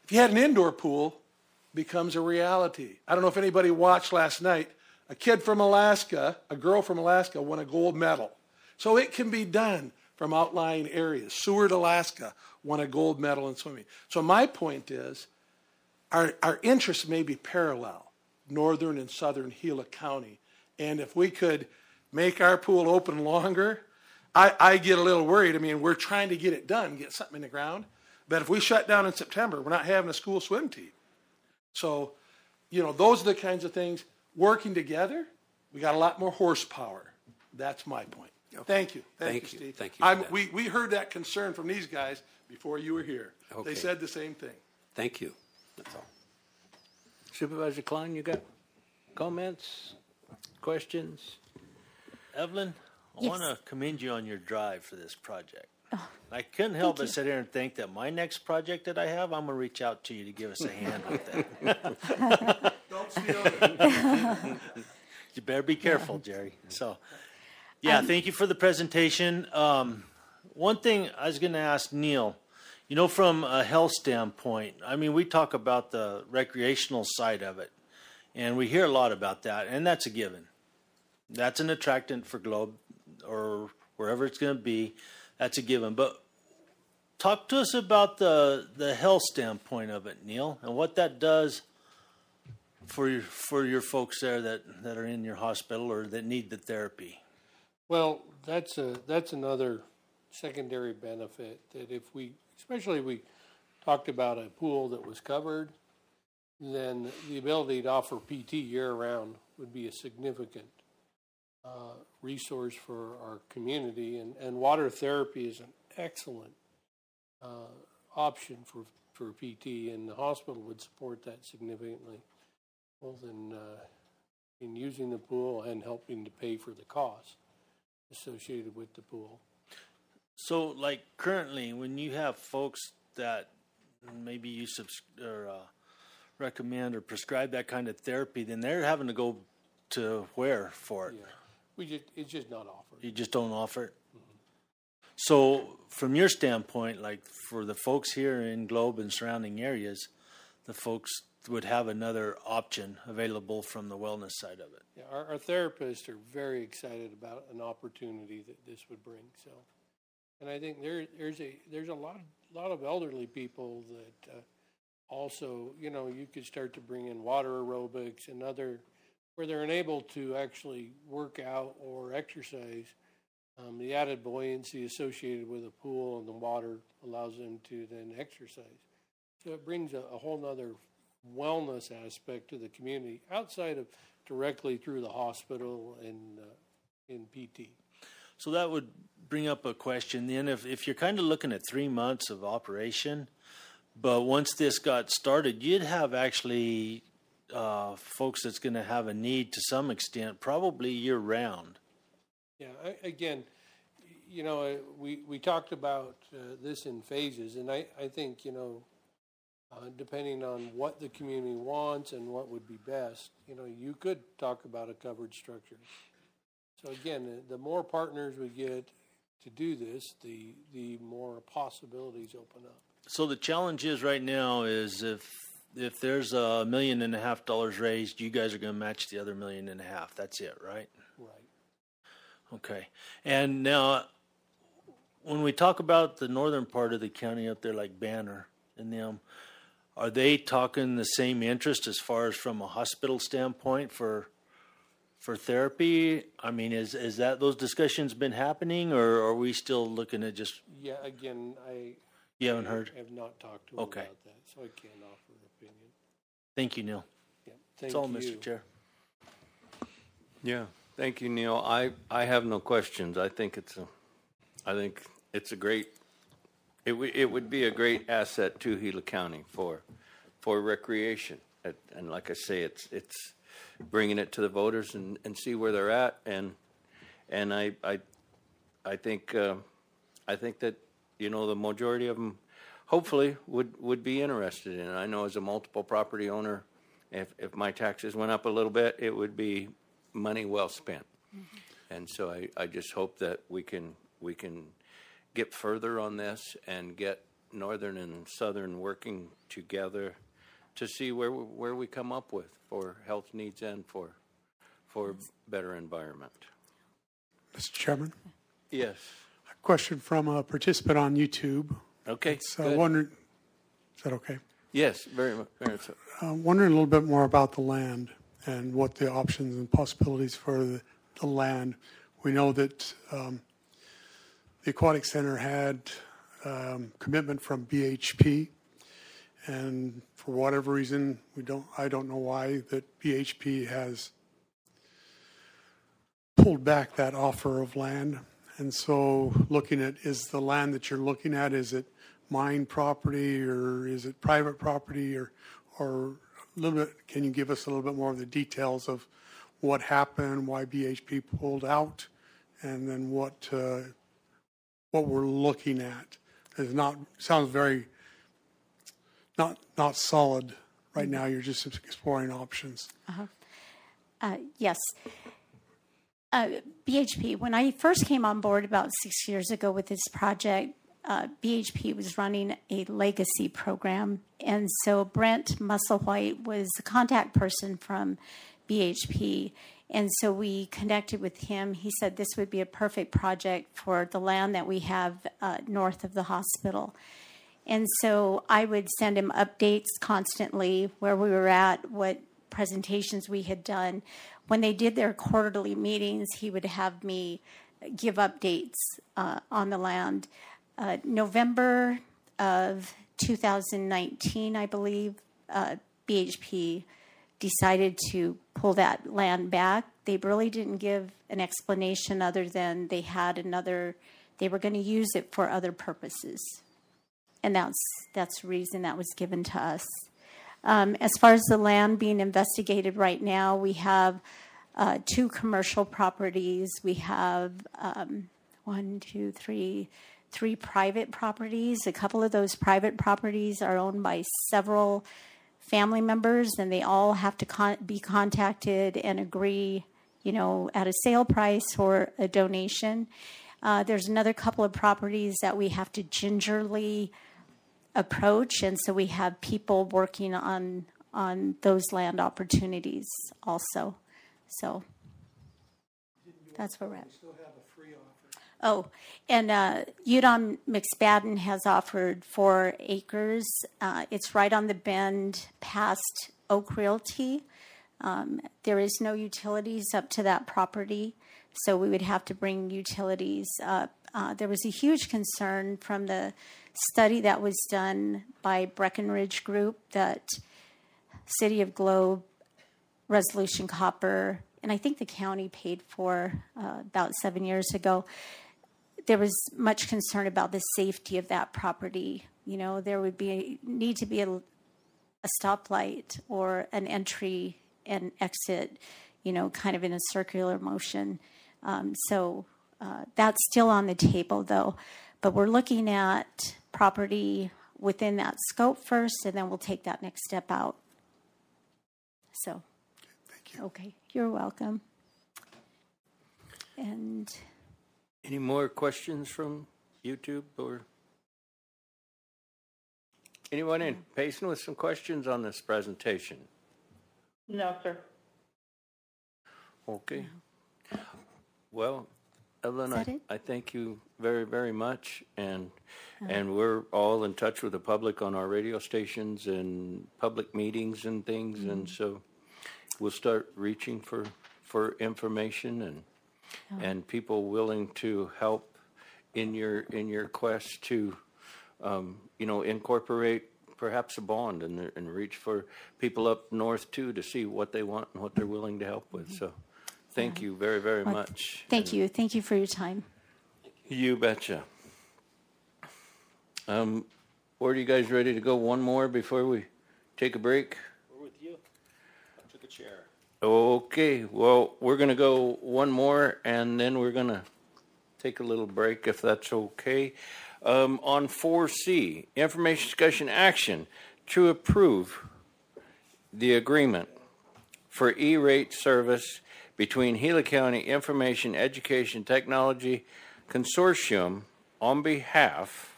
if you had an indoor pool, it becomes a reality. I don't know if anybody watched last night. A kid from Alaska, a girl from Alaska, won a gold medal. So it can be done from outlying areas. Seward, Alaska, won a gold medal in swimming. So my point is, our interests may be parallel, northern and southern Gila County. And if we could make our pool open longer, I get a little worried. I mean, we're trying to get it done, get something in the ground. But if we shut down in September, we're not having a school swim team. So, those are the kinds of things. Working together, we got a lot more horsepower. That's my point. Okay. Thank you. Thank you, Steve. Thank you. We heard that concern from these guys before you were here. Okay. They said the same thing. Thank you. That's all. Supervisor Klein, you got comments, questions? Evelyn, I Yes. want to commend you on your drive for this project. Oh, I couldn't help but sit here and think that my next project that I have, I'm going to reach out to you to give us a hand with that. Don't steal it. You better be careful, Jerry. So, yeah, thank you for the presentation. One thing I was going to ask Neil, from a health standpoint, I mean, we talk about the recreational side of it, and we hear a lot about that, and that's a given. That's an attractant for Globe or wherever it's going to be. That's a given. But talk to us about the health standpoint of it, Neil, and what that does for your folks there that are in your hospital or that need the therapy. Well, that's another secondary benefit that especially if we talked about a pool that was covered, then the ability to offer PT year-round would be a significant resource for our community, and water therapy is an excellent option for PT, and the hospital would support that significantly, both in using the pool and helping to pay for the cost associated with the pool. So, like currently, when you have folks that maybe you recommend or prescribe that kind of therapy, then they're having to go to where for it? Yeah. It's just not offered. You just don't offer it? Mm-hmm. So, from your standpoint, like for the folks here in Globe and surrounding areas, the folks would have another option available from the wellness side of it. Yeah, our therapists are very excited about an opportunity that this would bring. So, and I think there's a lot of elderly people that also, you could start to bring in water aerobics and other, where they're unable to actually work out or exercise. The added buoyancy associated with a pool and the water allows them to then exercise. So it brings a whole nother wellness aspect to the community outside of directly through the hospital and in PT. So that would bring up a question then. If you're kind of looking at 3 months of operation, but once this got started, you'd have actually folks that's going to have a need to some extent, probably year round. Yeah, again, we talked about this in phases, and I think, depending on what the community wants and what would be best, you could talk about a covered structure. So again, the more partners we get to do this, the more possibilities open up. So the challenge is right now is if there's $1.5 million raised, you guys are going to match the other $1.5 million. That's it, right? Right. Okay. And now, when we talk about the northern part of the county up there, like Banner and them, are they talking the same interest as far as from a hospital standpoint for therapy? I mean, is that those discussions been happening, or are we still looking at just? Yeah. Again, You haven't heard? I have not talked to him about that, so I can't offer an opinion. Thank you, Neil. Yeah. That's all, Mr. Chair. Yeah. Thank you, Neil. I have no questions. I think it's a great It would be a great asset to Gila County for recreation. And like I say, it's bringing it to the voters and see where they're at. And I think that, you know, the majority of them hopefully would be interested in it. I know as a multiple property owner, if my taxes went up a little bit, it would be money well spent. Mm-hmm. And so I just hope that we can get further on this and get Northern and Southern working together to see where we come up with for health needs and for better environment. Mr. Chairman? Yes. A question from a participant on YouTube. Okay. It's wondering, is that okay? Yes, very much. Wondering a little bit more about the land and what the options and possibilities for the land. We know that the Aquatic Center had commitment from BHP, and for whatever reason, I don't know why, that BHP has pulled back that offer of land. And so looking at, is the land that you're looking at, is it mine property or is it private property, or a little bit, can you give us a little bit more of the details of what happened, why BHP pulled out, and then what we're looking at? It sounds very not solid right now. You're just exploring options. Yes. BHP, when I first came on board about 6 years ago with this project, BHP was running a legacy program. And so Brent Musselwhite was the contact person from BHP. And so we connected with him. He said this would be a perfect project for the land that we have north of the hospital. And so I would send him updates constantly, where we were at, what presentations we had done. When they did their quarterly meetings, he would have me give updates on the land. November of 2019, I believe, BHP decided to pull that land back. They really didn't give an explanation other than they were going to use it for other purposes. And that's the reason that was given to us. As far as the land being investigated right now, we have 2 commercial properties. We have 3 private properties. A couple of those private properties are owned by several family members, and they all have to be contacted and agree, at a sale price or a donation. There's another couple of properties that we have to gingerly approach, and so we have people working on those land opportunities also. So that's where we're at. Oh, and Udon McSpadden has offered 4 acres. It's right on the bend past Oak Realty. There is no utilities up to that property, so we would have to bring utilities up. There was a huge concern from the study that was done by Breckenridge Group that City of Globe, Resolution Copper, and I think the county paid for about 7 years ago. There was much concern about the safety of that property. There would need to be a stoplight or an entry and exit, kind of in a circular motion. So that's still on the table, though. But we're looking at property within that scope first, and then we'll take that next step out. So, thank you. Okay, you're welcome. And any more questions from YouTube or anyone in Payson with some questions on this presentation? No, sir. Okay. Well, Evelyn, I thank you very, very much, and we're all in touch with the public on our radio stations and public meetings and things, and so we'll start reaching for information and people willing to help in your quest to incorporate perhaps a bond and reach for people up north too to see what they want and what they're willing to help with. So thank you very, very much. Thank you for your time. You betcha. Board, are you guys ready to go one more before we take a break? We're with you. I took a chair. Okay, well, we're going to go one more, and then we're going to take a little break, if that's okay. On 4C, information, discussion, action to approve the agreement for E-rate service between Gila County Information Education Technology Consortium on behalf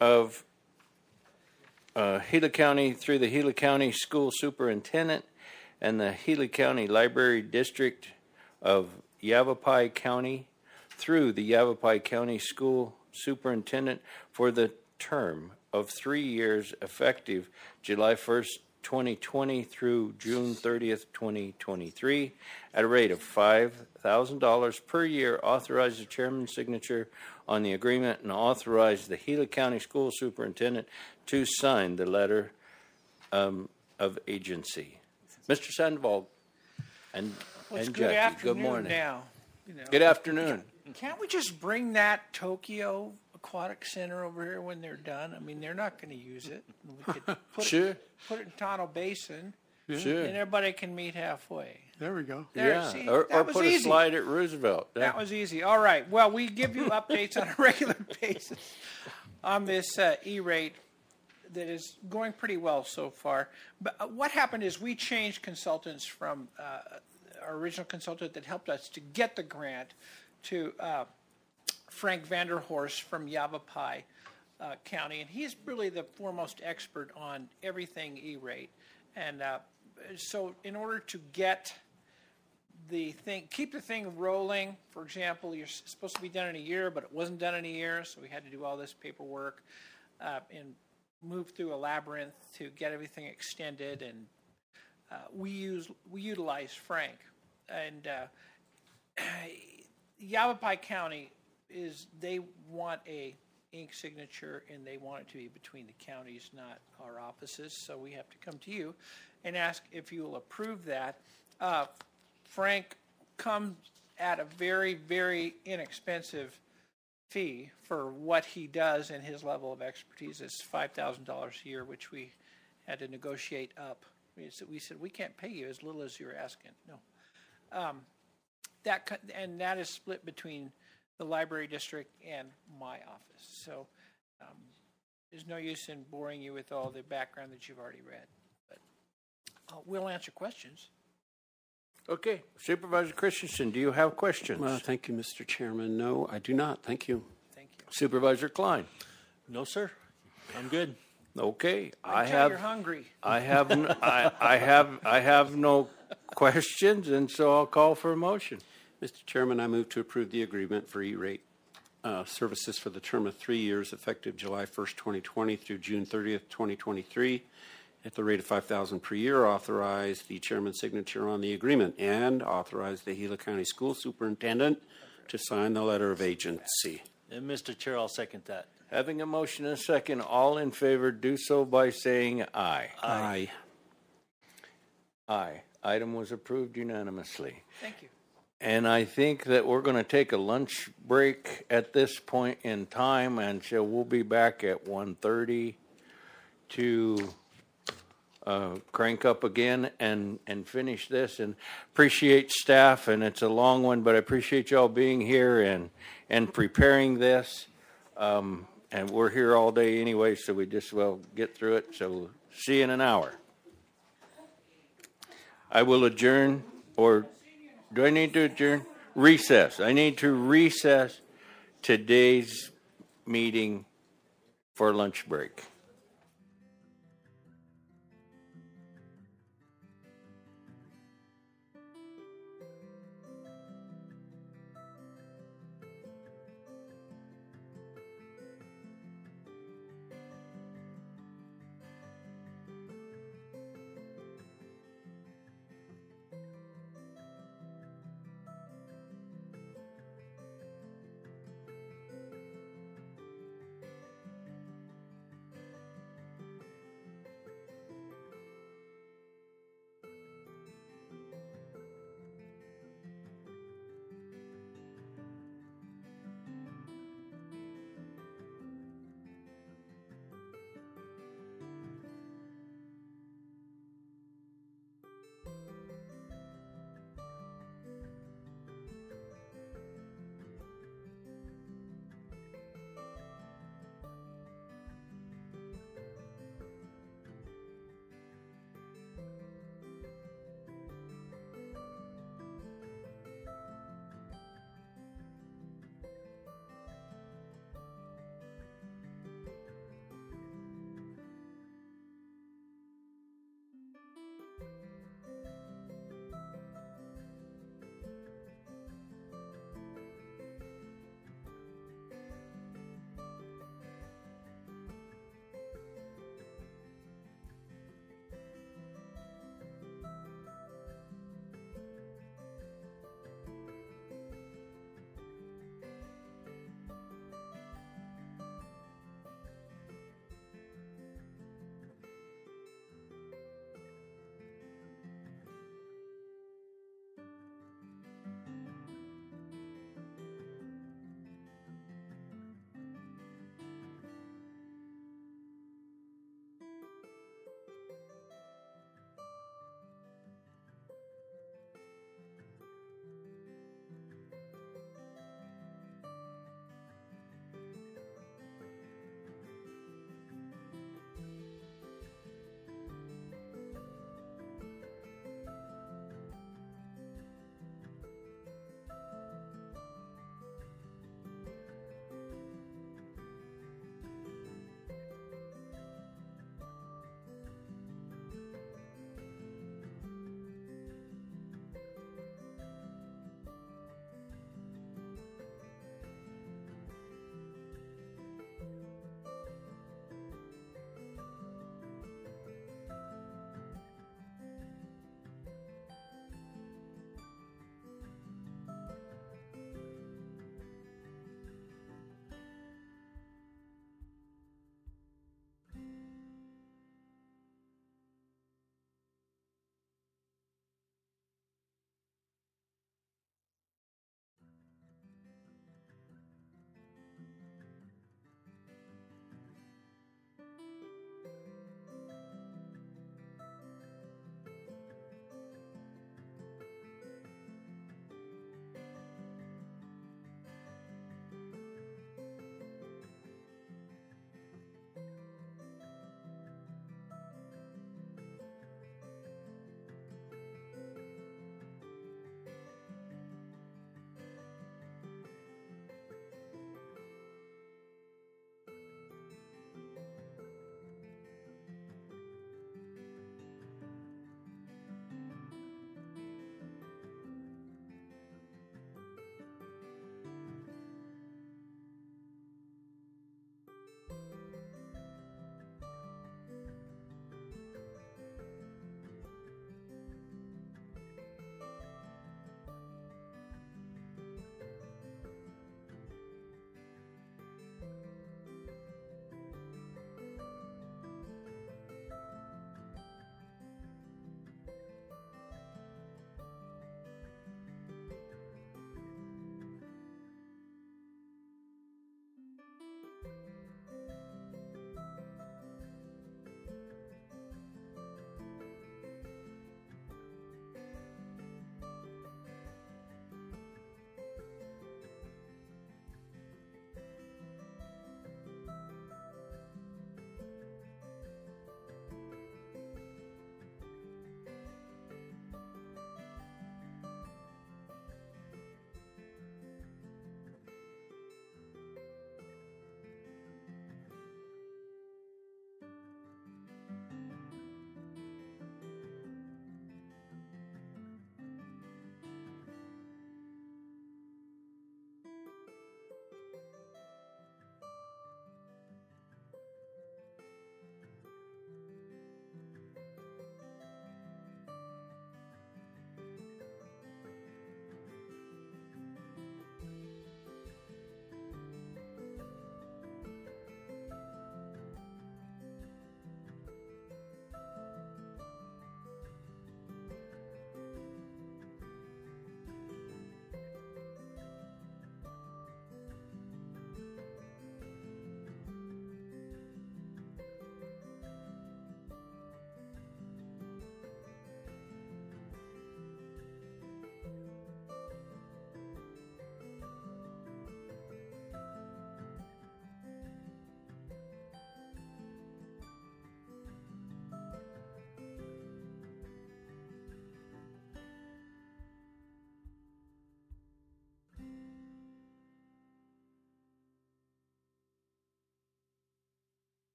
of Gila County through the Gila County School Superintendent and the Gila County Library District of Yavapai County through the Yavapai County School Superintendent for the term of 3 years effective July 1st, 2020 through June 30th, 2023 at a rate of $5,000 per year. Authorize the chairman's signature on the agreement and authorize the Gila County School Superintendent to sign the letter of agency. Mr. Sandoval and Good Jackie, afternoon good morning. now. Good afternoon. Can't we just bring that Tokyo Aquatic Center over here when they're done? I mean, they're not going to use it. We could put it in Tonto Basin, Sure. and everybody can meet halfway. There we go. There, Yeah, see, or that was put easy. a slide at Roosevelt. Yeah. That was easy. All right. Well, we give you updates on a regular basis on this E-rate that is going pretty well so far. But what happened is we changed consultants from our original consultant that helped us to get the grant to Frank Vanderhorst from Yavapai County, and he's really the foremost expert on everything E-rate. And so in order to get keep the thing rolling, for example, you're supposed to be done in a year, but it wasn't done in a year, so we had to do all this paperwork and move through a labyrinth to get everything extended, and we utilize Frank. And Yavapai County they want a ink signature, and they want it to be between the counties, not our offices, so we have to come to you and ask if you will approve that. Frank comes at a very, very inexpensive fee for what he does, and his level of expertise is $5,000 a year, which we had to negotiate up. We said we can't pay you as little as you're asking. No, that is split between the library district and my office. So there's no use in boring you with all the background that you've already read. But we'll answer questions. Okay. Supervisor Christensen, do you have questions? Thank you, Mr. Chairman. No, I do not. Thank you. Thank you. Supervisor Klein? No, sir. I'm good. Okay. You're hungry. I have no questions, and so I'll call for a motion. Mr. Chairman, I move to approve the agreement for E-rate services for the term of 3 years effective July 1st, 2020 through June 30th, 2023 at the rate of $5,000 per year. Authorize the chairman's signature on the agreement and authorize the Gila County School Superintendent to sign the letter of agency. And Mr. Chair, I'll second that. Having a motion and a second, all in favor do so by saying aye. Aye. Aye. Item was approved unanimously. Thank you. And I think that we're going to take a lunch break at this point in time, and so we'll be back at 1:30 to crank up again and finish this. And appreciate staff, and it's a long one, but I appreciate y'all being here and preparing this. And we're here all day anyway, so we just get through it. So we'll see you in an hour. I will adjourn, or do I need to adjourn? Recess. I need to recess today's meeting for lunch break.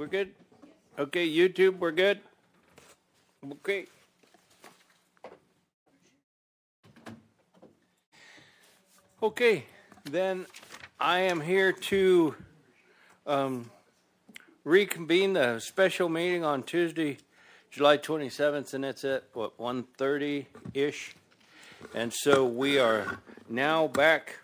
we're good? Okay, YouTube, we're good? Okay. Okay, then I am here to reconvene the special meeting on Tuesday, July 27th, and it's at, what, 1:30-ish? And so we are now back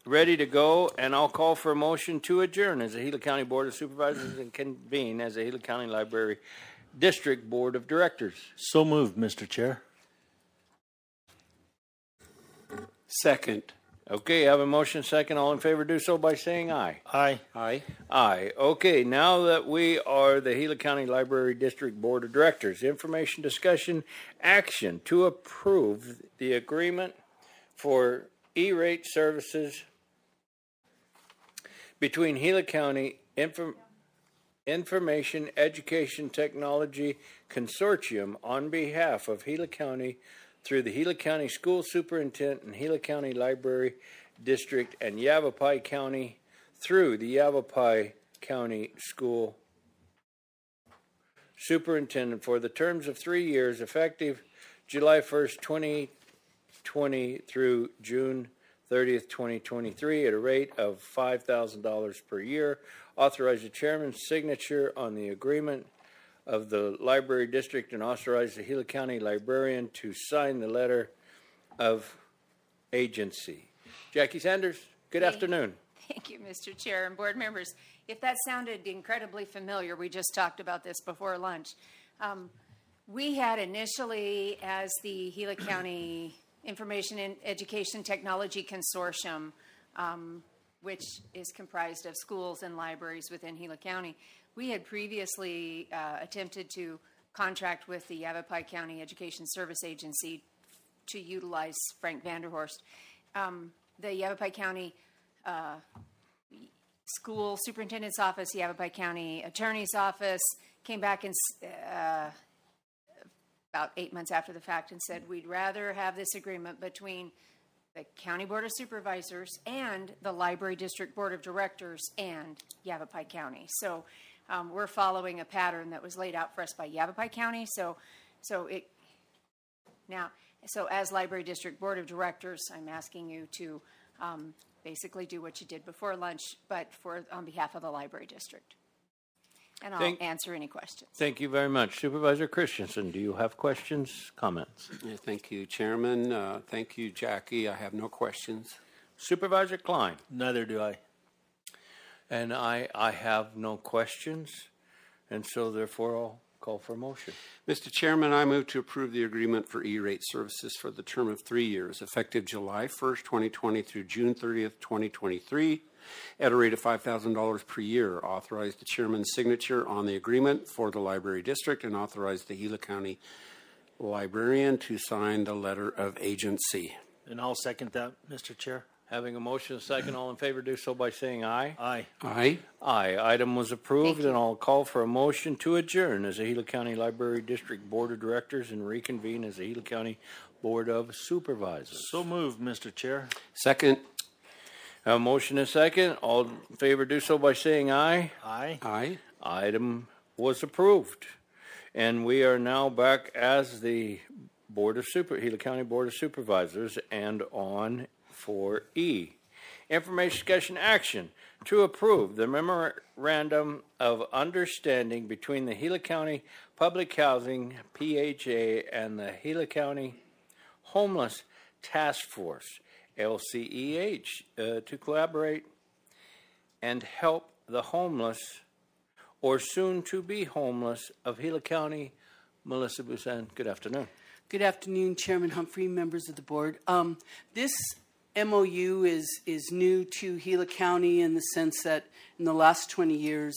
ready to go, and I'll call for a motion to adjourn as the Gila County Board of Supervisors and convene as the Gila County Library District Board of Directors. So moved, Mr. Chair. Second. Okay, I have a motion second. All in favor do so by saying aye. Aye. Aye. Aye. Okay, now that we are the Gila County Library District Board of Directors, information, discussion, action to approve the agreement for E-rate services between Gila County Information Education Technology Consortium on behalf of Gila County through the Gila County School Superintendent and Gila County Library District and Yavapai County through the Yavapai County School Superintendent for the terms of 3 years effective July 1st, 2020 through June 30th, 2023 at a rate of $5,000 per year. Authorize the chairman's signature on the agreement of the Library District and authorize the Gila County Librarian to sign the letter of agency. Jackie Sanders, good afternoon. Thank you, Mr. Chair and board members. If that sounded incredibly familiar, we just talked about this before lunch. We had initially, as the Gila County Information and Education Technology Consortium, which is comprised of schools and libraries within Gila County, we had previously attempted to contract with the Yavapai County Education Service Agency to utilize Frank Vanderhorst. The Yavapai County School Superintendent's Office, Yavapai County Attorney's Office came back and about 8 months after the fact and said, we'd rather have this agreement between the County Board of Supervisors and the Library District Board of Directors and Yavapai County. So we're following a pattern that was laid out for us by Yavapai County. So as Library District Board of Directors, I'm asking you to basically do what you did before lunch, but on behalf of the Library District. And I'll answer any questions. Thank you very much. Supervisor Christensen, do you have questions, comments? Yeah, thank you, Chairman. Thank you, Jackie. I have no questions. Supervisor Klein? Neither do I. And I have no questions, and so therefore I'll call for a motion. Mr. Chairman, I move to approve the agreement for E-rate services for the term of 3 years, effective July 1st, 2020 through June 30th, 2023, at a rate of $5,000 per year. Authorize the chairman's signature on the agreement for the Library District and authorize the Gila County Librarian to sign the letter of agency. And I'll second that, Mr. Chair. Having a motion and a second, all in favor do so by saying aye. Aye. Aye. Aye. Item was approved, and I'll call for a motion to adjourn as the Gila County Library District Board of Directors and reconvene as the Gila County Board of Supervisors. So moved, Mr. Chair. Second. A motion and a second. All in favor do so by saying aye. Aye. Aye. Item was approved. And we are now back as the Gila County Board of Supervisors and on 4E. Information, discussion, action to approve the memorandum of understanding between the Gila County Public Housing, PHA, and the Gila County Homeless Task Force, LCEH, to collaborate and help the homeless or soon to be homeless of Gila County. Melissa Busan, good afternoon. Good afternoon, Chairman Humphrey, members of the board. This MOU is new to Gila County in the sense that in the last 20 years,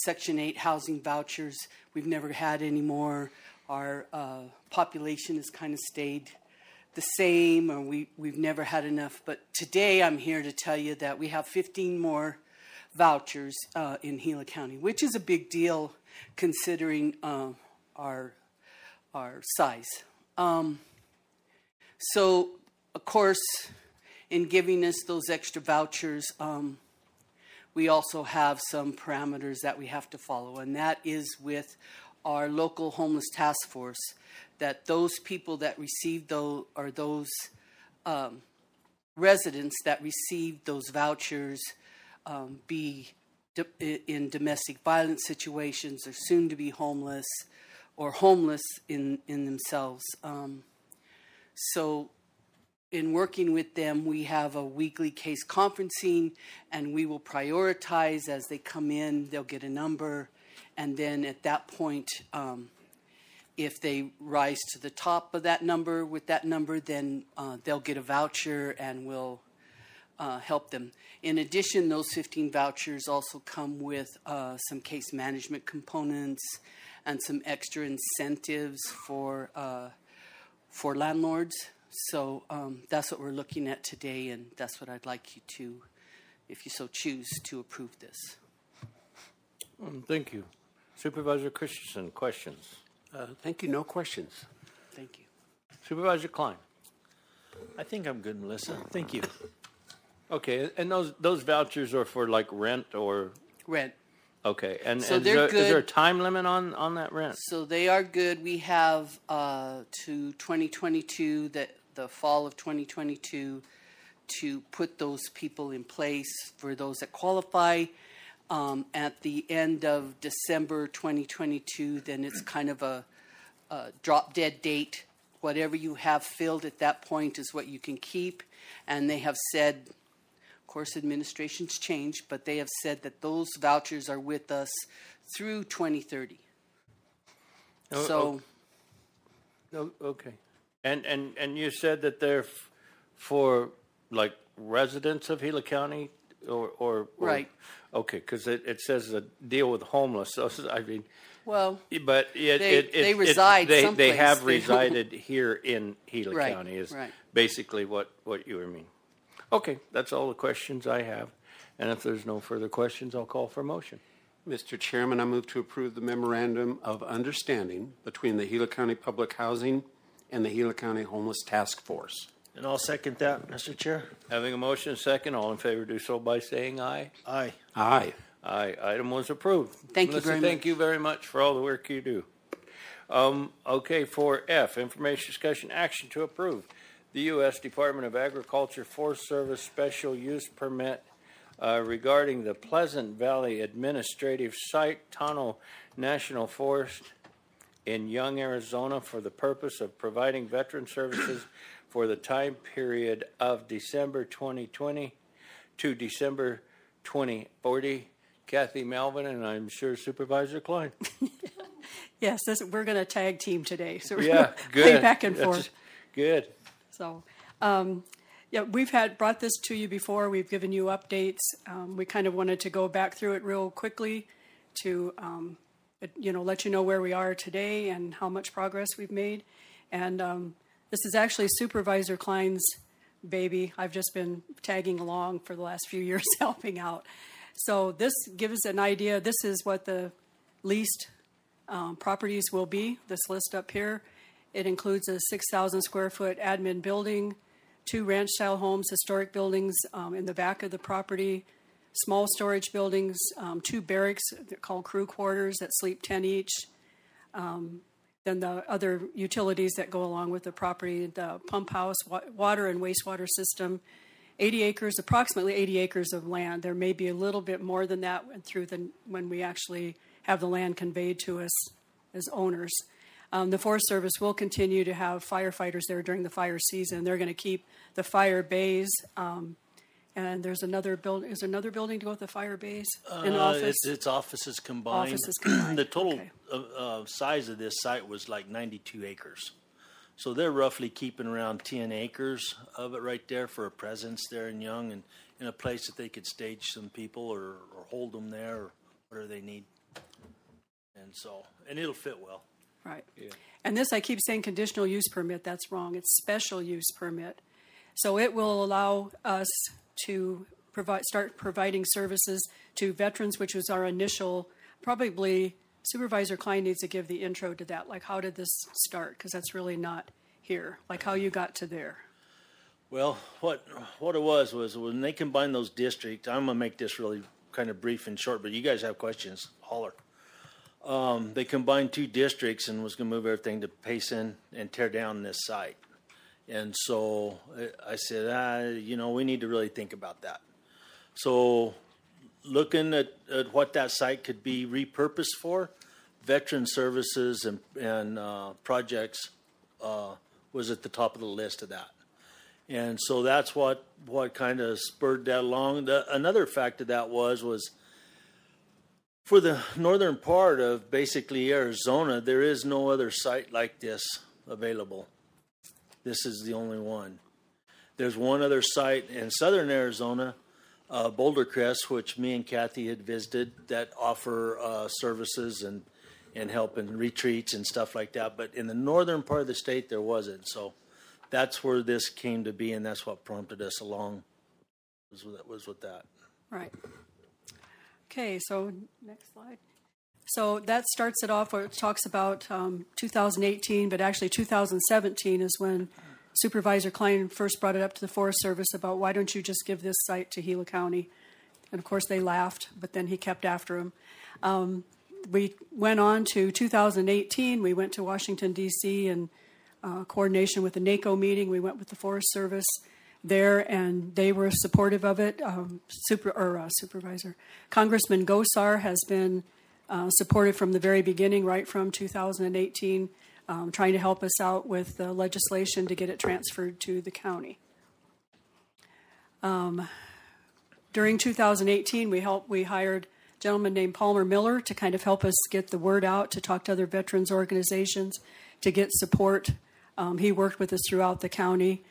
Section 8 housing vouchers, we've never had any more. Our population has kind of stayed the same, or we've never had enough. But today I'm here to tell you that we have 15 more vouchers in Gila County, which is a big deal considering our size. So, of course, in giving us those extra vouchers, we also have some parameters that we have to follow, and that is with our local homeless task force, that those people that receive those, or those residents that receive those vouchers be in domestic violence situations, or soon to be homeless, or homeless in themselves. So in working with them, we have a weekly case conferencing, and we will prioritize as they come in. They'll get a number, and then at that point, if they rise to the top of that number, with that number, then they'll get a voucher, and we'll help them. In addition, those 15 vouchers also come with some case management components and some extra incentives for landlords. So that's what we're looking at today, and that's what I'd like you to, if you so choose, to approve this. Thank you. Supervisor Christensen, questions? Thank you. No questions. Thank you. Supervisor Klein? I think I'm good, Melissa. Thank you. Okay, and those vouchers are for like rent or? Rent. Okay, and, so and they're is there a time limit on that rent? So they are good. We have to 2022, the fall of 2022, to put those people in place for those that qualify. At the end of December 2022, then it's kind of a drop-dead date. Whatever you have filled at that point is what you can keep. And they have said, of course, administration's changed, but they have said that those vouchers are with us through 2030. Okay. And you said that they're for like residents of Gila County or right. Okay, because it says a deal with homeless. So I mean, well, but they reside. They have resided here in Gila right, County. Is right. basically what you were meaning. Okay, that's all the questions I have. And if there's no further questions, I'll call for a motion. Mr. Chairman, I move to approve the memorandum of understanding between the Gila County Public Housing and the Gila County Homeless Task Force. And I'll second that, Mr. Chair. Having a motion and second, all in favor do so by saying aye. Aye. Aye. Aye. Item was approved. Thank Melissa, you very much. Thank you very much for all the work you do. Okay, for F, information, discussion, action to approve the U.S. Department of Agriculture Forest Service special use permit regarding the Pleasant Valley Administrative Site Tonto National Forest in Young, Arizona for the purpose of providing veteran services for the time period of December 2020 to December 2040. Kathy Melvin, and I'm sure Supervisor Klein. Yes, we're going to tag team today, so we're yeah, going to play back and forth. Good. So, yeah, we've brought this to you before. We've given you updates. We kind of wanted to go back through it real quickly to, let you know where we are today and how much progress we've made. And this is actually Supervisor Klein's baby. I've just been tagging along for the last few years helping out. So this gives us an idea. This is what the leased properties will be, this list up here. It includes a 6,000 square foot admin building, 2 ranch style homes, historic buildings in the back of the property, small storage buildings, 2 barracks called crew quarters that sleep 10 each. Then the other utilities that go along with the property, the pump house, water and wastewater system, 80 acres, approximately 80 acres of land. There may be a little bit more than that when we actually have the land conveyed to us as owners. The Forest Service will continue to have firefighters there during the fire season. They're going to keep the fire bays. And there's another building. Is there another building to go with the fire bays? An office? It's offices combined. Offices combined. The total size of this site was like 92 acres. So they're roughly keeping around 10 acres of it right there for a presence there in Young and in a place that they could stage some people or hold them there or whatever they need. And it'll fit well. Right. Yeah. And this, I keep saying conditional use permit. That's wrong. It's special use permit. So it will allow us to start providing services to veterans, which was our initial, probably Supervisor Klein needs to give the intro to that. Like, how did this start? Because that's really not here. Like, how you got to there. Well, what it was when they combined those districts, I'm going to make this really kind of brief and short, but you guys have questions, holler. They combined 2 districts and was going to move everything to Payson and tear down this site. And so I said, we need to really think about that. So looking at what that site could be repurposed for, veteran services and projects was at the top of the list of that. And so that's what kind of spurred that along. Another fact of that was for the northern part of basically Arizona, there is no other site like this available. This is the only one. There's one other site in southern Arizona, Boulder Crest, which me and Kathy had visited, that offer services and help in retreats and stuff like that. But in the northern part of the state, there wasn't. So that's where this came to be, and that's what prompted us along, was with that. Right. Okay, so next slide. So that starts it off where it talks about 2018, but actually 2017 is when Supervisor Klein first brought it up to the Forest Service about why don't you just give this site to Gila County? And of course they laughed, but then he kept after him. We went on to 2018. We went to Washington, D.C. in coordination with the NACO meeting. We went with the Forest Service there, and they were supportive of it. Supervisor Congressman Gosar has been supported from the very beginning, right from 2018, trying to help us out with the legislation to get it transferred to the county. During 2018, we hired a gentleman named Palmer Miller to kind of help us get the word out, to talk to other veterans organizations, to get support. He worked with us throughout the county.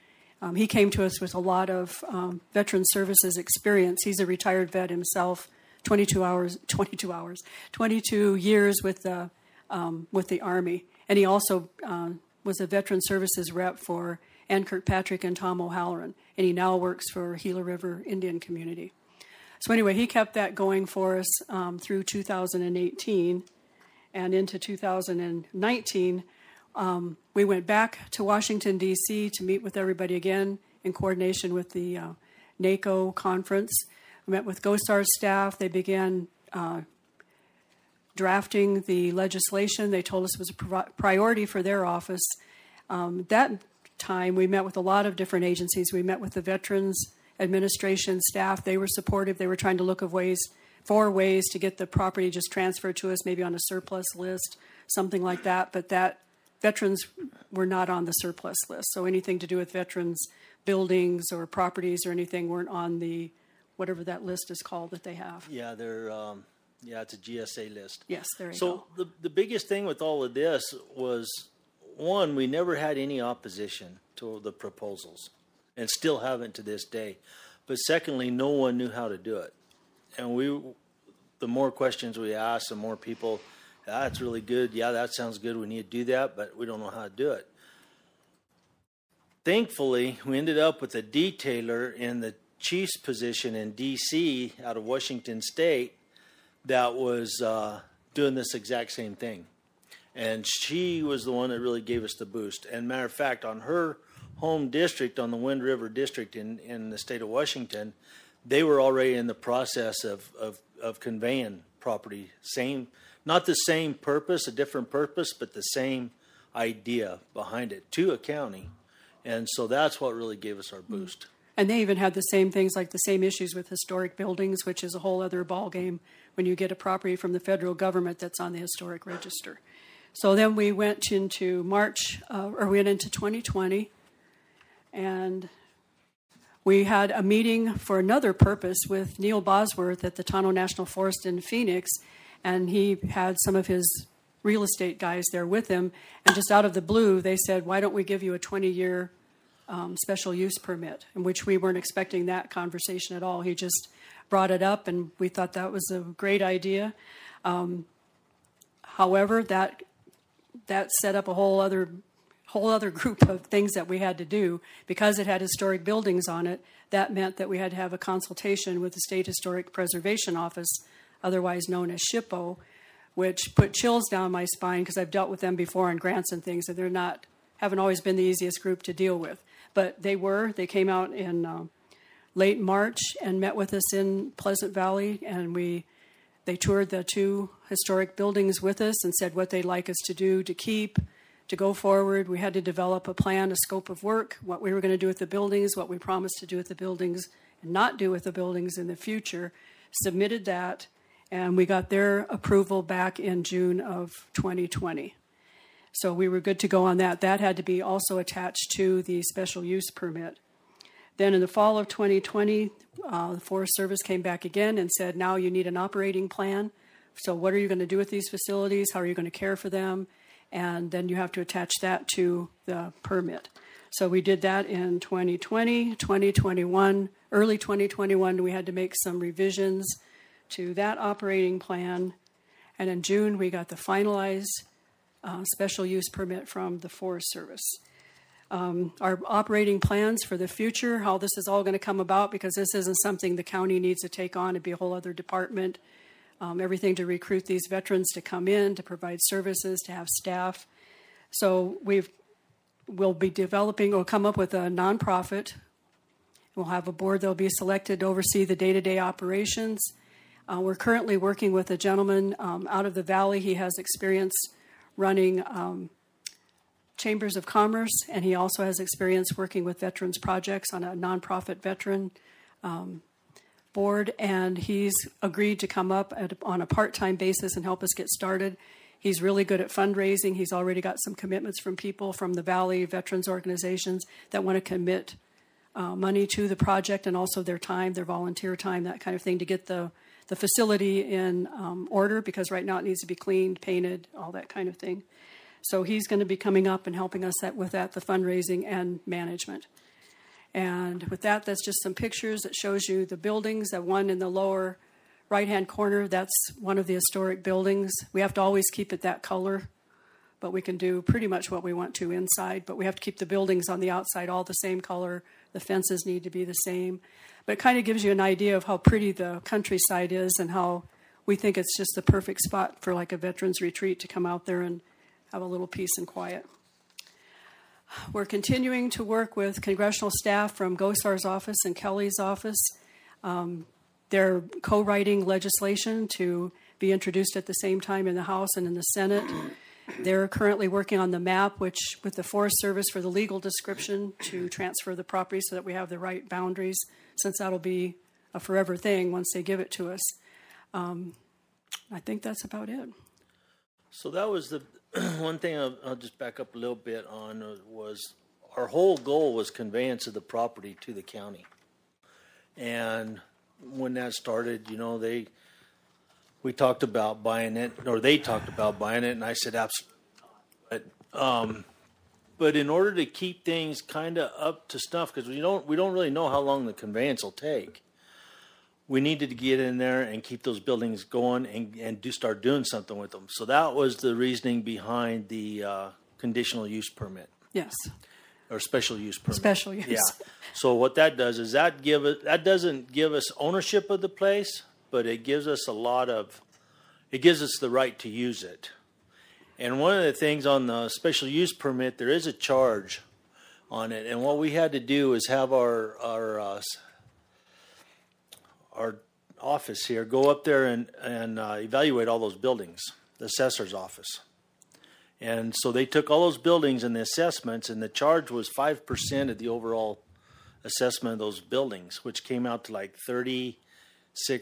He came to us with a lot of veteran services experience. He's a retired vet himself, 22 years with the Army. And he also was a veteran services rep for Ann Kirkpatrick and Tom O'Halloran. And he now works for Gila River Indian Community. So anyway, he kept that going for us through 2018 and into 2019. We went back to Washington, D.C. to meet with everybody again in coordination with the NACO conference. We met with GOSAR's staff. They began drafting the legislation. They told us it was a priority for their office. That time, we met with a lot of different agencies. We met with the Veterans Administration staff. They were supportive. They were trying to look for ways to get the property just transferred to us, maybe on a surplus list, something like that. But that veterans were not on the surplus list. So anything to do with veterans buildings or properties or anything weren't on the whatever that list is called that they have. Yeah, it's a GSA list. Yes, there you go. So the biggest thing with all of this was, one, we never had any opposition to the proposals, and still haven't to this day. But secondly, no one knew how to do it. And the more questions we asked, the more people, that's really good. Yeah, that sounds good. We need to do that, but we don't know how to do it. Thankfully, we ended up with a detailer in the chief's position in D.C. out of Washington State that was doing this exact same thing. And she was the one that really gave us the boost. And matter of fact, on her home district, on the Wind River district in the state of Washington, they were already in the process of conveying property. Not the same purpose, a different purpose, but the same idea behind it to a county. And so that's what really gave us our boost. And they even had the same things, like the same issues with historic buildings, which is a whole other ballgame when you get a property from the federal government that's on the historic register. So then we went into we went into 2020, and we had a meeting for another purpose with Neil Bosworth at the Tonto National Forest in Phoenix, and he had some of his real estate guys there with him, and just out of the blue, they said, why don't we give you a 20-year special use permit, in which we weren't expecting that conversation at all. He just brought it up, and we thought that was a great idea. However, that set up a whole other group of things that we had to do. Because it had historic buildings on it, that meant that we had to have a consultation with the State Historic Preservation Office, otherwise known as SHPO, which put chills down my spine because I've dealt with them before on grants and things, and haven't always been the easiest group to deal with. But they came out in late March and met with us in Pleasant Valley, and they toured the 2 historic buildings with us and said what they'd like us to do to keep, to go forward. We had to develop a plan, a scope of work, what we were going to do with the buildings, what we promised to do with the buildings and not do with the buildings in the future. Submitted that, and we got their approval back in June of 2020. So we were good to go on that. That had to be also attached to the special use permit. Then in the fall of 2020, the Forest Service came back again and said, now you need an operating plan. So what are you going to do with these facilities? How are you going to care for them? And then you have to attach that to the permit. So we did that in 2020, 2021, early 2021, we had to make some revisions to that operating plan. And in June, we got the finalized special use permit from the Forest Service. Our operating plans for the future, how this is all going to come about, because this isn't something the county needs to take on. It'd be a whole other department. Everything to recruit these veterans to come in, to provide services, to have staff. So we'll be developing, or come up with a nonprofit. We'll have a board that'll be selected to oversee the day-to-day operations. We're currently working with a gentleman out of the valley. He has experience running chambers of commerce, and he also has experience working with veterans projects on a nonprofit veteran board, and he's agreed to come up on a part-time basis and help us get started. He's really good at fundraising. He's already got some commitments from people from the Valley veterans organizations that want to commit money to the project, and also their time, their volunteer time, that kind of thing, to get the facility in order, because right now it needs to be cleaned, painted, all that kind of thing. So he's going to be coming up and helping us with that, the fundraising and management. And with that, that's just some pictures that shows you the buildings. The one in the lower right-hand corner, that's one of the historic buildings. We have to always keep it that color, but we can do pretty much what we want to inside. But we have to keep the buildings on the outside all the same color. The fences need to be the same. But it kind of gives you an idea of how pretty the countryside is and how we think it's just the perfect spot for like a veterans retreat to come out there and have a little peace and quiet. We're continuing to work with congressional staff from Gosar's office and Kelly's office. They're co-writing legislation to be introduced at the same time in the House and in the Senate. They're currently working on the map, which with the Forest Service for the legal description to transfer the property so that we have the right boundaries, since that'll be a forever thing once they give it to us. I think that's about it. So that was the one thing I'll just back up a little bit on was our whole goal was conveyance of the property to the county. And when that started, you know, we talked about buying it, or they talked about buying it, and I said absolutely not. But in order to keep things kind of up to snuff, because we don't really know how long the conveyance will take, we needed to get in there and keep those buildings going and start doing something with them. So that was the reasoning behind the conditional use permit. Yes. Or special use permit. Special use. Yeah. So what that does is that doesn't give us ownership of the place, but it gives us it gives us the right to use it. And one of the things on the special use permit, there is a charge on it. And what we had to do is have our office here go up there and evaluate all those buildings, the assessor's office. And so they took all those buildings and the assessments, and the charge was 5% of the overall assessment of those buildings, which came out to like $36,000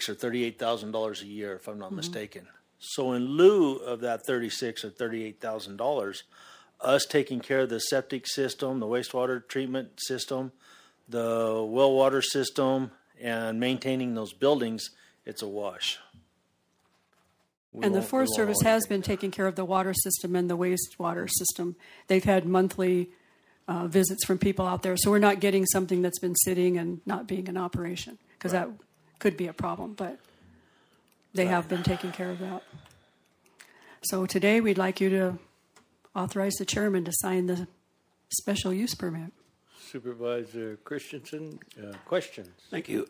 or $38,000 a year, if I'm not mistaken. So in lieu of that $36,000 or $38,000, us taking care of the septic system, the wastewater treatment system, the well water system, and maintaining those buildings, it's a wash. And the Forest Service has been taking care of the water system and the wastewater system. They've had monthly visits from people out there. So we're not getting something that's been sitting and not being in operation, because that could be a problem. But they have been taking care of that. So today we'd like you to authorize the chairman to sign the special use permit. Supervisor Christensen, questions? Thank you.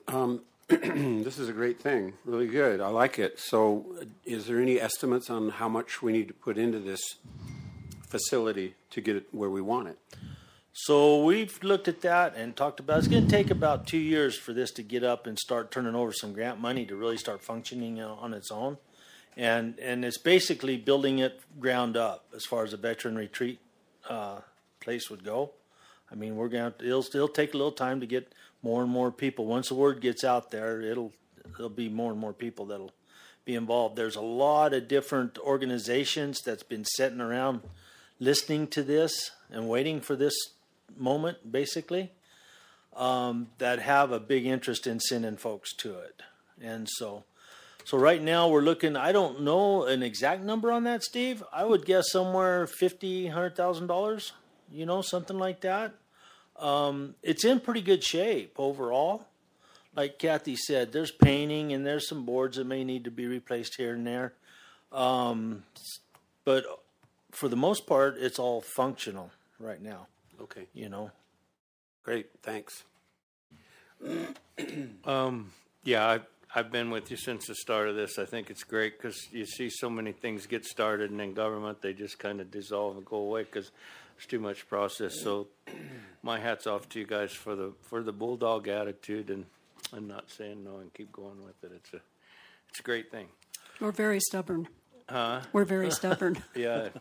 This is a great thing. Really good. I like it. So is there any estimates on how much we need to put into this facility to get it where we want it? So we've looked at that and talked about, it's going to take about 2 years for this to get up and start turning over some grant money to really start functioning on its own. And it's basically building it ground up as far as a veteran retreat place would go. I mean, it'll still take a little time to get more and more people. Once the word gets out there, there'll be more and more people that'll be involved. There's a lot of different organizations that's been sitting around listening to this and waiting for this moment, basically, that have a big interest in sending folks to it. And so right now we're looking, I don't know an exact number on that, Steve. I would guess somewhere $100,000, something like that. It's in pretty good shape overall. Like Kathy said, there's painting and there's some boards that may need to be replaced here and there. But for the most part, it's all functional right now. Okay. Great. Thanks. Yeah, I've been with you since the start of this. I think it's great because you see so many things get started, and in government they just kind of dissolve and go away because there's too much process. So my hat's off to you guys for the bulldog attitude and not saying no and keep going with it. It's a great thing. We're very stubborn. Huh? We're very stubborn. Yeah.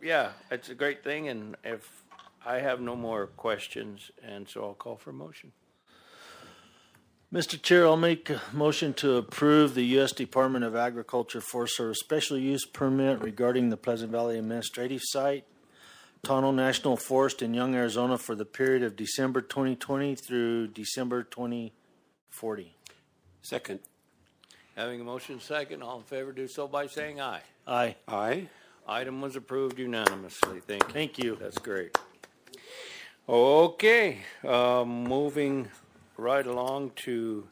Yeah, it's a great thing. And if I have no more questions, and so I'll call for a motion. Mr. Chair, I'll make a motion to approve the U.S. Department of Agriculture Forest Service special use permit regarding the Pleasant Valley Administrative Site, Tonto National Forest in Young, Arizona for the period of December 2020 through December 2040. Second. Having a motion second, all in favor do so by saying aye. Aye. Aye. Item was approved unanimously. Thank you. Thank you. That's great. Okay, moving right along to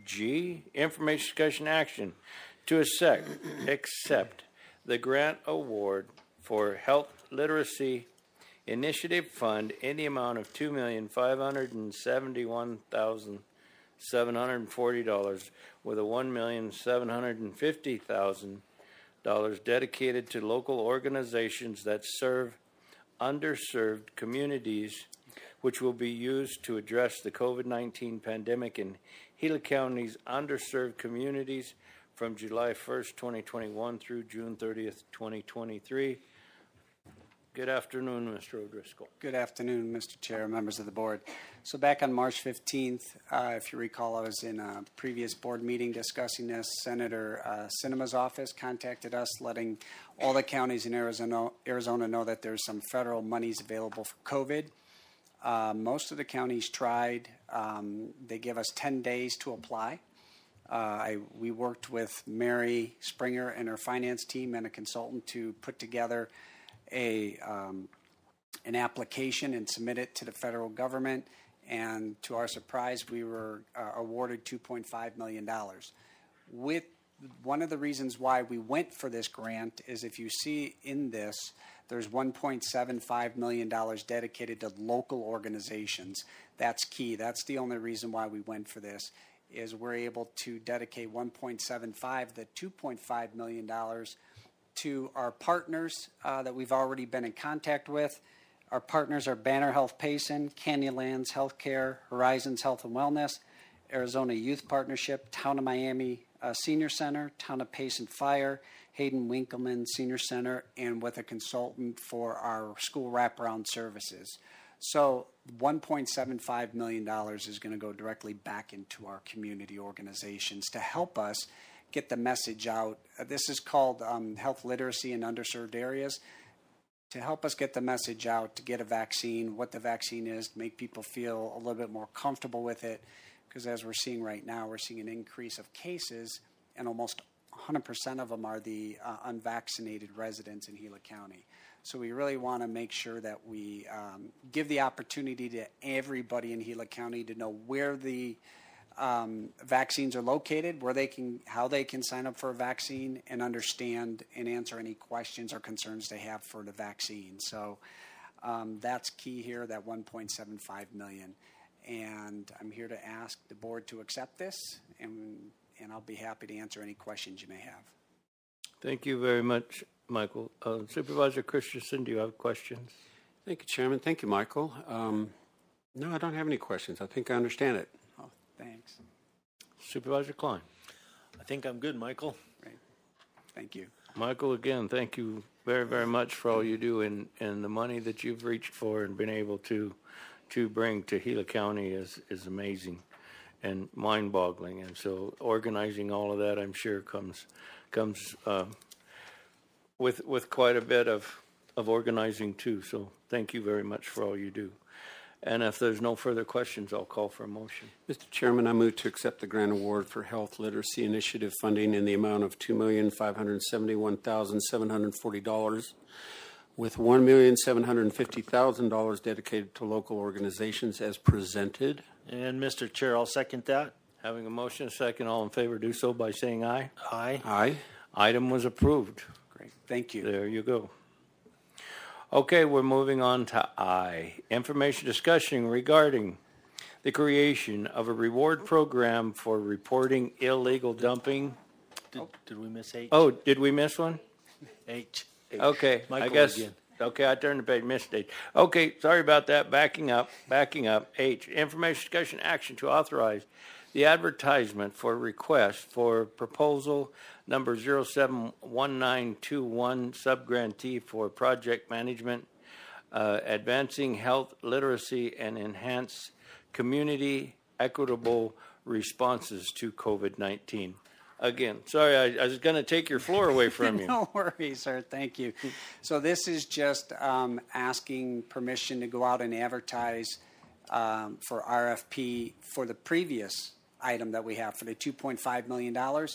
G, information discussion action to accept the grant award for Health Literacy Initiative Fund in the amount of $2,571,740 with a $1,750,000 dedicated to local organizations that serve underserved communities, which will be used to address the COVID-19 pandemic in Gila County's underserved communities from July 1st, 2021 through June 30th, 2023. Good afternoon, Mr. O'Driscoll. Good afternoon, Mr. Chair, members of the board. So back on March 15th, if you recall, I was in a previous board meeting discussing this. Senator Sinema's office contacted us, letting all the counties in Arizona know that there's some federal monies available for COVID. Most of the counties tried. They give us 10 days to apply. We worked with Mary Springer and her finance team and a consultant to put together an application and submit it to the federal government. And to our surprise, we were awarded $2.5 million. With one of the reasons why we went for this grant is if you see in this, there's $1.75 million dedicated to local organizations. That's key. That's the only reason why we went for this, is we're able to dedicate $1.75, the $2.5 million to our partners that we've already been in contact with. Our partners are Banner Health Payson, Canyonlands Healthcare, Horizons Health and Wellness, Arizona Youth Partnership, Town of Miami Senior Center, Town of Payson Fire, Hayden Winkleman Senior Center, and with a consultant for our school wraparound services. So $1.75 million is going to go directly back into our community organizations to help us get the message out. This is called health literacy in underserved areas, to help us get the message out, to get a vaccine, what the vaccine is, to make people feel a little bit more comfortable with it. Because as we're seeing right now, we're seeing an increase of cases, and almost 100% of them are the unvaccinated residents in Gila County. So we really want to make sure that we give the opportunity to everybody in Gila County to know where the vaccines are located, how they can sign up for a vaccine, and understand and answer any questions or concerns they have for the vaccine. So that's key here, that $1.75 million. And I'm here to ask the board to accept this, and I'll be happy to answer any questions you may have. Thank you very much, Michael. Supervisor Christensen, do you have questions? Thank you, Chairman. Thank you, Michael. No, I don't have any questions. I think I understand it. Oh, thanks. Supervisor Klein. I think I'm good, Michael. Great. Thank you. Michael, again, thank you very, very much for all you do and the money that you've reached for and been able to bring to Gila County is amazing and mind-boggling. And so organizing all of that, I'm sure, comes with quite a bit of organizing too. So thank you very much for all you do. And if there's no further questions, I'll call for a motion. Mr. Chairman, I move to accept the grant award for Health Literacy Initiative funding in the amount of $2,571,740, with $1,750,000 dedicated to local organizations as presented. And Mr. Chair, I'll second that. Having a motion, a second, all in favor, do so by saying aye. Aye. Aye. Item was approved. Great. Thank you. There you go. Okay, we're moving on to I. Information discussion regarding the creation of a reward program for reporting illegal dumping. Did we miss H? Oh, did we miss one? H. Okay, Michael I guess. again. Okay, I turned the page, missed H. Okay, sorry about that. Backing up. H. Information discussion action to authorize the advertisement for request for proposal number 071921 subgrantee for project management, advancing health literacy and enhance community equitable responses to COVID-19. Again, sorry, I was going to take your floor away from you. No worries, sir. Thank you. So this is just asking permission to go out and advertise for RFP for the previous item that we have for the $2.5 million. We're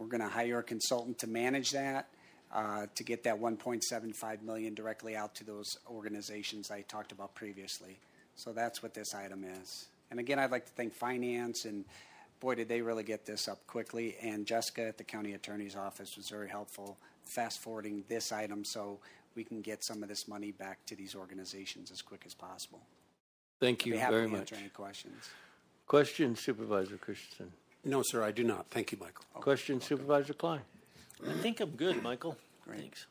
going to hire a consultant to manage that, to get that $1.75 million directly out to those organizations I talked about previously. So that's what this item is. And again, I'd like to thank Finance, and boy, did they really get this up quickly. And Jessica at the County Attorney's Office was very helpful fast forwarding this item so we can get some of this money back to these organizations as quick as possible. Thank you very much. Answer any questions. Question, Supervisor Christensen. No, sir, I do not. Thank you, Michael. Question, Supervisor Klein. I think I'm good, Michael. Great. Thanks.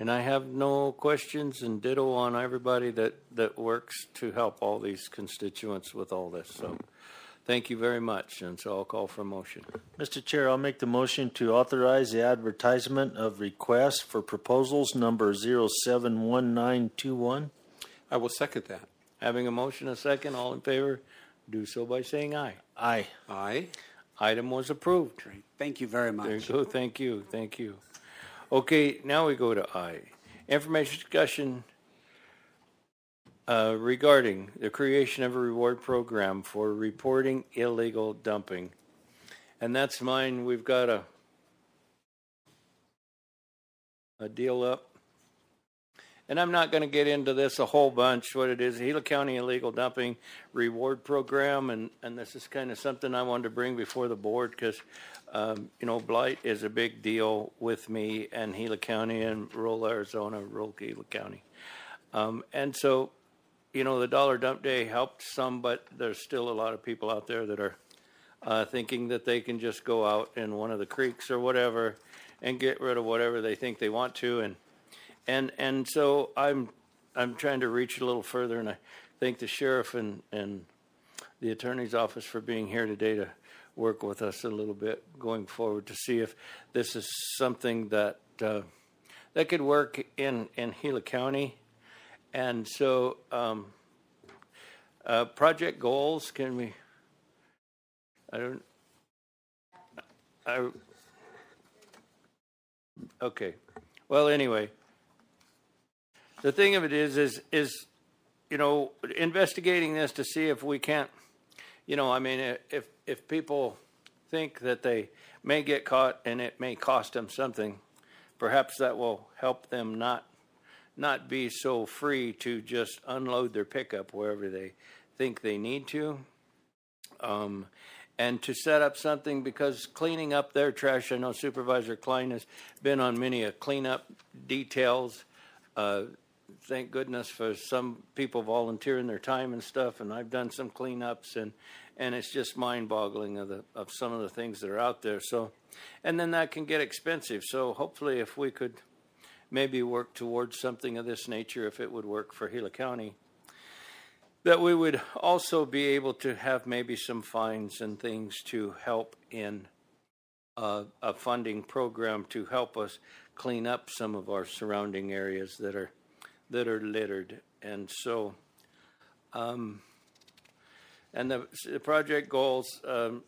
And I have no questions, and ditto on everybody that works to help all these constituents with all this. So thank you very much, and so I'll call for a motion. Mr. Chair, I'll make the motion to authorize the advertisement of requests for proposals number 071921. I will second that. Having a motion, a second, all in favor, do so by saying aye. Aye. Aye. Item was approved. Great. Thank you very much. There you go. Thank you. Thank you. Okay, now we go to I. Information discussion regarding the creation of a reward program for reporting illegal dumping. And that's mine. We've got a deal up. And I'm not going to get into this a whole bunch, what it is, Gila County Illegal Dumping Reward Program, and this is kind of something I wanted to bring before the board because, blight is a big deal with me and Gila County and rural Arizona, rural Gila County. And so, the Dollar Dump Day helped some, but there's still a lot of people out there that are thinking that they can just go out in one of the creeks or whatever and get rid of whatever they think they want to, And so I'm trying to reach a little further, and I thank the sheriff and the attorney's office for being here today to work with us a little bit going forward to see if this is something that could work in Gila County. And so project goals, can we? Okay. Well, anyway. The thing of it is investigating this to see if we can't, if people think that they may get caught and it may cost them something, perhaps that will help them not be so free to just unload their pickup wherever they think they need to. And to set up something, because cleaning up their trash, I know Supervisor Klein has been on many cleanup details. Thank goodness for some people volunteering their time and stuff, and I've done some cleanups, and it's just mind-boggling of some of the things that are out there. So, and then that can get expensive. So hopefully, if we could maybe work towards something of this nature if it would work for Gila County. That we would also be able to have maybe some fines and things to help in a funding program to help us clean up some of our surrounding areas that are littered. And so, and the project goals,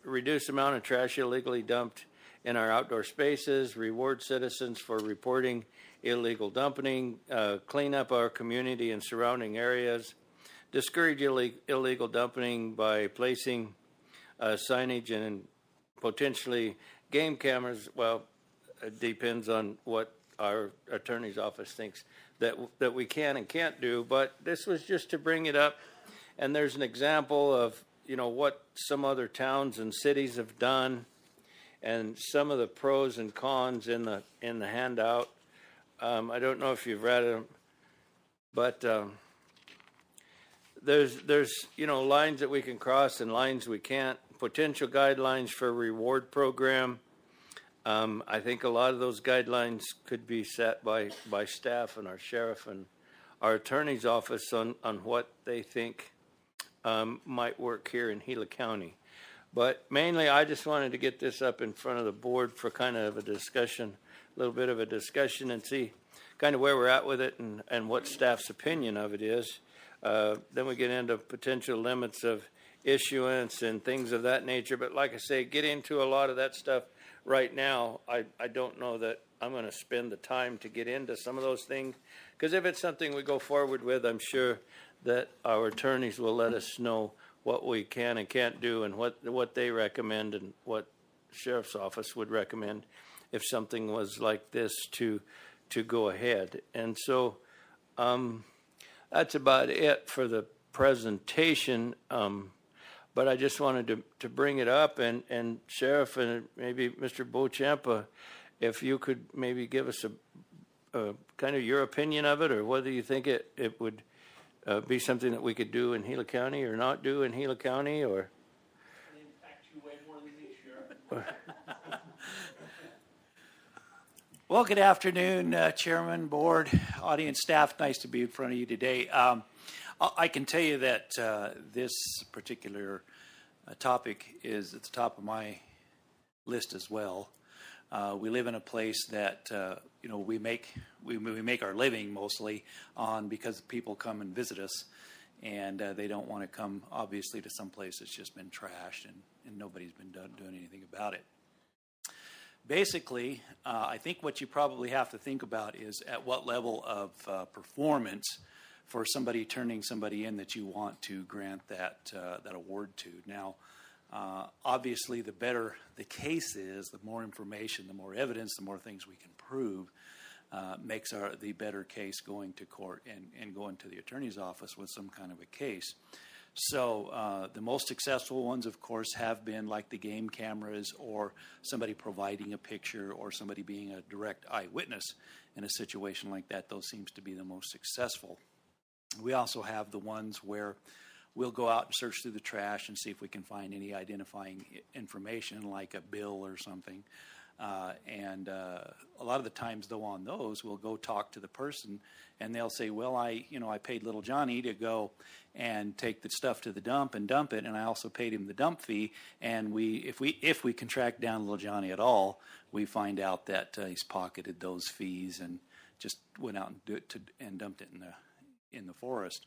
reduce the amount of trash illegally dumped in our outdoor spaces, reward citizens for reporting illegal dumping, clean up our community and surrounding areas, discourage illegal dumping by placing signage and potentially game cameras. Well, it depends on what our attorney's office thinks that we can and can't do. But this was just to bring it up. And there's an example of, what some other towns and cities have done, and some of the pros and cons in the handout. I don't know if you've read them, but there's lines that we can cross and lines we can't. Potential guidelines for a reward program. I think a lot of those guidelines could be set by staff and our sheriff and our attorney's office on what they think might work here in Gila County. But mainly, I just wanted to get this up in front of the board for kind of a discussion, a little bit of a discussion, and see kind of where we're at with it and what staff's opinion of it is. Then we get into potential limits of issuance and things of that nature. But like I say, get into a lot of that stuff right now. I don't know that I'm going to spend the time to get into some of those things, because if it's something we go forward with, I'm sure that our attorneys will let us know what we can and can't do, and what they recommend, and what the sheriff's office would recommend if something was like this to go ahead. And so that's about it for the presentation. But I just wanted to bring it up, and Sheriff and maybe Mr. Beauchamp, if you could maybe give us a kind of your opinion of it, or whether you think it would be something that we could do in Gila County or not do in Gila County, or. It impacts you way more than me, Sheriff. Well, good afternoon, Chairman, Board, audience, staff. Nice to be in front of you today. I can tell you that this particular topic is at the top of my list as well. We live in a place that we make our living mostly on, because people come and visit us, and they don't want to come obviously to some place that's just been trashed and nobody's been doing anything about it. Basically, I think what you probably have to think about is at what level of performance for somebody turning somebody in that you want to grant that award to. Now, obviously, the better the case is, the more information, the more evidence, the more things we can prove, makes the better case going to court and going to the attorney's office with some kind of a case. So the most successful ones, of course, have been like the game cameras, or somebody providing a picture, or somebody being a direct eyewitness in a situation like that. Those seems to be the most successful. We also have the ones where we'll go out and search through the trash and see if we can find any identifying information, like a bill or something. And a lot of the times, though, on those, we'll go talk to the person, and they'll say, well, I paid little Johnny to go and take the stuff to the dump and dump it, and I also paid him the dump fee. And if we can track down little Johnny at all, we find out that he's pocketed those fees and just went out and dumped it in the forest.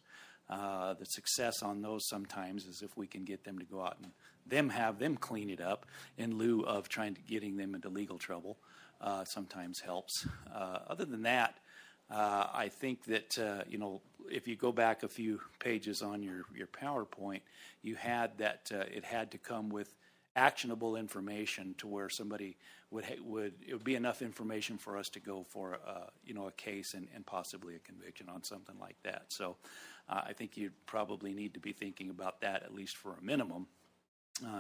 The success on those sometimes is if we can get them to go out and have them clean it up in lieu of getting them into legal trouble. Sometimes helps. Other than that, I think that if you go back a few pages on your PowerPoint, you had that it had to come with actionable information to where somebody it would be enough information for us to go for a case and possibly a conviction on something like that. So I think you probably need to be thinking about that at least for a minimum,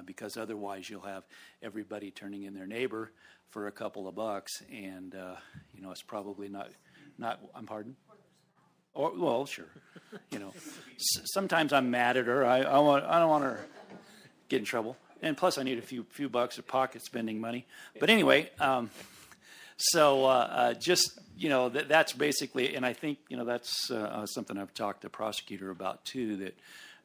because otherwise you'll have everybody turning in their neighbor for a couple of bucks, and it's probably not. I'm pardon. Or well, sure. Sometimes I'm mad at her. I don't want her to get in trouble. And plus, I need a few bucks of pocket spending money. But anyway, so just that's basically, and I think, that's something I've talked to the prosecutor about too, that,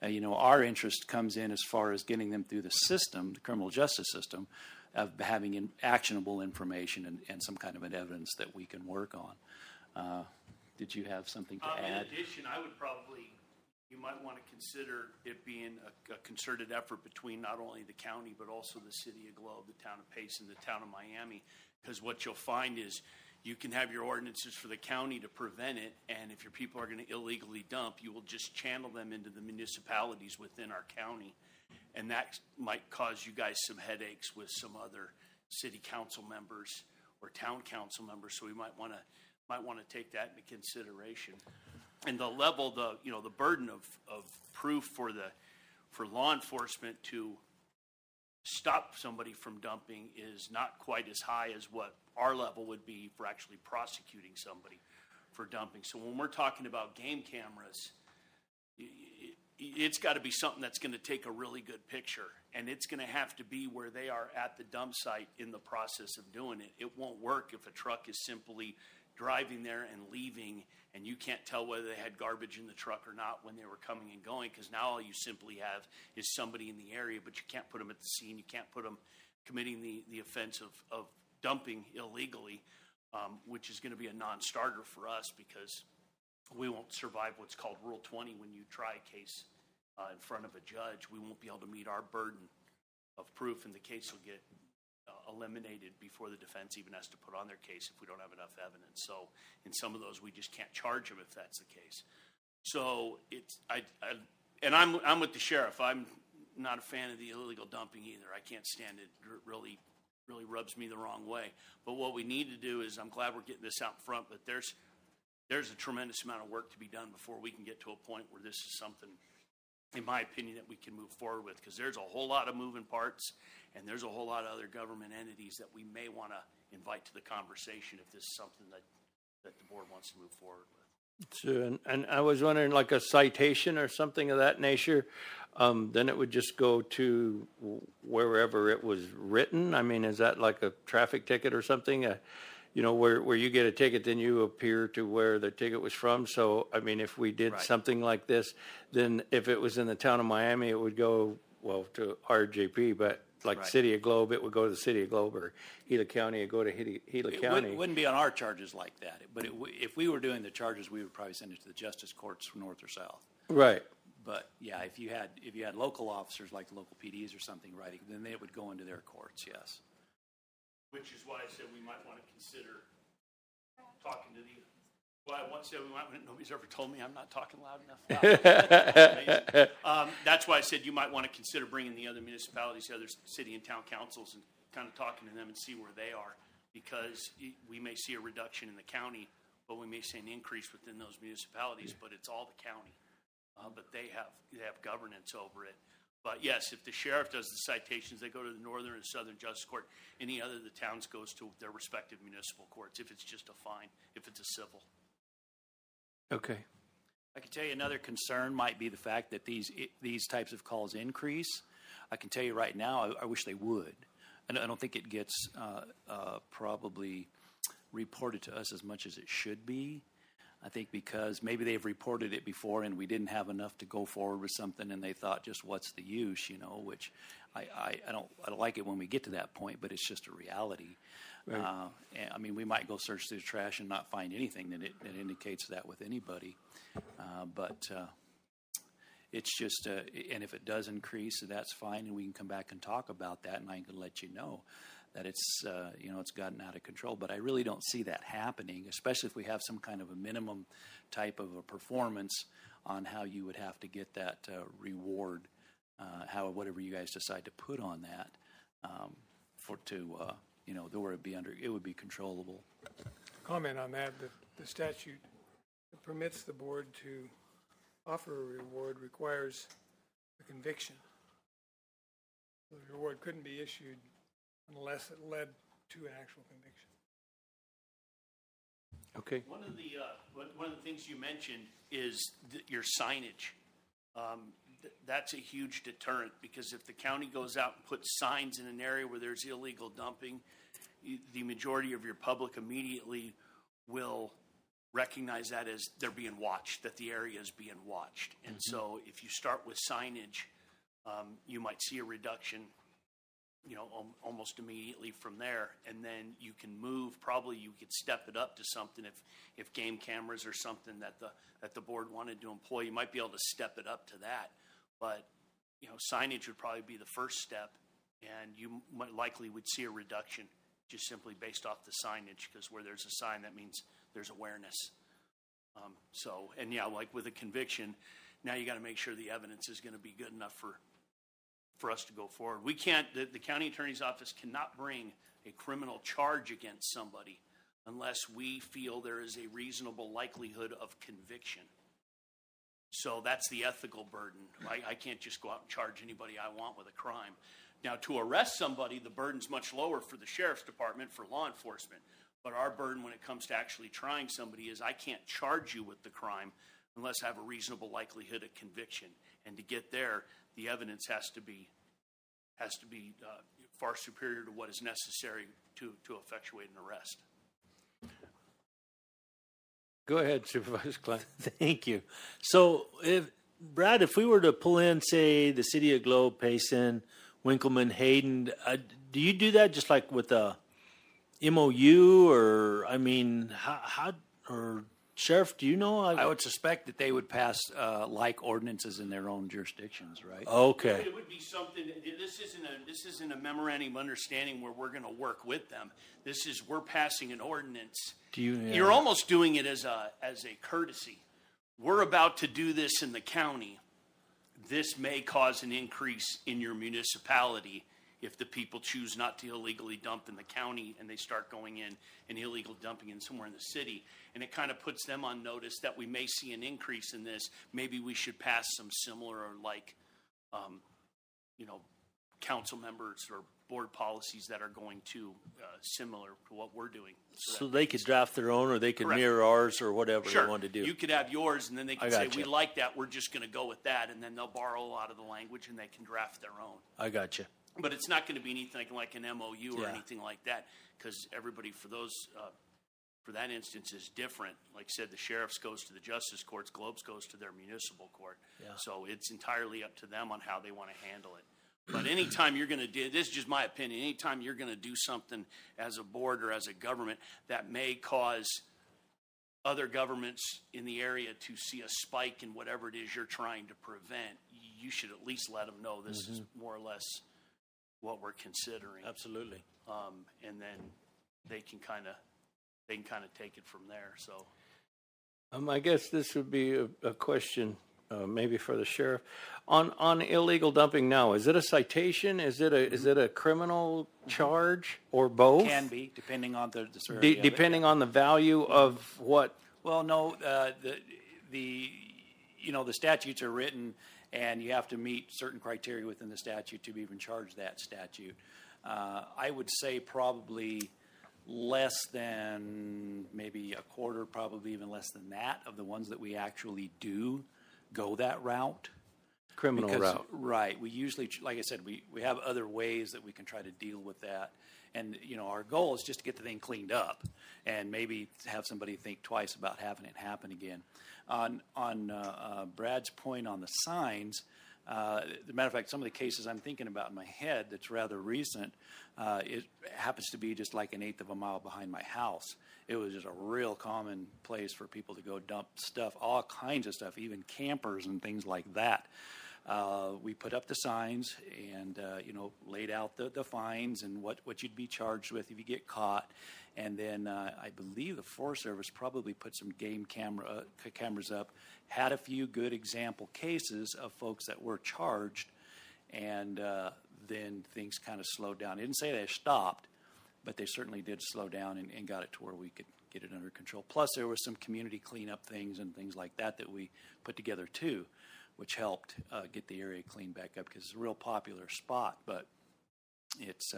our interest comes in as far as getting them through the system, the criminal justice system, of having actionable information and some kind of an evidence that we can work on. Did you have something to add? In addition, you might want to consider it being a concerted effort between not only the county, but also the city of Globe, the town of Payson, the town of Miami, because what you'll find is you can have your ordinances for the county to prevent it, and if your people are going to illegally dump, you will just channel them into the municipalities within our county, and that might cause you guys some headaches with some other city council members or town council members, so we might want to take that into consideration. And the level, the burden of proof for law enforcement to stop somebody from dumping is not quite as high as what our level would be for actually prosecuting somebody for dumping. So when we're talking about game cameras, it's got to be something that's going to take a really good picture, and it's going to have to be where they are at the dump site in the process of doing it. It won't work if a truck is simply driving there and leaving, and you can't tell whether they had garbage in the truck or not when they were coming and going, because now all you simply have is somebody in the area, but you can't put them at the scene. You can't put them committing the offense of dumping illegally, which is going to be a non-starter for us because we won't survive what's called Rule 20 when you try a case in front of a judge. We won't be able to meet our burden of proof, and the case will get eliminated before the defense even has to put on their case if we don't have enough evidence. So in some of those, we just can't charge them if that's the case. So I'm with the sheriff. I'm not a fan of the illegal dumping either. I can't stand it. It really rubs me the wrong way. But what we need to do is, I'm glad we're getting this out front, but there's a tremendous amount of work to be done before we can get to a point where this is something, in my opinion, that we can move forward with, because there's a whole lot of moving parts, and there's a whole lot of other government entities that we may want to invite to the conversation if this is something that the board wants to move forward with. So, and I was wondering, like a citation or something of that nature, then it would just go to wherever it was written. I mean, is that like a traffic ticket or something? Where you get a ticket, then you appear to where the ticket was from. So, I mean, if we did something like this, then if it was in the town of Miami, it would go, to RJP, but like City of Globe, it would go to the City of Globe, or Gila County, it would go to Gila County. It wouldn't be on our charges like that, but if we were doing the charges, we would probably send it to the justice courts north or south. Right. But yeah, if you had local officers like the local PDs or something writing, then they would go into their courts, yes. Which is why I said we might want to consider talking to the. Well, I once said we might. Nobody's ever told me I'm not talking loud enough. That's why I said you might want to consider bringing the other municipalities, the other city and town councils, and kind of talking to them and see where they are, because we may see a reduction in the county, but we may see an increase within those municipalities. But it's all the county, but they have governance over it. But yes, if the sheriff does the citations, they go to the Northern and Southern Justice Court. Any other of the towns goes to their respective municipal courts if it's just a fine, if it's a civil. Okay. I can tell you another concern might be the fact that these types of calls increase. I can tell you right now, I wish they would. And I don't think it gets probably reported to us as much as it should be. I think because maybe they've reported it before and we didn't have enough to go forward with something, and they thought, just what's the use, which I don't like it when we get to that point, but it's just a reality. Right. I mean, we might go search through the trash and not find anything that indicates that with anybody. But it's just, and if it does increase, that's fine, and we can come back and talk about that, and I can let you know that it's it's gotten out of control. But I really don't see that happening, especially if we have some kind of a minimum type of a performance on how you would have to get that reward, whatever you guys decide to put on that, where it would be controllable. Comment on that: the statute that permits the board to offer a reward requires a conviction. The reward couldn't be issued unless it led to an actual conviction. Okay. One of the things you mentioned is your signage. That's a huge deterrent, because if the county goes out and puts signs in an area where there's illegal dumping, the majority of your public immediately will recognize that as they're being watched, that the area is being watched. And so if you start with signage, you might see a reduction, almost immediately from there. And then you can move, probably you could step it up to something if game cameras or something that the board wanted to employ, you might be able to step it up to that. But, signage would probably be the first step, and you might likely would see a reduction just simply based off the signage, because where there's a sign, that means there's awareness. Like with a conviction, now you got to make sure the evidence is going to be good enough for us to go forward. We can't, the county attorney's office cannot bring a criminal charge against somebody unless we feel there is a reasonable likelihood of conviction. So that's the ethical burden. I can't just go out and charge anybody I want with a crime. Now, to arrest somebody, the burden's much lower for the sheriff's department, for law enforcement. But our burden when it comes to actually trying somebody is I can't charge you with the crime unless I have a reasonable likelihood of conviction. And to get there, the evidence has to be far superior to what is necessary to effectuate an arrest. Go ahead, Supervisor Klein. Thank you. So, Brad, if we were to pull in, say, the city of Globe, Payson, Winkleman, Hayden, do you do that just like with a MOU, or how or Sheriff? Do you know? I would suspect that they would pass like ordinances in their own jurisdictions, right? Okay. It would be something. This isn't a memorandum of understanding where we're going to work with them. This is we're passing an ordinance. You're almost doing it as a courtesy. We're about to do this in the county. This may cause an increase in your municipality if the people choose not to illegally dump in the county and they start going in and illegal dumping in somewhere in the city. And it kind of puts them on notice that we may see an increase in this. Maybe we should pass some similar or council members or board policies that are going to similar to what we're doing. So they could draft their own, or they could mirror ours, or whatever they want to do. You could have yours, and then they can say, we like that, we're just going to go with that, and then they'll borrow a lot of the language, and they can draft their own. I got you. But it's not going to be anything like an MOU or anything like that, because everybody for that instance is different. Like I said, the sheriff's goes to the justice courts, Globes goes to their municipal court. Yeah. So it's entirely up to them on how they want to handle it. But anytime you're going to do, this is just my opinion, anytime you're going to do something as a board or as a government that may cause other governments in the area to see a spike in whatever it is you're trying to prevent, you should at least let them know this is more or less what we're considering. Absolutely. And then they can kind of take it from there. So, I guess this would be a question, maybe for the sheriff, on illegal dumping. Now, is it a citation? Is it a criminal charge, or both? Can be, depending on the severity. Depending on the value of what. Well, no, the statutes are written, and you have to meet certain criteria within the statute to even charge that statute. I would say probably less than maybe a quarter, probably even less than that, of the ones that we actually do go that route. Criminal route. Right. We usually, like I said, we have other ways that we can try to deal with that. And, our goal is just to get the thing cleaned up and maybe have somebody think twice about having it happen again. On Brad's point on the signs, as a matter of fact, some of the cases I'm thinking about in my head that's rather recent, it happens to be just like an eighth of a mile behind my house. It was just a real common place for people to go dump stuff, all kinds of stuff, even campers and things like that. We put up the signs and, laid out the fines and what you'd be charged with if you get caught. And then I believe the Forest Service probably put some game cameras up, had a few good example cases of folks that were charged, and then things kind of slowed down. I didn't say they stopped, but they certainly did slow down and got it to where we could get it under control. Plus, there were some community cleanup things and things like that we put together too, which helped get the area cleaned back up, because it's a real popular spot, but it's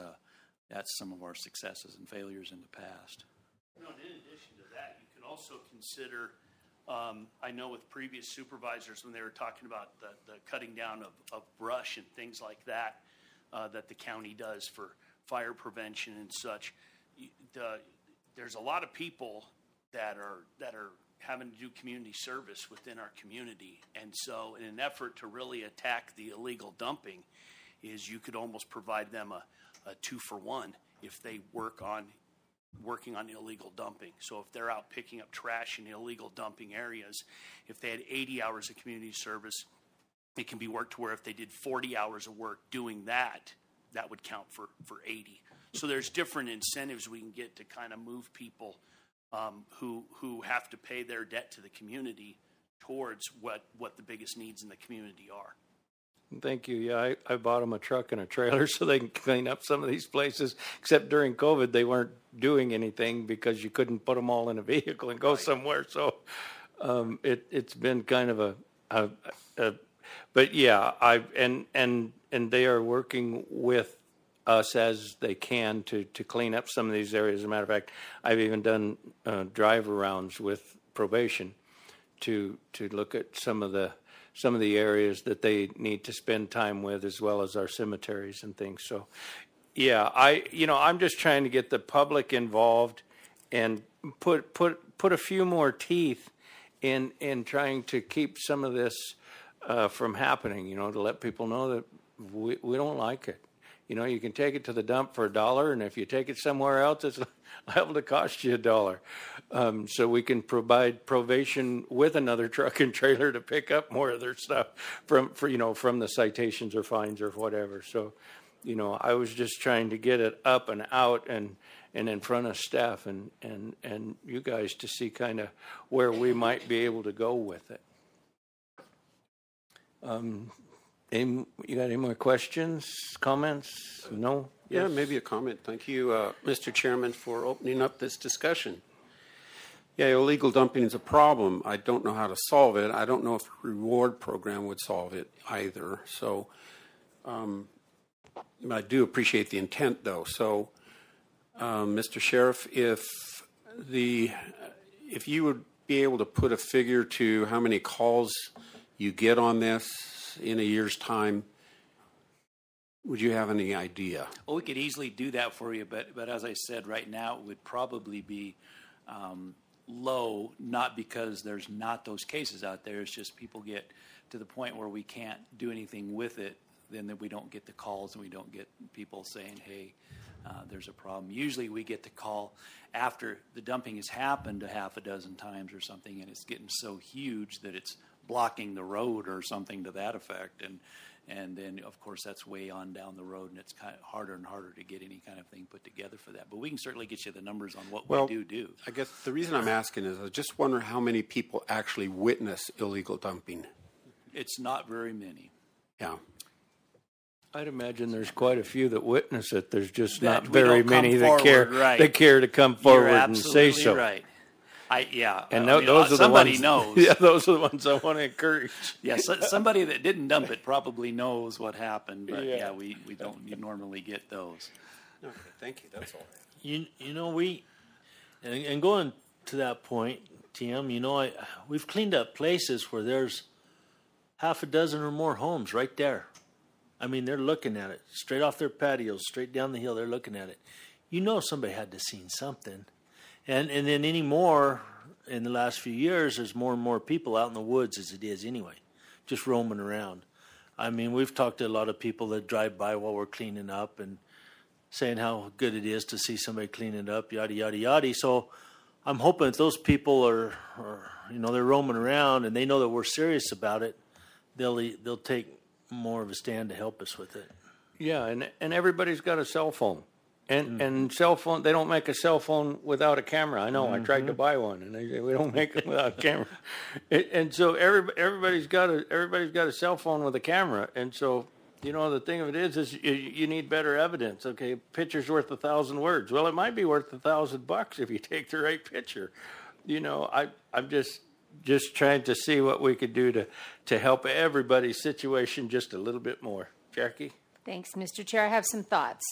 that's some of our successes and failures in the past. In addition to that, you can also consider, I know with previous supervisors when they were talking about the cutting down of brush and things like that, that the county does for fire prevention and such, there's a lot of people that are having to do community service within our community. And so in an effort to really attack the illegal dumping is you could almost provide them a 2-for-1 if they working on illegal dumping. So if they're out picking up trash in illegal dumping areas, if they had 80 hours of community service, it can be worked to where if they did 40 hours of work doing that, that would count for 80. So there's different incentives we can get to kind of move people who have to pay their debt to the community towards what the biggest needs in the community are. Thank you. Yeah, I bought them a truck and a trailer so they can clean up some of these places. Except during COVID, they weren't doing anything because you couldn't put them all in a vehicle and go somewhere. So it's been kind of but yeah, and they are working with us as they can to clean up some of these areas. As a matter of fact, I've even done drive-arounds with probation to look at some of the areas that they need to spend time with, as well as our cemeteries and things. So, yeah, I'm just trying to get the public involved and put a few more teeth in trying to keep some of this from happening. To let people know that we don't like it. You can take it to the dump for $1, and if you take it somewhere else, it's liable to cost you $1. So we can provide probation with another truck and trailer to pick up more of their stuff from the citations or fines or whatever. So, I was just trying to get it up and out and in front of staff and you guys to see kind of where we might be able to go with it. You got any more questions, comments? No? Yeah, Yes? maybe a comment. Thank you, Mr. Chairman, for opening up this discussion. Yeah, illegal dumping is a problem. I don't know how to solve it. I don't know if a reward program would solve it either. So I do appreciate the intent, though. So, Mr. Sheriff, if you would be able to put a figure to how many calls you get on this in a year's time, would you have any idea? Well, we could easily do that for you, but as I said, right now it would probably be low, not because there's not those cases out there. It's just people get to the point where we can't do anything with it, then that we don't get the calls and we don't get people saying, hey, there's a problem. Usually we get the call after the dumping has happened a half a dozen times or something, and it's getting so huge that it's blocking the road or something to that effect, and then of course that's way on down the road, and it's kind of harder and harder to get any kind of thing put together for that. But we can certainly get you the numbers on what we do. I guess the reason I'm asking is I just wonder how many people actually witness illegal dumping. It's not very many. Yeah. I'd imagine there's quite a few that witness it. There's just That not we very don't come many forward, that care to come forward You're and say so. right. And those are the somebody ones, knows. Yeah, those are the ones I want to encourage. Yeah, somebody that didn't dump it probably knows what happened, but Yeah. we don't normally get those. Okay, thank you. That's all. And going to that point, Tim, we've cleaned up places where there's half a dozen or more homes right there. I mean, they're looking at it straight off their patios, straight down the hill. They're looking at it. Somebody had to have seen something. And then anymore, in the last few years, there's more and more people out in the woods as it is anyway, just roaming around. I mean, we've talked to a lot of people that drive by while we're cleaning up and saying how good it is to see somebody clean it up, yada, yada, yada. So I'm hoping that those people are they're roaming around and they know that we're serious about it. They'll take more of a stand to help us with it. Yeah, and everybody's got a cell phone. And cell phone, they don't make a cell phone without a camera. I know. I tried to buy one, and they say we don't make it without a camera. And so everybody's got a cell phone with a camera. And so the thing of it is you need better evidence. Okay, picture's worth 1,000 words. Well, it might be worth $1,000 if you take the right picture. I'm just trying to see what we could do to help everybody's situation just a little bit more. Jackie? Thanks, Mr. Chair. I have some thoughts.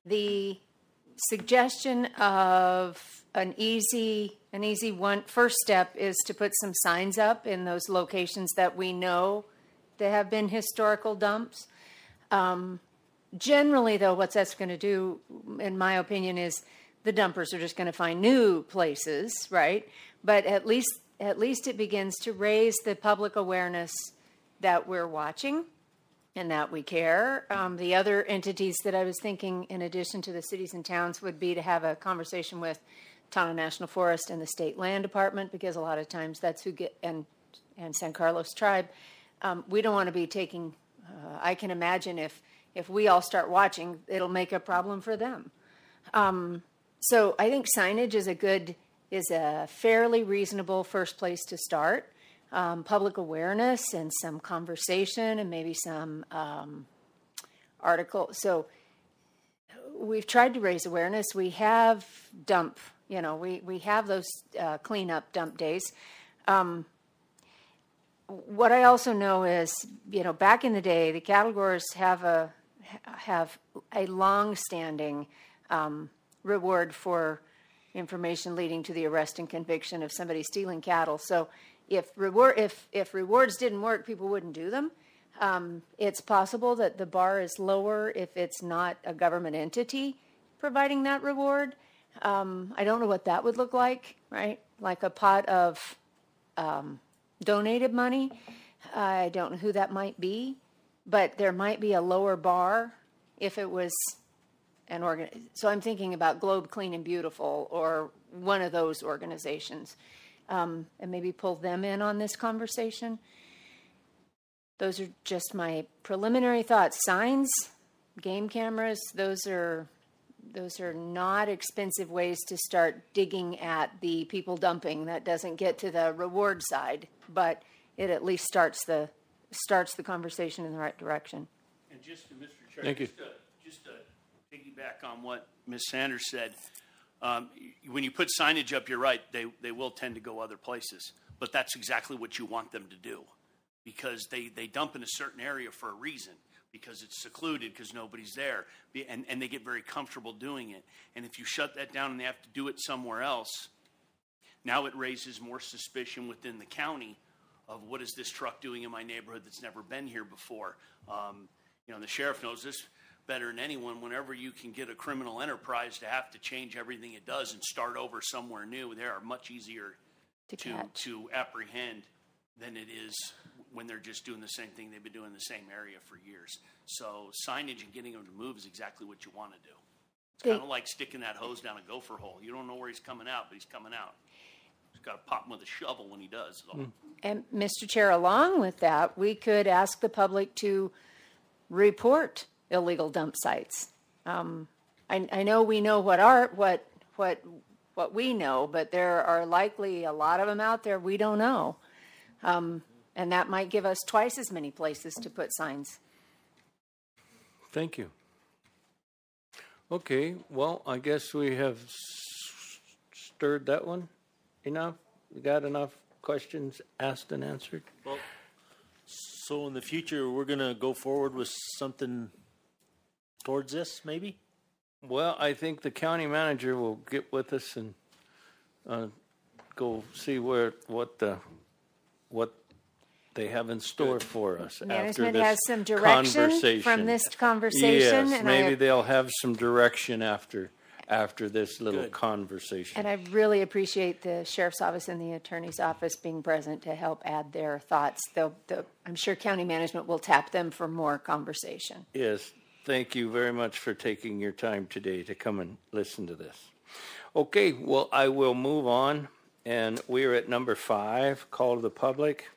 The suggestion of an easy first step is to put some signs up in those locations that we know there have been historical dumps. Generally, though, what that's going to do, in my opinion, is the dumpers are just going to find new places, right? But at least it begins to raise the public awareness that we're watching and that we care. The other entities that I was thinking, in addition to the cities and towns, would be to have a conversation with Tono National Forest and the State Land Department, because a lot of times that's who get, and San Carlos Tribe. We don't want to be taking, I can imagine if we all start watching, it'll make a problem for them. So I think signage is a fairly reasonable first place to start. Public awareness and some conversation and maybe some article. So we've tried to raise awareness. We have we have those cleanup dump days. What I also know is, back in the day, the cattle growers have a long-standing reward for information leading to the arrest and conviction of somebody stealing cattle. So if rewards didn't work, people wouldn't do them. It's possible that the bar is lower if it's not a government entity providing that reward. I don't know what that would look like, right? Like a pot of donated money. I don't know who that might be, but there might be a lower bar if it was an organ. So I'm thinking about Globe Clean and Beautiful or one of those organizations, and maybe pull them in on this conversation. Those are just my preliminary thoughts. Signs, game cameras, those are not expensive ways to start digging at the people dumping. That doesn't get to the reward side, but it at least starts the conversation in the right direction. And just to Mr. Chair, Thank you. Just to piggyback on what Ms. Sanders said, when you put signage up, you're right, they will tend to go other places, but that's exactly what you want them to do, because they dump in a certain area for a reason, because it's secluded, because nobody's there, and they get very comfortable doing it. And if you shut that down and they have to do it somewhere else, now it raises more suspicion within the county of what is this truck doing in my neighborhood that's never been here before. The sheriff knows this better than anyone. Whenever you can get a criminal enterprise to have to change everything it does and start over somewhere new, they are much easier to apprehend than it is when they're just doing the same thing they've been doing in the same area for years. So signage and getting them to move is exactly what you want to do. It's kind of like sticking that hose down a gopher hole. You don't know where he's coming out, but he's coming out. You've got to pop him with a shovel when he does. And Mr. Chair, along with that, we could ask the public to report illegal dump sites. I know we know what we know, but there are likely a lot of them out there we don't know. And that might give us twice as many places to put signs. Thank you. Okay, well, I guess we have stirred that one enough. We got enough questions asked and answered. Well, so in the future, we're going to go forward with something towards this, maybe? Well, I think the county manager will get with us and go see what they have in store for us. Management after this has some direction from this conversation. Yes, and maybe they'll have some direction after this little Good. conversation. And I really appreciate the Sheriff's Office and the Attorney's Office being present to help add their thoughts. I'm sure county management will tap them for more conversation. Yes, thank you very much for taking your time today to come and listen to this. Okay, well, I will move on, and we are at number 5, call to the public.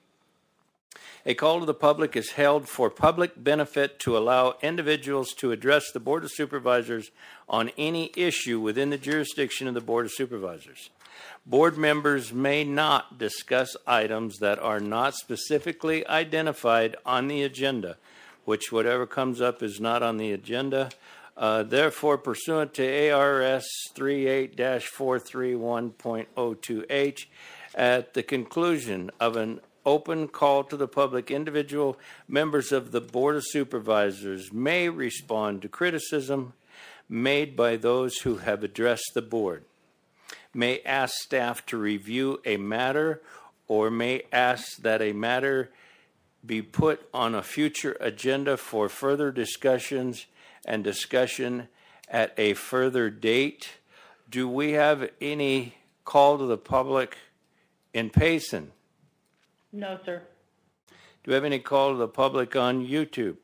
A call to the public is held for public benefit to allow individuals to address the Board of Supervisors on any issue within the jurisdiction of the Board of Supervisors. Board members may not discuss items that are not specifically identified on the agenda, which whatever comes up is not on the agenda. Therefore, pursuant to ARS 38-431.02H, at the conclusion of an open call to the public, individual members of the Board of Supervisors may respond to criticism made by those who have addressed the board, may ask staff to review a matter, or may ask that a matter be put on a future agenda for further discussions and discussion at a further date. Do we have any call to the public in Payson? No, sir. Do we have any call to the public on YouTube?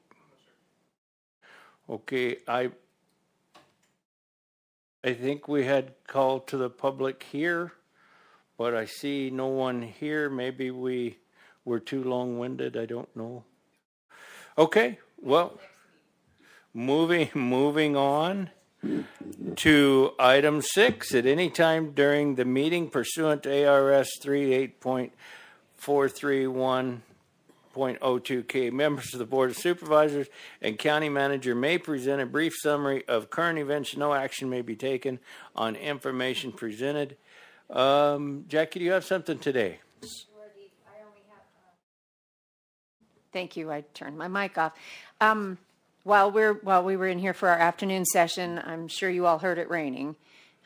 Okay, I think we had call to the public here, but I see no one here. Maybe we were too long-winded. I don't know. Okay, well, moving on to item 6. At any time during the meeting pursuant to ARS 38.431.02K, members of the Board of Supervisors and County Manager may present a brief summary of current events. No action may be taken on information presented. Jackie, do you have something today? Thank you. I turned my mic off. While we were in here for our afternoon session, I'm sure you all heard it raining.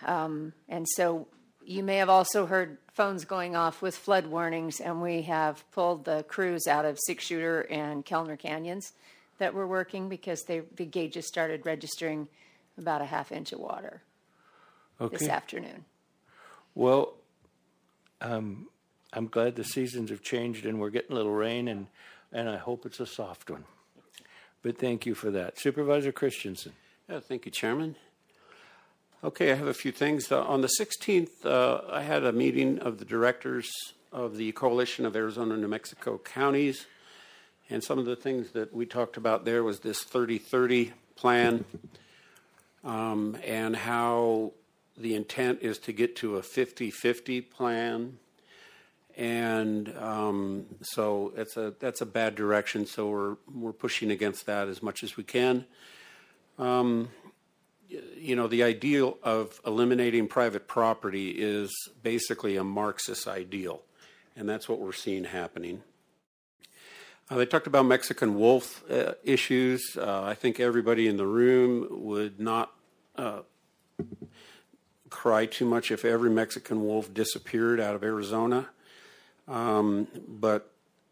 And so you may have also heard phones going off with flood warnings, and we have pulled the crews out of Six Shooter and Kellner Canyons that were working because the gauges started registering about a half inch of water this afternoon. Well, I'm glad the seasons have changed and we're getting a little rain, and I hope it's a soft one. But thank you for that. Supervisor Christensen. Yeah, thank you, Chairman. Okay, I have a few things. On the 16th, I had a meeting of the directors of the Coalition of Arizona and New Mexico Counties, and some of the things that we talked about there was this 30-30 plan, and how the intent is to get to a 50-50 plan. And so that's a bad direction. So we're pushing against that as much as we can. You know, the ideal of eliminating private property is basically a Marxist ideal, and that's what we're seeing happening. They talked about Mexican wolf issues. I think everybody in the room would not cry too much if every Mexican wolf disappeared out of Arizona. But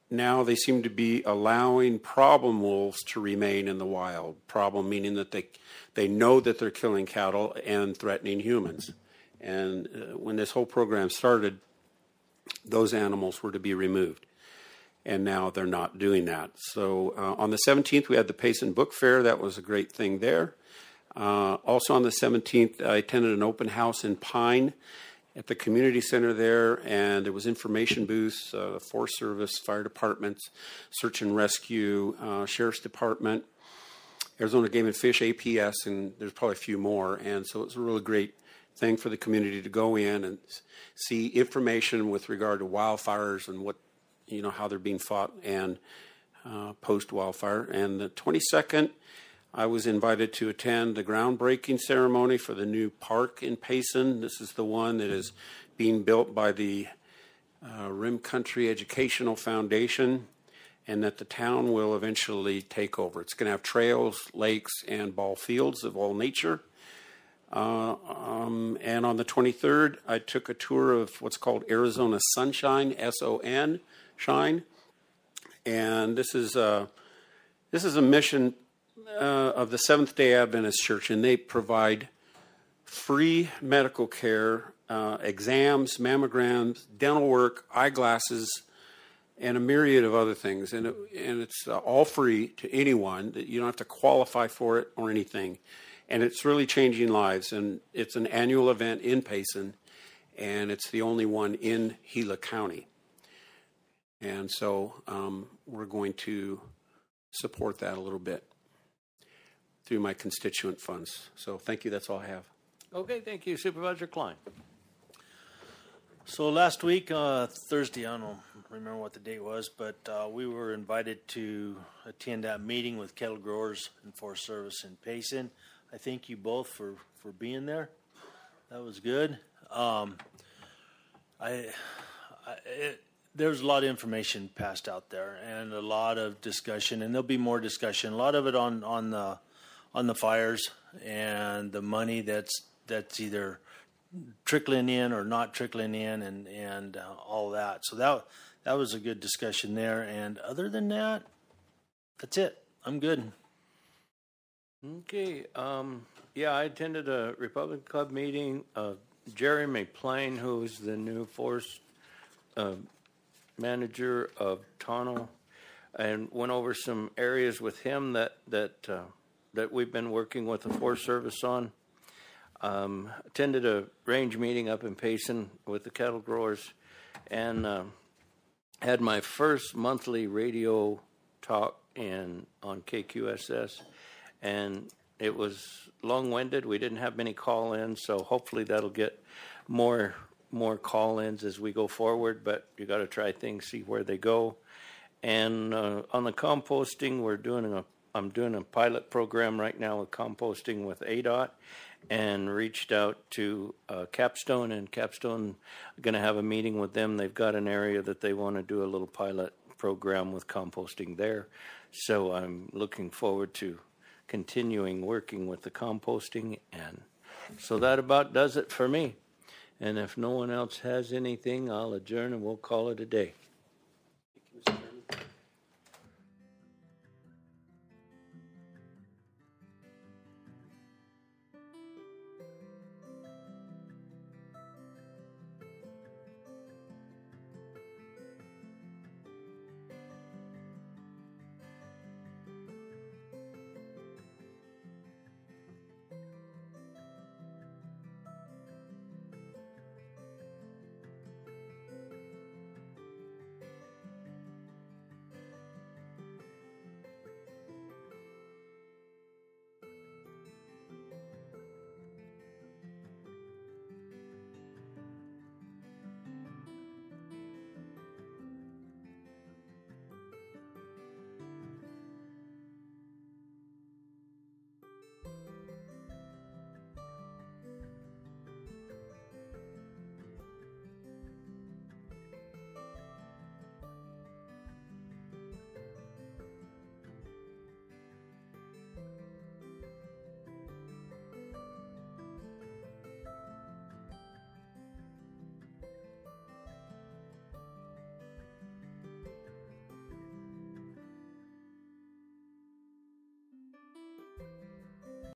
now they seem to be allowing problem wolves to remain in the wild. Problem meaning that they know that they're killing cattle and threatening humans. And when this whole program started, those animals were to be removed. And now they're not doing that. So on the 17th, we had the Payson Book Fair. That was a great thing there. Also on the 17th, I attended an open house in Pine at the community center there, and there was information booths, Forest Service, fire departments, search and rescue, sheriff's department, Arizona Game and Fish, APS, and there's probably a few more. And so it was a really great thing for the community to go in and see information with regard to wildfires and what, you know, how they're being fought and post-wildfire. And the 22nd, I was invited to attend the groundbreaking ceremony for the new park in Payson. This is the one that is being built by the Rim Country Educational Foundation, and that the town will eventually take over. It's going to have trails, lakes, and ball fields of all nature. And on the 23rd, I took a tour of what's called Arizona Sunshine, S-O-N, Shine. And this is a mission of the Seventh-day Adventist Church, and they provide free medical care, exams, mammograms, dental work, eyeglasses, and a myriad of other things. And it's all free to anyone. You don't have to qualify for it or anything. And it's really changing lives. And it's an annual event in Payson, and it's the only one in Gila County. And so we're going to support that a little bit through my constituent funds. So thank you. That's all I have. Okay, thank you. Supervisor Klein. So last week, Thursday, I don't remember what the date was, but we were invited to attend that meeting with cattle growers and Forest Service in Payson. I thank you both for being there. That was good. There's a lot of information passed out there and a lot of discussion, and there'll be more discussion. A lot of it on the fires and the money that's either trickling in or not trickling in, and all that. So that was a good discussion there. And other than that, that's it. I'm good. Okay. Yeah, I attended a Republican Club meeting. Jeremy Plain, who's the new forest manager of Tono, and went over some areas with him that we've been working with the Forest Service on. Attended a range meeting up in Payson with the cattle growers, and had my first monthly radio talk on KQSS, and it was long-winded. We didn't have many call-ins, so hopefully that'll get more call-ins as we go forward, but you got to try things, see where they go. And on the composting, I'm doing a pilot program right now with composting with ADOT, and reached out to Capstone, and Capstone going to have a meeting with them. They've got an area that they want to do a little pilot program with composting there. So I'm looking forward to continuing working with the composting. And so that about does it for me. And if no one else has anything, I'll adjourn and we'll call it a day.